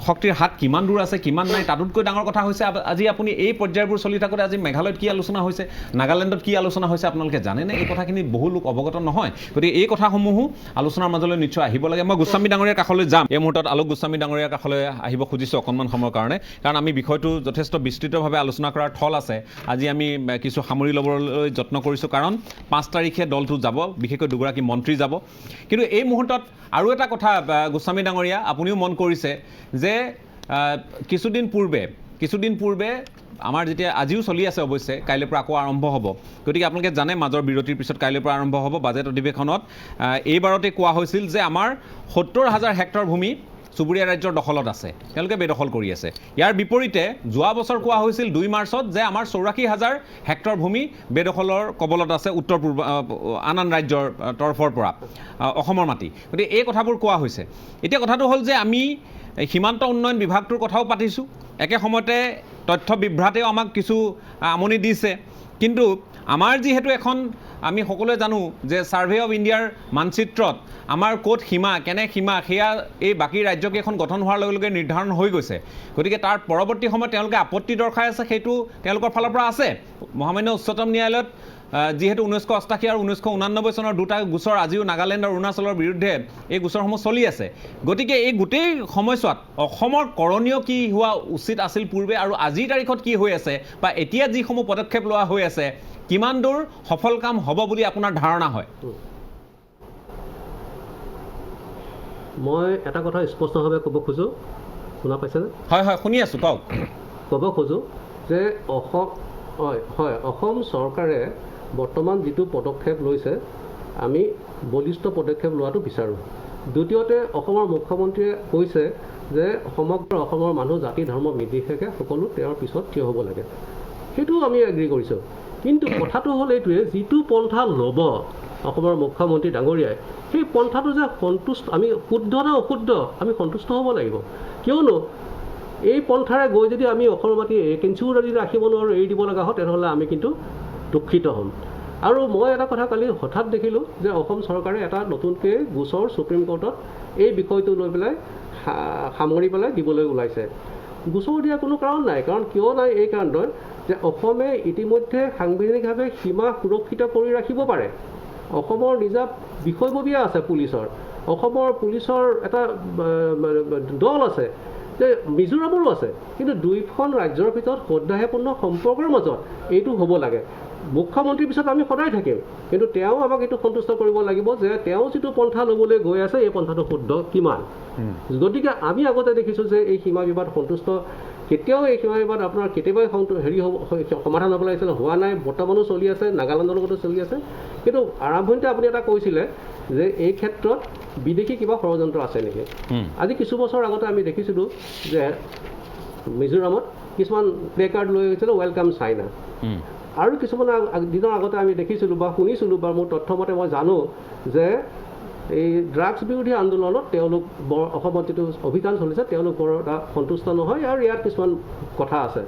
শক্তিৰ হাত কিমান দূৰ আছে কিমান নাই তাতকৈ ডাঙৰ কথা হৈছে আজি আপুনি এই পৰ্যায়বোৰ চলি থাকোঁতে আজি মেঘালয়ত কি আলোচনা হৈছে নাগালেণ্ডত কি আলোচনা হৈছে আপোনালোকে জানেনে এই কথাখিনি বহু লোক অৱগত নহয় গতিকে এই কথাসমূহো আলোচনাৰ মাজলৈ নিশ্চয় আহিব লাগে মই গোস্বামী ডাঙৰীয়াৰ কাষলৈ যাম এই মুহূৰ্তত আলোক গোস্বামী ডাঙৰীয়াৰ কাষলৈ আহিব খুজিছোঁ অকণমান সময়ৰ কাৰণে কাৰণ আমি বিষয়টো যথেষ্ট বিস্তৃতভাৱে আলোচনা কৰাৰ থল আছে আজি আমি কিছু সামৰি ল'বলৈ যত্ন কৰিছোঁ কাৰণ 5 তাৰিখে দলটো যাব বিশেষকৈ দুগৰাকী মন্ত্ৰী যাব কিন্তু এই মুহূৰ্তত আৰু এটা কথা গোস্বামী ডাঙৰীয়া আপুনিও মন কৰিছে যে কিছুদিন পূৰ্বে আমাৰ যেতিয়া আজিও চলি আছে অৱশ্যে কাইলৈৰ পৰা আকৌ আৰম্ভ হ'ব গতিকে আপোনালোকে জানে মাজৰ বিৰতিৰ পিছত কাইলৈৰ পৰা আৰম্ভ হ'ব বাজেট অধিৱেশনত এইবাৰতে কোৱা হৈছিল যে আমাৰ 70,000 হেক্টৰ ভূমি চুবুৰীয়া ৰাজ্যৰ দখলত আছে তেওঁলোকে বেদখল কৰি আছে ইয়াৰ বিপৰীতে যোৱা বছৰ কোৱা হৈছিল 2 মাৰ্চত যে আমাৰ 84,000 হেক্টৰ ভূমি বেদখলৰ কবলত আছে উত্তৰ পূৰ্ব আন ৰাজ্যৰ তৰফৰ পৰা অসমৰ মাটি গতিকে এই কথাবোৰ কোৱা হৈছে এতিয়া কথাটো হ'ল যে আমি সীমান্ত উন্নয়ন বিভাগটোৰ কথাও পাতিছোঁ একে সময়তে তথ্য বিভ্ৰাটেও আমাক কিছু আমনি দিছে কিন্তু আমাৰ যিহেতু এখন আমি সকলোৱে জানো যে সাৰ্ভে অফ ইণ্ডিয়াৰ মানচিত্ৰত আমাৰ ক'ত সীমা কেনে সীমা সেয়া এই বাকী ৰাজ্যকেইখন গঠন হোৱাৰ লগে লগে নিৰ্ধাৰণ হৈ গৈছে গতিকে তাৰ পৰৱৰ্তী সময়ত তেওঁলোকে আপত্তি দৰ্শাই আছে সেইটো তেওঁলোকৰ ফালৰ পৰা আছে মহামান্য উচ্চতম ন্যায়ালয়ত যিহেতু 1988 আৰু 1989 চনৰ দুটা গোচৰ আজিও নাগালেণ্ড আৰু অৰুণাচলৰ বিৰুদ্ধে এই গোচৰসমূহ চলি আছে গতিকে এই গোটেই সময়ছোৱাত অসমৰ কৰণীয় কি হোৱা উচিত আছিল পূৰ্বে আৰু আজিৰ তাৰিখত কি হৈ আছে বা এতিয়া যিসমূহ পদক্ষেপ লোৱা হৈ আছে কিমান দূৰ সফল কাম হ'ব বুলি আপোনাৰ ধাৰণা হয় মই এটা কথা স্পষ্টভাৱে ক'ব খোজোঁ শুনা পাইছেনে হয় হয় শুনি আছোঁ কওক ক'ব খোজোঁ যে অসম চৰকাৰে বৰ্তমান যিটো পদক্ষেপ লৈছে আমি বলিষ্ঠ পদক্ষেপ লোৱাটো বিচাৰোঁ দ্বিতীয়তে অসমৰ মুখ্যমন্ত্ৰীয়ে কৈছে যে সমগ্ৰ অসমৰ মানুহ জাতি ধৰ্ম নিৰ্বিশেষে সকলো তেওঁৰ পিছত থিয় হ'ব লাগে সেইটো আমি এগ্ৰী কৰিছোঁ কিন্তু কথাটো হ'ল এইটোৱে যিটো পন্থা ল'ব অসমৰ মুখ্যমন্ত্ৰী ডাঙৰীয়াই সেই পন্থাটো যে আমি শুদ্ধ নে অশুদ্ধ আমি সন্তুষ্ট হ'ব লাগিব কিয়নো এই পন্থাৰে গৈ যদি আমি অসমৰ মাটি কেঞ্চিও যদি ৰাখিব নোৱাৰোঁ এৰি দিব লগা হয় তেনেহ'লে আমি কিন্তু দুখিত হ'ম আৰু মই এটা কথা কালি হঠাৎ দেখিলোঁ যে অসম চৰকাৰে এটা নতুনকৈ গোচৰ সুপ্ৰিম কোৰ্টত এই বিষয়টো লৈ পেলাই সামৰি পেলাই দিবলৈ ওলাইছে গোচৰ দিয়া কোনো কাৰণ নাই কাৰণ কিয় নাই এই কাৰণত যে অসমে ইতিমধ্যে সাংবিধানিকভাৱে সীমা সুৰক্ষিত কৰি ৰাখিব পাৰে অসমৰ নিজা বিষয়ববীয়া আছে পুলিচৰ অসমৰ পুলিচৰ এটা দল আছে যে মিজোৰামৰো আছে কিন্তু দুইখন ৰাজ্যৰ ভিতৰত সৌহাৰ্দ্যপূৰ্ণ সম্পৰ্কৰ মাজত এইটো হ'ব লাগে মুখ্যমন্ত্ৰীৰ পিছত আমি সদায় থাকিম কিন্তু তেওঁ আমাক এইটো সন্তুষ্ট কৰিব লাগিব যে তেওঁ যিটো পন্থা ল'বলৈ গৈ আছে এই পন্থাটো শুদ্ধ কিমান গতিকে আমি আগতে দেখিছোঁ যে এই সীমা বিবাদ সন্তুষ্ট কেতিয়াও এই সীমা বিবাদ আপোনাৰ কেতিয়াবাই সমাধান হ'ব লাগিছিল হোৱা নাই বৰ্তমানো চলি আছে নাগালেণ্ডৰ লগতো চলি আছে কিন্তু আৰম্ভণিতে আপুনি এটা কৈছিলে যে এই ক্ষেত্ৰত বিদেশী কিবা ষড়যন্ত্ৰ আছে নেকি আজি কিছু বছৰ আগতে আমি দেখিছিলোঁ যে মিজোৰামত কিছুমান প্লে কাৰ্ড লৈ গৈছিলে ৱেলকাম চাইনা আৰু কিছুমান দিনৰ আগতে আমি দেখিছিলোঁ বা শুনিছিলোঁ বা মোৰ তথ্যমতে মই জানো যে এই ড্ৰাগছ বিৰোধী আন্দোলনত তেওঁলোক অসমত যিটো অভিযান চলিছে তেওঁলোক বৰ এটা সন্তুষ্ট নহয় আৰু ইয়াত কিছুমান কথা আছে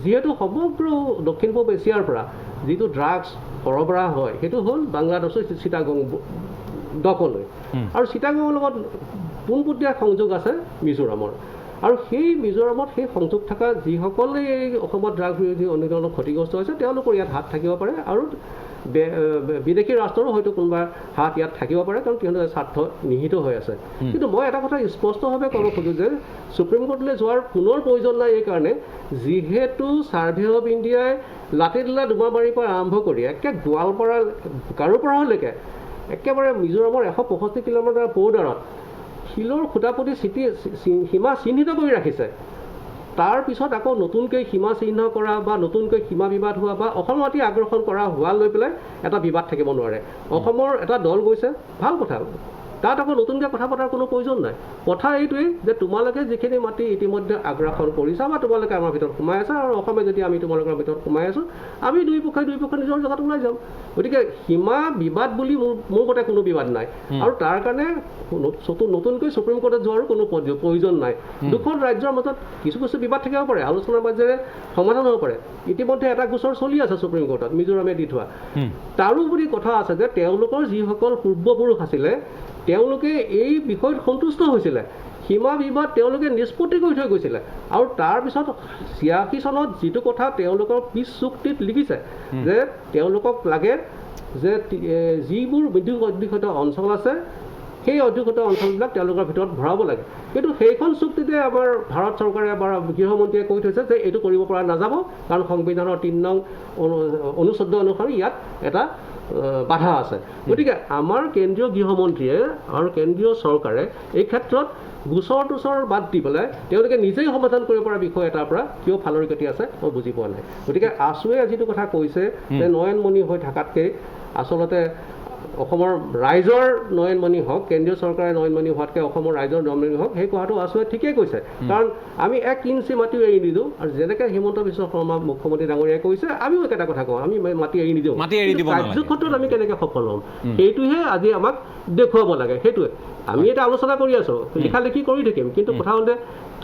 যিহেতু সমগ্ৰ দক্ষিণ পূব এছিয়াৰ পৰা যিটো ড্ৰাগছ সৰবৰাহ হয় সেইটো হ'ল বাংলাদেশৰ চিটাগং দকলৈ আৰু চিটাগঙৰ লগত পোনপটীয়া সংযোগ আছে মিজোৰামৰ আৰু সেই মিজোৰামত সেই সংযোগ থকা যিসকলে এই অসমত ড্ৰাগছ বিৰোধী আন্দোলনত ক্ষতিগ্ৰস্ত হৈছে তেওঁলোকৰ ইয়াত হাত থাকিব পাৰে আৰু বিদেশী ৰাষ্ট্ৰৰো হয়তো কোনোবা হাত ইয়াত থাকিব পাৰে কাৰণ তেওঁলোকৰ স্বাৰ্থ নিহিত হৈ আছে কিন্তু মই এটা কথা স্পষ্টভাৱে ক'ব খোজোঁ যে সুপ্ৰিম কোৰ্টলৈ যোৱাৰ পুনৰ প্ৰয়োজন নাই এইকাৰণে যিহেতু ছাৰ্ভে অফ ইণ্ডিয়াই লাতিদলা ডুমাবাৰীৰ পৰা আৰম্ভ কৰি একে গোৱালপাৰা গাৰোপাৰালৈকে একেবাৰে মিজোৰামৰ 165 কিলোমিটাৰ বৰ্ডাৰত শিলৰ খুটাপুতি সীমা চিহ্নিত কৰি ৰাখিছে তাৰ পিছত আকৌ নতুনকৈ সীমা চিহ্ন কৰা বা নতুনকৈ সীমা বিবাদ হোৱা বা অসম মাটি আগ্ৰাসন কৰা হোৱা লৈ পেলাই এটা বিবাদ থাকিব নোৱাৰে অসমৰ এটা দল গৈছে ভাল কথা তাত আকৌ নতুনকৈ কথা পতাৰ কোনো প্ৰয়োজন নাই কথা এইটোৱেই যে তোমালোকে যিখিনি মাটি ইতিমধ্যে আগ্ৰাসন কৰিছা বা তোমালোকে আমাৰ ভিতৰত সোমাই আছা আৰু অসমে যদি আমি তোমালোকৰ ভিতৰত সোমাই আছোঁ আমি দুই পক্ষই নিজৰ জেগাত ওলাই যাম গতিকে সীমা বিবাদ বুলি মোৰ মতে কোনো বিবাদ নাই আৰু তাৰ কাৰণে নতুনকৈ সুপ্ৰিম কোৰ্টত যোৱাৰো কোনো প্ৰয়োজন নাই দুখন ৰাজ্যৰ মাজত কিছু বিবাদ থাকিব পাৰে আলোচনাৰ মাজেৰে সমাধান হ'ব পাৰে ইতিমধ্যে এটা গোচৰ চলি আছে সুপ্ৰিম কোৰ্টত মিজোৰামে দি থোৱা তাৰোপৰি কথা আছে যে তেওঁলোকৰ যিসকল পূৰ্বপুৰুষ আছিলে তেওঁলোকে এই বিষয়ত সন্তুষ্ট হৈছিলে সীমা বিবাদ তেওঁলোকে নিষ্পত্তি কৰি থৈ গৈছিলে আৰু তাৰপিছত 86 চনত যিটো কথা তেওঁলোকৰ পিছ চুক্তিত লিখিছে যে তেওঁলোকক লাগে যে যিবোৰ বিদ্যুৎ অধিষ্ঠিত অঞ্চল আছে সেই অধিকৃত অঞ্চলবিলাক তেওঁলোকৰ ভিতৰত ভৰাব লাগে কিন্তু সেইখন চুক্তিতে আমাৰ ভাৰত চৰকাৰে বা গৃহমন্ত্ৰীয়ে কৈ থৈছে যে এইটো কৰিব পৰা নাযাব কাৰণ সংবিধানৰ 3 নং অনুচ্ছেদ অনুসৰি ইয়াত এটা বাধা আছে গতিকে আমাৰ কেন্দ্ৰীয় গৃহমন্ত্ৰীয়ে আৰু কেন্দ্ৰীয় চৰকাৰে এই ক্ষেত্ৰত গোচৰ বাদ দি পেলাই তেওঁলোকে নিজেই সমাধান কৰিব পৰা বিষয় এটাৰ পৰা কিয় ফালৰি কাটি আছে মই বুজি পোৱা নাই গতিকে আছুৱে যিটো কথা কৈছে যে নয়নমণি হৈ থকাতকৈ আচলতে অসমৰ ৰাইজৰ নয়নমণি হওক কেন্দ্ৰীয় চৰকাৰে নয়নমণি হোৱাতকৈ অসমৰ ৰাইজৰ নয়নমণি হওক সেই কথাটো আছুৱে ঠিকেই কৈছে কাৰণ আমি 1 ইঞ্চি মাটিও এৰি নিদিওঁ আৰু যেনেকৈ হিমন্ত বিশ্ব শৰ্মা মুখ্যমন্ত্ৰী ডাঙৰীয়াই কৈছে আমিও একেটা কথা কওঁ আমি মাটি এৰি নিদিওঁ কাৰ্যক্ষেত্ৰত আমি কেনেকৈ সফল হ'ম সেইটোহে আজি আমাক দেখুৱাব লাগে সেইটোৱে আমি এটা আলোচনা কৰি আছোঁ লিখালিখি কৰি থাকিম কিন্তু কথা হ'ল যে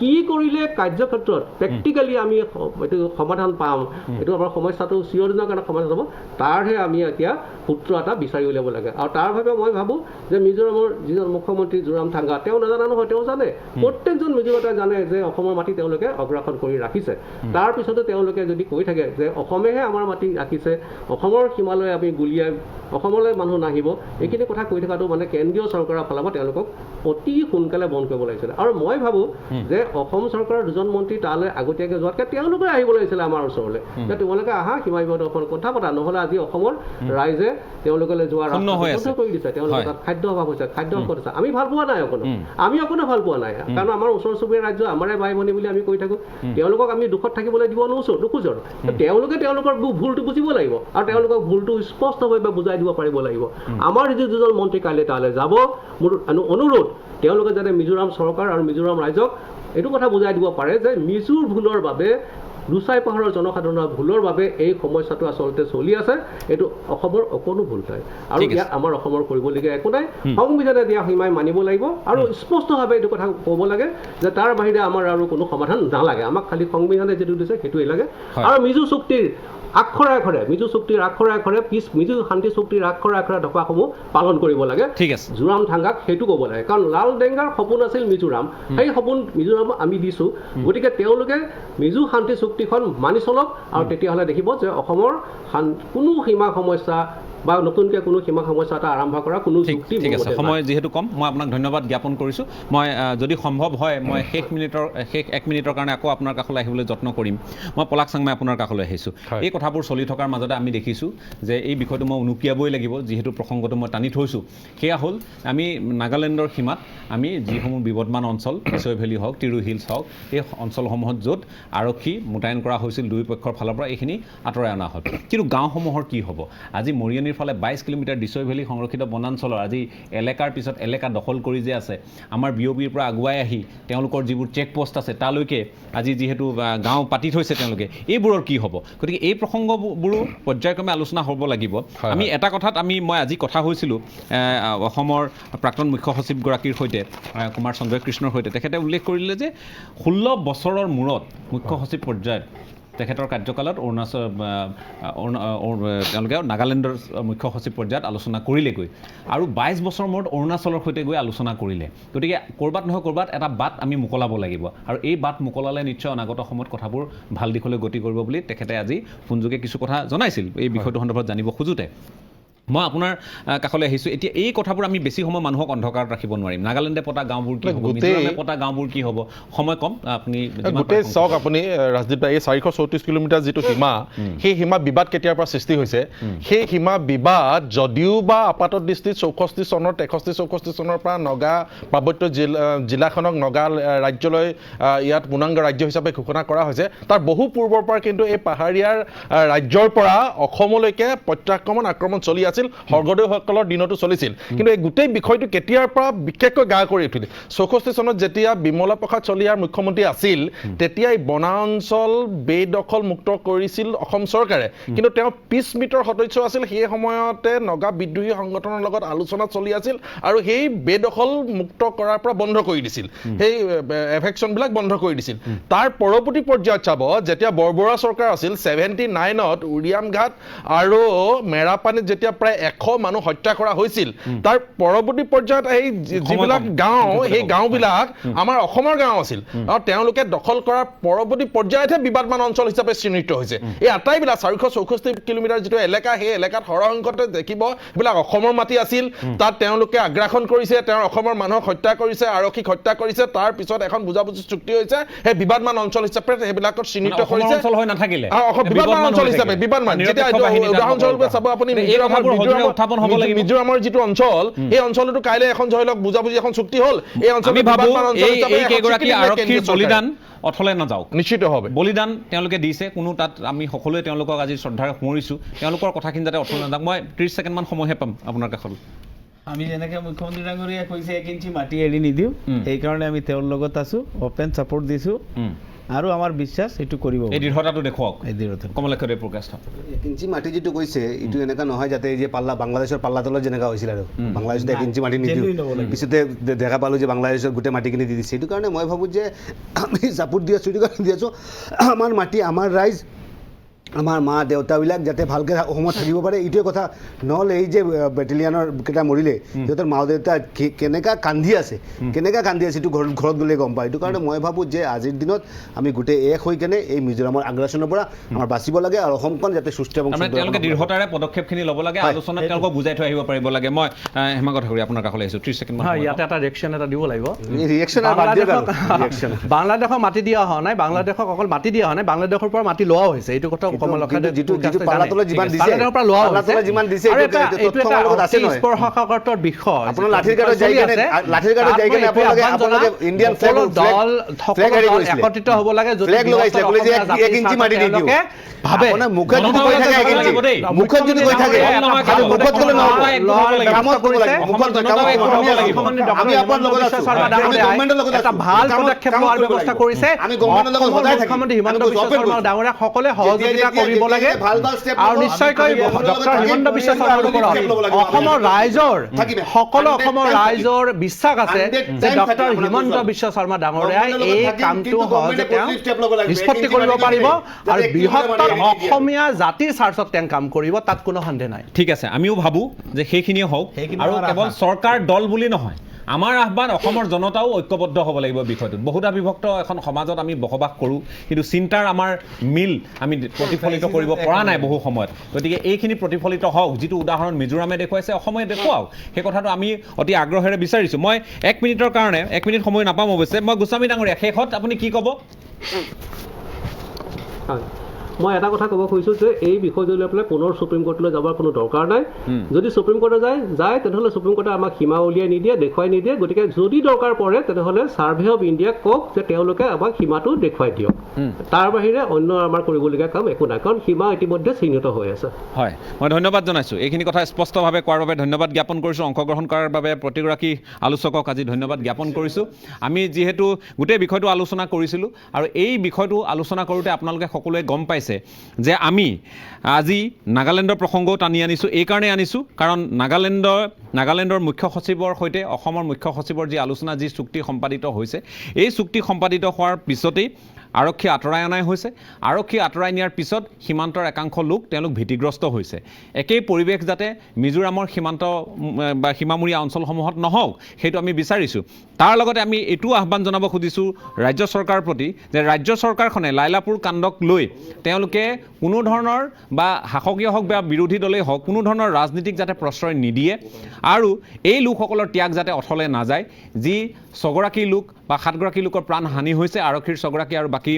কি কৰিলে কাৰ্যক্ষেত্ৰত প্ৰেক্টিকেলি আমি এইটো সমাধান পাম, এইটো আমাৰ সমস্যাটো চিৰদিনৰ কাৰণে সমাধান হ'ব, তাৰহে আমি এতিয়া সূত্ৰ এটা বিচাৰি উলিয়াব লাগে। আৰু তাৰ বাবে মই ভাবোঁ যে মিজোৰামৰ যিজন মুখ্যমন্ত্ৰী জোৰামথাংগা, তেওঁ নাজানা নহয়, তেওঁ জানে, প্ৰত্যেকজন মিজোৰামে জানে যে অসমৰ মাটি তেওঁলোকে অগ্ৰাসন কৰি ৰাখিছে। তাৰপিছতো তেওঁলোকে যদি কৈ থাকে যে অসমেহে আমাৰ মাটি ৰাখিছে, অসমৰ সীমালৈ আমি গুলিয়াই অসমলৈ মানুহ নাহিব, এইখিনি কথা কৈ থকাটো মানে কেন্দ্ৰীয় চৰকাৰৰ ফালৰ পৰা তেওঁলোকক অতি সোনকালে বন্ধ কৰিব লাগিছিলে। আৰু মই ভাবোঁ যে অসম চৰকাৰৰ দুজন মন্ত্ৰী তালৈ আগতীয়াকৈ যোৱাতকৈ তেওঁলোকে আহিব লাগিছিলে আমাৰ ওচৰলৈ, যে তোমালোকে আহা সীমা বিবাদৰ অকণ কথা পতা, নহ'লে আজি অসমৰ ৰাইজে তেওঁলোকলৈ যোৱা ৰাস্তা বন্ধ কৰি দিছে, তেওঁলোকৰ তাত খাদ্য অভাৱ হৈছে, খাদ্য অভাৱ আছে। আমি ভাল পোৱা নাই অকণো, আমি অকণো ভাল পোৱা নাই, কাৰণ আমাৰ ওচৰ চুবুৰীয়া ৰাজ্য আমাৰে ভাই ভনী বুলি আমি কৈ থাকোঁ, তেওঁলোকক আমি দুখত থাকিবলৈ দিব নোখোজো। তেওঁলোকে তেওঁলোকৰ ভুলটো বুজিব লাগিব আৰু তেওঁলোকক ভুলটো স্পষ্টভাৱে বুজাই দিব পাৰিব লাগিব। আমাৰ যি দুজন মন্ত্ৰী কাইলৈ তালৈ যাব, মোৰ অনুৰোধ তেওঁলোকে যাতে মিজোৰাম চৰকাৰ আৰু মিজোৰাম ৰাইজক এইটো কথা বুজাই দিব পাৰে যে মিজোৰ ভুলৰ বাবে, লুচাই পাহাৰৰ জনসাধাৰণৰ ভুলৰ বাবে এই সমস্যাটো আচলতে চলি আছে, এইটো অসমৰ অকণো ভুল নাই। আৰু ইয়াত আমাৰ অসমৰ কৰিবলগীয়া একো নাই, সংবিধানে দিয়া সীমাই মানিব লাগিব আৰু স্পষ্টভাৱে এইটো কথা ক'ব লাগে যে তাৰ বাহিৰে আমাৰ আৰু কোনো সমাধান নালাগে, আমাক খালি সংবিধানে যিটো দিছে সেইটোৱে লাগে। আৰু মিজো চুক্তিৰ আখৰে আখৰে, মিজো চুক্তিৰ আখৰে আখৰে মিজো শান্তি চুক্তিৰ আখৰে আখৰে ঢকাসমূহ পালন কৰিব লাগে। ঠিক আছে, জোৰামথাংগাক সেইটো ক'ব লাগে, কাৰণ লালডেংগাৰ সপোন আছিল মিজোৰাম, সেই সপোন মিজোৰাম আমি দিছোঁ, গতিকে তেওঁলোকে মিজো শান্তি চুক্তিখন মানি চলক আৰু তেতিয়াহ'লে দেখিব যে অসমৰ কোনো সীমা সমস্যা বা নতুনকৈ কোনো সীমা সমস্যা এটা আৰম্ভ কৰা কোনো চুক্তি। ঠিক আছে, সময় যিহেতু কম, মই আপোনাক ধন্যবাদ জ্ঞাপন কৰিছোঁ। মই যদি সম্ভৱ হয় মই শেষ 1 মিনিটৰ কাৰণে আকৌ আপোনাৰ কাষলৈ আহিবলৈ যত্ন কৰিম। মই পলাশ চাংমাই আপোনাৰ কাষলৈ আহিছোঁ। এই কথাবোৰ চলি থকাৰ মাজতে আমি দেখিছোঁ যে এই বিষয়টো মই উনুকিয়াবই লাগিব, যিহেতু প্ৰসংগটো মই টানি থৈছোঁ। সেয়া হ'ল আমি নাগালেণ্ডৰ সীমাত আমি যিসমূহ বিবদমান অঞ্চল, কিশোৰ ভেলী হওক, তিৰু হিলছ হওক, এই অঞ্চলসমূহত য'ত আৰক্ষী মোতায়েন কৰা হৈছিল দুই পক্ষৰ ফালৰ পৰা, এইখিনি আঁতৰাই অনা হ'ল। কিন্তু গাঁওসমূহৰ কি হ'ব? আজি মৰিয়নিৰ ফালে 22 কিলোমিটাৰ দিছৈ ভেলী সংৰক্ষিত বনাঞ্চলৰ আজি এলেকাৰ পিছত এলেকা দখল কৰি যে আছে, আমাৰ বিঅ'পিৰ পৰা আগুৱাই আহি তেওঁলোকৰ যিবোৰ চেকপোষ্ট আছে তালৈকে আজি যিহেতু গাঁও পাতি থৈছে তেওঁলোকে, এইবোৰৰ কি হ'ব? গতিকে এই প্ৰসংগবোৰো পৰ্যায়ক্ৰমে আলোচনা হ'ব লাগিব। আমি এটা কথাত মই আজি কথা হৈছিলোঁ অসমৰ প্ৰাক্তন মুখ্য সচিবগৰাকীৰ সৈতে, কুমাৰ সঞ্জয় কৃষ্ণৰ সৈতে, তেখেতে উল্লেখ কৰিলে যে 16 বছৰৰ মূৰত মুখ্য সচিব পৰ্যায়ত তেখেতৰ কাৰ্যকালত তেওঁলোকে নাগালেণ্ডৰ মুখ্য সচিব পৰ্যায়ত আলোচনা কৰিলেগৈ আৰু 22 বছৰৰ মূৰত অৰুণাচলৰ সৈতে গৈ আলোচনা কৰিলে। গতিকে ক'ৰবাত নহয় ক'ৰবাত এটা বাট আমি মোকলাব লাগিব আৰু এই বাট মোকলালে নিশ্চয় অনাগত সময়ত কথাবোৰ ভাল দিশলৈ গতি কৰিব বুলি তেখেতে আজি ফোনযোগে কিছু কথা জনাইছিল এই বিষয়টো সন্দৰ্ভত জানিব খোজোতে। মই আপোনাৰ কাষলৈ আহিছোঁ। এতিয়া এই কথাবোৰ আমি বেছি সময় মানুহক অন্ধকাৰত ৰাখিব নোৱাৰিম। নাগালেণ্ডে পতা গাঁওবোৰ কি হ'ব, মিজোৰামে পতা গাঁওবোৰ কি হ'ব, সময় কম। আপুনি গোটেই চাওক, আপুনি ৰাজদীপ ভাই, এই 434 কিলোমিটাৰ যিটো সীমা, সেই সীমা বিবাদ কেতিয়াৰ পৰা সৃষ্টি হৈছে? সেই সীমা বিবাদ যদিও বা আপাতত দৃষ্টিত 64 চনৰ 63-64 চনৰ পৰা নগা পাৰ্বত্য জিলাখনক নগা ৰাজ্যলৈ ইয়াত পূৰ্ণাংগ ৰাজ্য হিচাপে ঘোষণা কৰা হৈছে, তাৰ বহু পূৰ্বৰ পৰা কিন্তু এই পাহাৰীয়া ৰাজ্যৰ পৰা অসমলৈকে প্ৰত্যাক্ৰমণ আক্ৰমণ চলি আছিল, স্বৰ্গদেউসকলৰ দিনতো চলিছিল। কিন্তু এই গোটেই বিষয়টো কেতিয়াৰ পৰা বিশেষকৈ গা কৰি উঠিল? 64 চনত যেতিয়া বিমলা প্ৰসাদ চলিহাৰ মুখ্যমন্ত্ৰী আছিল, তেতিয়াই বনাঞ্চল বেদখল মুক্ত কৰিছিল অসম চৰকাৰে, কিন্তু তেওঁ পিছ মিটৰ সদস্য আছিল। সেই সময়তে নগা বিদ্ৰোহী সংগঠনৰ লগত আলোচনা চলি আছিল আৰু সেই বেদখল মুক্ত কৰাৰ পৰা বন্ধ কৰি দিছিল, সেই এভেকশ্যনবিলাক বন্ধ কৰি দিছিল। তাৰ পৰৱৰ্তী পৰ্যায়ত চাব, যেতিয়া বৰবৰুৱা চৰকাৰ আছিল 79ত উৰিয়াম ঘাট আৰু মেৰাপানীত যেতিয়া প্ৰায় 100 মানুহ হত্যা কৰা হৈছিল, তাৰ পৰৱৰ্তী পৰ্যায়ত এই যিবিলাক গাঁও, সেই গাঁওবিলাক আমাৰ অসমৰ গাঁও আছিল আৰু তেওঁলোকে দখল কৰাৰ পৰৱৰ্তী পৰ্যায়তহে বিবাদমান অঞ্চল হিচাপে চিহ্নিত হৈছে। এই আটাইবিলাক 464 কিলোমিটাৰ যিটো এলেকা, সেই এলেকাত সৰহসংখ্যতে দেখিব সেইবিলাক অসমৰ মাটি আছিল। তাত তেওঁলোকে আগ্ৰাসন কৰিছে, তেওঁৰ অসমৰ মানুহক হত্যা কৰিছে, আৰক্ষীক হত্যা কৰিছে। তাৰ পিছত এখন বুজাবুজি চুক্তি হৈছে, সেই বিবাদমান অঞ্চল হিচাপে সেইবিলাকত চিহ্নিত কৰিছে। বিবাদমান অঞ্চল হিচাপে বিবাদমান, যেতিয়া উদাহৰণস্বৰূপে চাব আপুনি মিজোৰামৰ যিটো অঞ্চল, সেই অঞ্চলতো কাইলৈ এখন ধৰি লওক বুজাবুজি এখন চুক্তি হ'ল, এই অঞ্চল বলিদান অথলে নাযাওক, নিশ্চিত হবে বলিদান তেওঁলোকে দিছে, কোনো তাত আমি সকলোৱে তেওঁলোকক আজি শ্ৰদ্ধাৰে সোঁৱৰিছোঁ, তেওঁলোকৰ কথাখিনি যাতে অথলে নাযাওক। মই 30 ছেকেণ্ডমান সময়হে পাম আপোনাৰ কাষলৈ। আমি যেনেকৈ মুখ্যমন্ত্ৰী ডাঙৰীয়াই কৈছে 1 ইঞ্চি মাটি এৰি নিদিওঁ, সেইকাৰণে আমি তেওঁৰ লগত আছোঁ, অপেন ছাপোৰ্ট দিছোঁ। আৰু আমাৰ বিশ্বাস এইটো কৰিব এই দৃঢ়তাটো দেখুৱাওক এই দৃঢ়তা কমলাক্ষদেৱ প্ৰকাশ 1 ইঞ্চি মাটি যিটো কৈছে এইটো এনেকুৱা নহয় যাতে এই যে পাল্লা বাংলাদেশৰ পাল্লা তলত যেনেকুৱা হৈছিল আৰু বাংলাদেশত 1 ইঞ্চি মাটি নিদিওঁ পিছতে দেখা পালোঁ যে বাংলাদেশৰ গোটেই মাটিখিনি দি দিছে সেইটো কাৰণে মই ভাবোঁ যে আমি ছাপোৰ্ট দি আছোঁ এইটো কাৰণে দি আছোঁ আমাৰ মাটি আমাৰ ৰাইজ আমাৰ মা দেউতাবিলাক যাতে ভালকৈ অসমত থাকিব পাৰে এইটোৱে কথা নহ'লে এই যে বেটেলিয়ানৰ কেইটা মৰিলে সিহঁতৰ মা দেউতা কেনেকুৱা কান্দি আছে এইটো ঘৰত গ'লে গম পায় এইটো কাৰণে মই ভাবোঁ যে আজিৰ দিনত আমি গোটেই এক হৈ কেনে এই মিজোৰামৰ আগ্ৰাসনৰ পৰা আমাৰ বাচিব লাগে আৰু অসমখন যাতে সুস্থ এবং তেওঁলোকে দৃঢ়তাৰে পদক্ষেপখিনি ল'ব লাগে আলোচনাত তেওঁলোকক বুজাই থৈ আহিব পাৰিব লাগে মই হেমা কথা কৰি আপোনাৰ কাষলৈ আহিছোঁ 30 ছেকেণ্ড ইয়াতে এটা ৰিয়েকশ্যন এটা দিব লাগিব ৰিয়েকশ্যন বাংলাদেশক মাটি দিয়া হোৱা নাই বাংলাদেশক অকল মাটি দিয়া হোৱা নাই বাংলাদেশৰ পৰা মাটি লোৱাও হৈছে এইটো কথা একত্ৰিত হ'ব লাগে ভাল পদক্ষেপ লোৱাৰ ব্যৱস্থা কৰিছে মুখ্যমন্ত্ৰী হিমন্ত বিশ্ব শৰ্মা ডাঙৰীয়াক সকলোৱে সহযোগিতা কৰিব লাগে আৰু নিশ্চয়কৈ ডক্টৰ হিমন্ত বিশ্ব শৰ্মাৰ ওপৰত অসমৰ ৰাইজৰ সকলো অসমৰ ৰাইজৰ বিশ্বাস আছে যে ডক্টৰ হিমন্ত বিশ্ব শৰ্মা ডাঙৰীয়াই এই কামটো সহজে তেওঁ নিষ্পত্তি কৰিব পাৰিব আৰু বৃহত্তৰ অসমীয়া জাতিৰ স্বাৰ্থত তেওঁ কাম কৰিব তাত কোনো সন্দেহ নাই ঠিক আছে আমিও ভাবোঁ যে সেইখিনিয়ে হওক আৰু কেৱল চৰকাৰ দল বুলি নহয় আমাৰ আহ্বান অসমৰ জনতাও ঐক্যবদ্ধ হ'ব লাগিব বিষয়টোত বহুতা বিভক্ত এখন সমাজত আমি বসবাস কৰোঁ কিন্তু চিন্তাৰ আমাৰ মিল আমি প্ৰতিফলিত কৰিব পৰা নাই বহু সময়ত গতিকে এইখিনি প্ৰতিফলিত হওক যিটো উদাহৰণ মিজোৰামে দেখুৱাইছে অসমে দেখুৱাওক সেই কথাটো আমি অতি আগ্ৰহেৰে বিচাৰিছোঁ মই 1 মিনিটৰ কাৰণে 1 মিনিট সময় নাপাম অৱশ্যে মই গোস্বামী ডাঙৰীয়া শেষত আপুনি কি ক'ব মই এটা কথা ক'ব খুজিছোঁ যে এই বিষয়টো লৈ পেলাই পুনৰ সুপ্ৰিম কোৰ্টলৈ যাবৰ কোনো দৰকাৰ নাই যদি সুপ্ৰিম কোৰ্টে যায় তেনেহ'লে সুপ্ৰিম কোৰ্টে আমাক সীমা উলিয়াই নিদিয়ে দেখুৱাই নিদিয়ে গতিকে যদি দৰকাৰ পৰে তেনেহ'লে ছাৰ্ভে অফ ইণ্ডিয়াক কওক যে তেওঁলোকে আমাক সীমাটো দেখুৱাই দিয়ক তাৰ বাহিৰে অন্য আমাৰ কৰিবলগীয়া কাম একো নাই কাৰণ সীমা ইতিমধ্যে চিহ্নিত হৈ আছে হয় মই ধন্যবাদ জনাইছোঁ এইখিনি কথা স্পষ্টভাৱে কোৱাৰ বাবে ধন্যবাদ জ্ঞাপন কৰিছোঁ অংশগ্ৰহণ কৰাৰ বাবে প্ৰতিগৰাকী আলোচকক আজি ধন্যবাদ জ্ঞাপন কৰিছোঁ আমি যিহেতু গোটেই বিষয়টো আলোচনা কৰিছিলোঁ আৰু এই বিষয়টো আলোচনা কৰোঁতে আপোনালোকে সকলোৱে গম পাইছে যে আমি আজি নাগালেণ্ডৰ প্ৰসংগও টানি আনিছোঁ এইকাৰণে আনিছোঁ কাৰণ নাগালেণ্ডৰ মুখ্য সচিবৰ সৈতে অসমৰ মুখ্য সচিবৰ যি আলোচনা যি চুক্তি সম্পাদিত হৈছে এই চুক্তি সম্পাদিত হোৱাৰ পিছতেই আৰক্ষী আঁতৰাই অনাই হৈছে আৰক্ষী আঁতৰাই নিয়াৰ পিছত সীমান্তৰ একাংশ লোক তেওঁলোক ভীতিগ্ৰস্ত হৈছে একেই পৰিৱেশ যাতে মিজোৰামৰ সীমান্ত বা সীমামূৰীয়া অঞ্চলসমূহত নহওক সেইটো আমি বিচাৰিছোঁ তাৰ লগতে আমি এইটো আহ্বান জনাব খুজিছোঁ ৰাজ্য চৰকাৰৰ প্ৰতি যে ৰাজ্য চৰকাৰখনে লাইলাপুৰ কাণ্ডক লৈ তেওঁলোকে কোনো ধৰণৰ বা শাসকীয় হওক বা বিৰোধী দলেই হওক কোনো ধৰণৰ ৰাজনীতিক যাতে প্ৰশ্ৰয় নিদিয়ে আৰু এই লোকসকলৰ ত্যাগ যাতে অথলে নাযায় যি 6 গৰাকী লোক বা 7 গৰাকী লোকৰ প্ৰাণ হানি হৈছে আৰক্ষীৰ 6 গৰাকী আৰু বাকী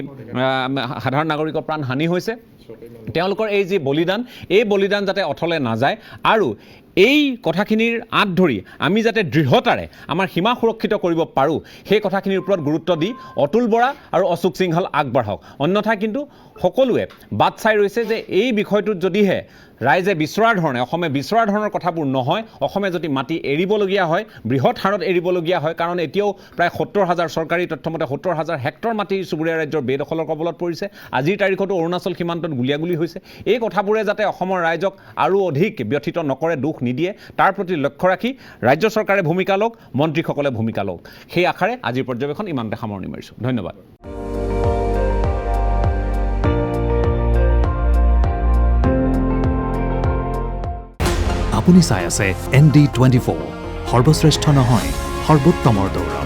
সাধাৰণ নাগৰিকৰ প্ৰাণ হানি হৈছে তেওঁলোকৰ এই যি বলিদান এই বলিদান যাতে অথলে নাযায় আৰু এই কথাখিনিৰ আঁত ধৰি আমি যাতে দৃঢ়তাৰে আমাৰ সীমা সুৰক্ষিত কৰিব পাৰোঁ সেই কথাখিনিৰ ওপৰত গুৰুত্ব দি অতুল বৰা আৰু অশোক সিংহল আগবাঢ়ক অন্যথা কিন্তু সকলোৱে বাট চাই ৰৈছে যে এই বিষয়টোত যদিহে ৰাইজে বিচৰাৰ ধৰণে অসমে বিচৰাৰ ধৰণৰ কথাবোৰ নহয় অসমে যদি মাটি এৰিবলগীয়া হয় বৃহৎ হাৰত এৰিবলগীয়া হয় কাৰণ এতিয়াও প্ৰায় 70,000 চৰকাৰী তথ্যমতে 70,000 হেক্টৰ মাটি চুবুৰীয়া ৰাজ্যৰ বেদখলৰ কবলত পৰিছে আজিৰ তাৰিখতো অৰুণাচল সীমান্তত গুলীয়াগুলি হৈছে এই কথাবোৰে যাতে অসমৰ ৰাইজক আৰু অধিক ব্যথিত নকৰে দুখ নিদিয়ে তাৰ প্ৰতি লক্ষ্য ৰাখি ৰাজ্য চৰকাৰে ভূমিকা লওক মন্ত্ৰীসকলে ভূমিকা লওক সেই আশাৰে আজিৰ পৰ্যবেক্ষণ ইমানতে সামৰণি মাৰিছোঁ ধন্যবাদ আপুনি চাই আছে ND24 সৰ্বশ্ৰেষ্ঠ নহয় সৰ্বোত্তমৰ দৌৰ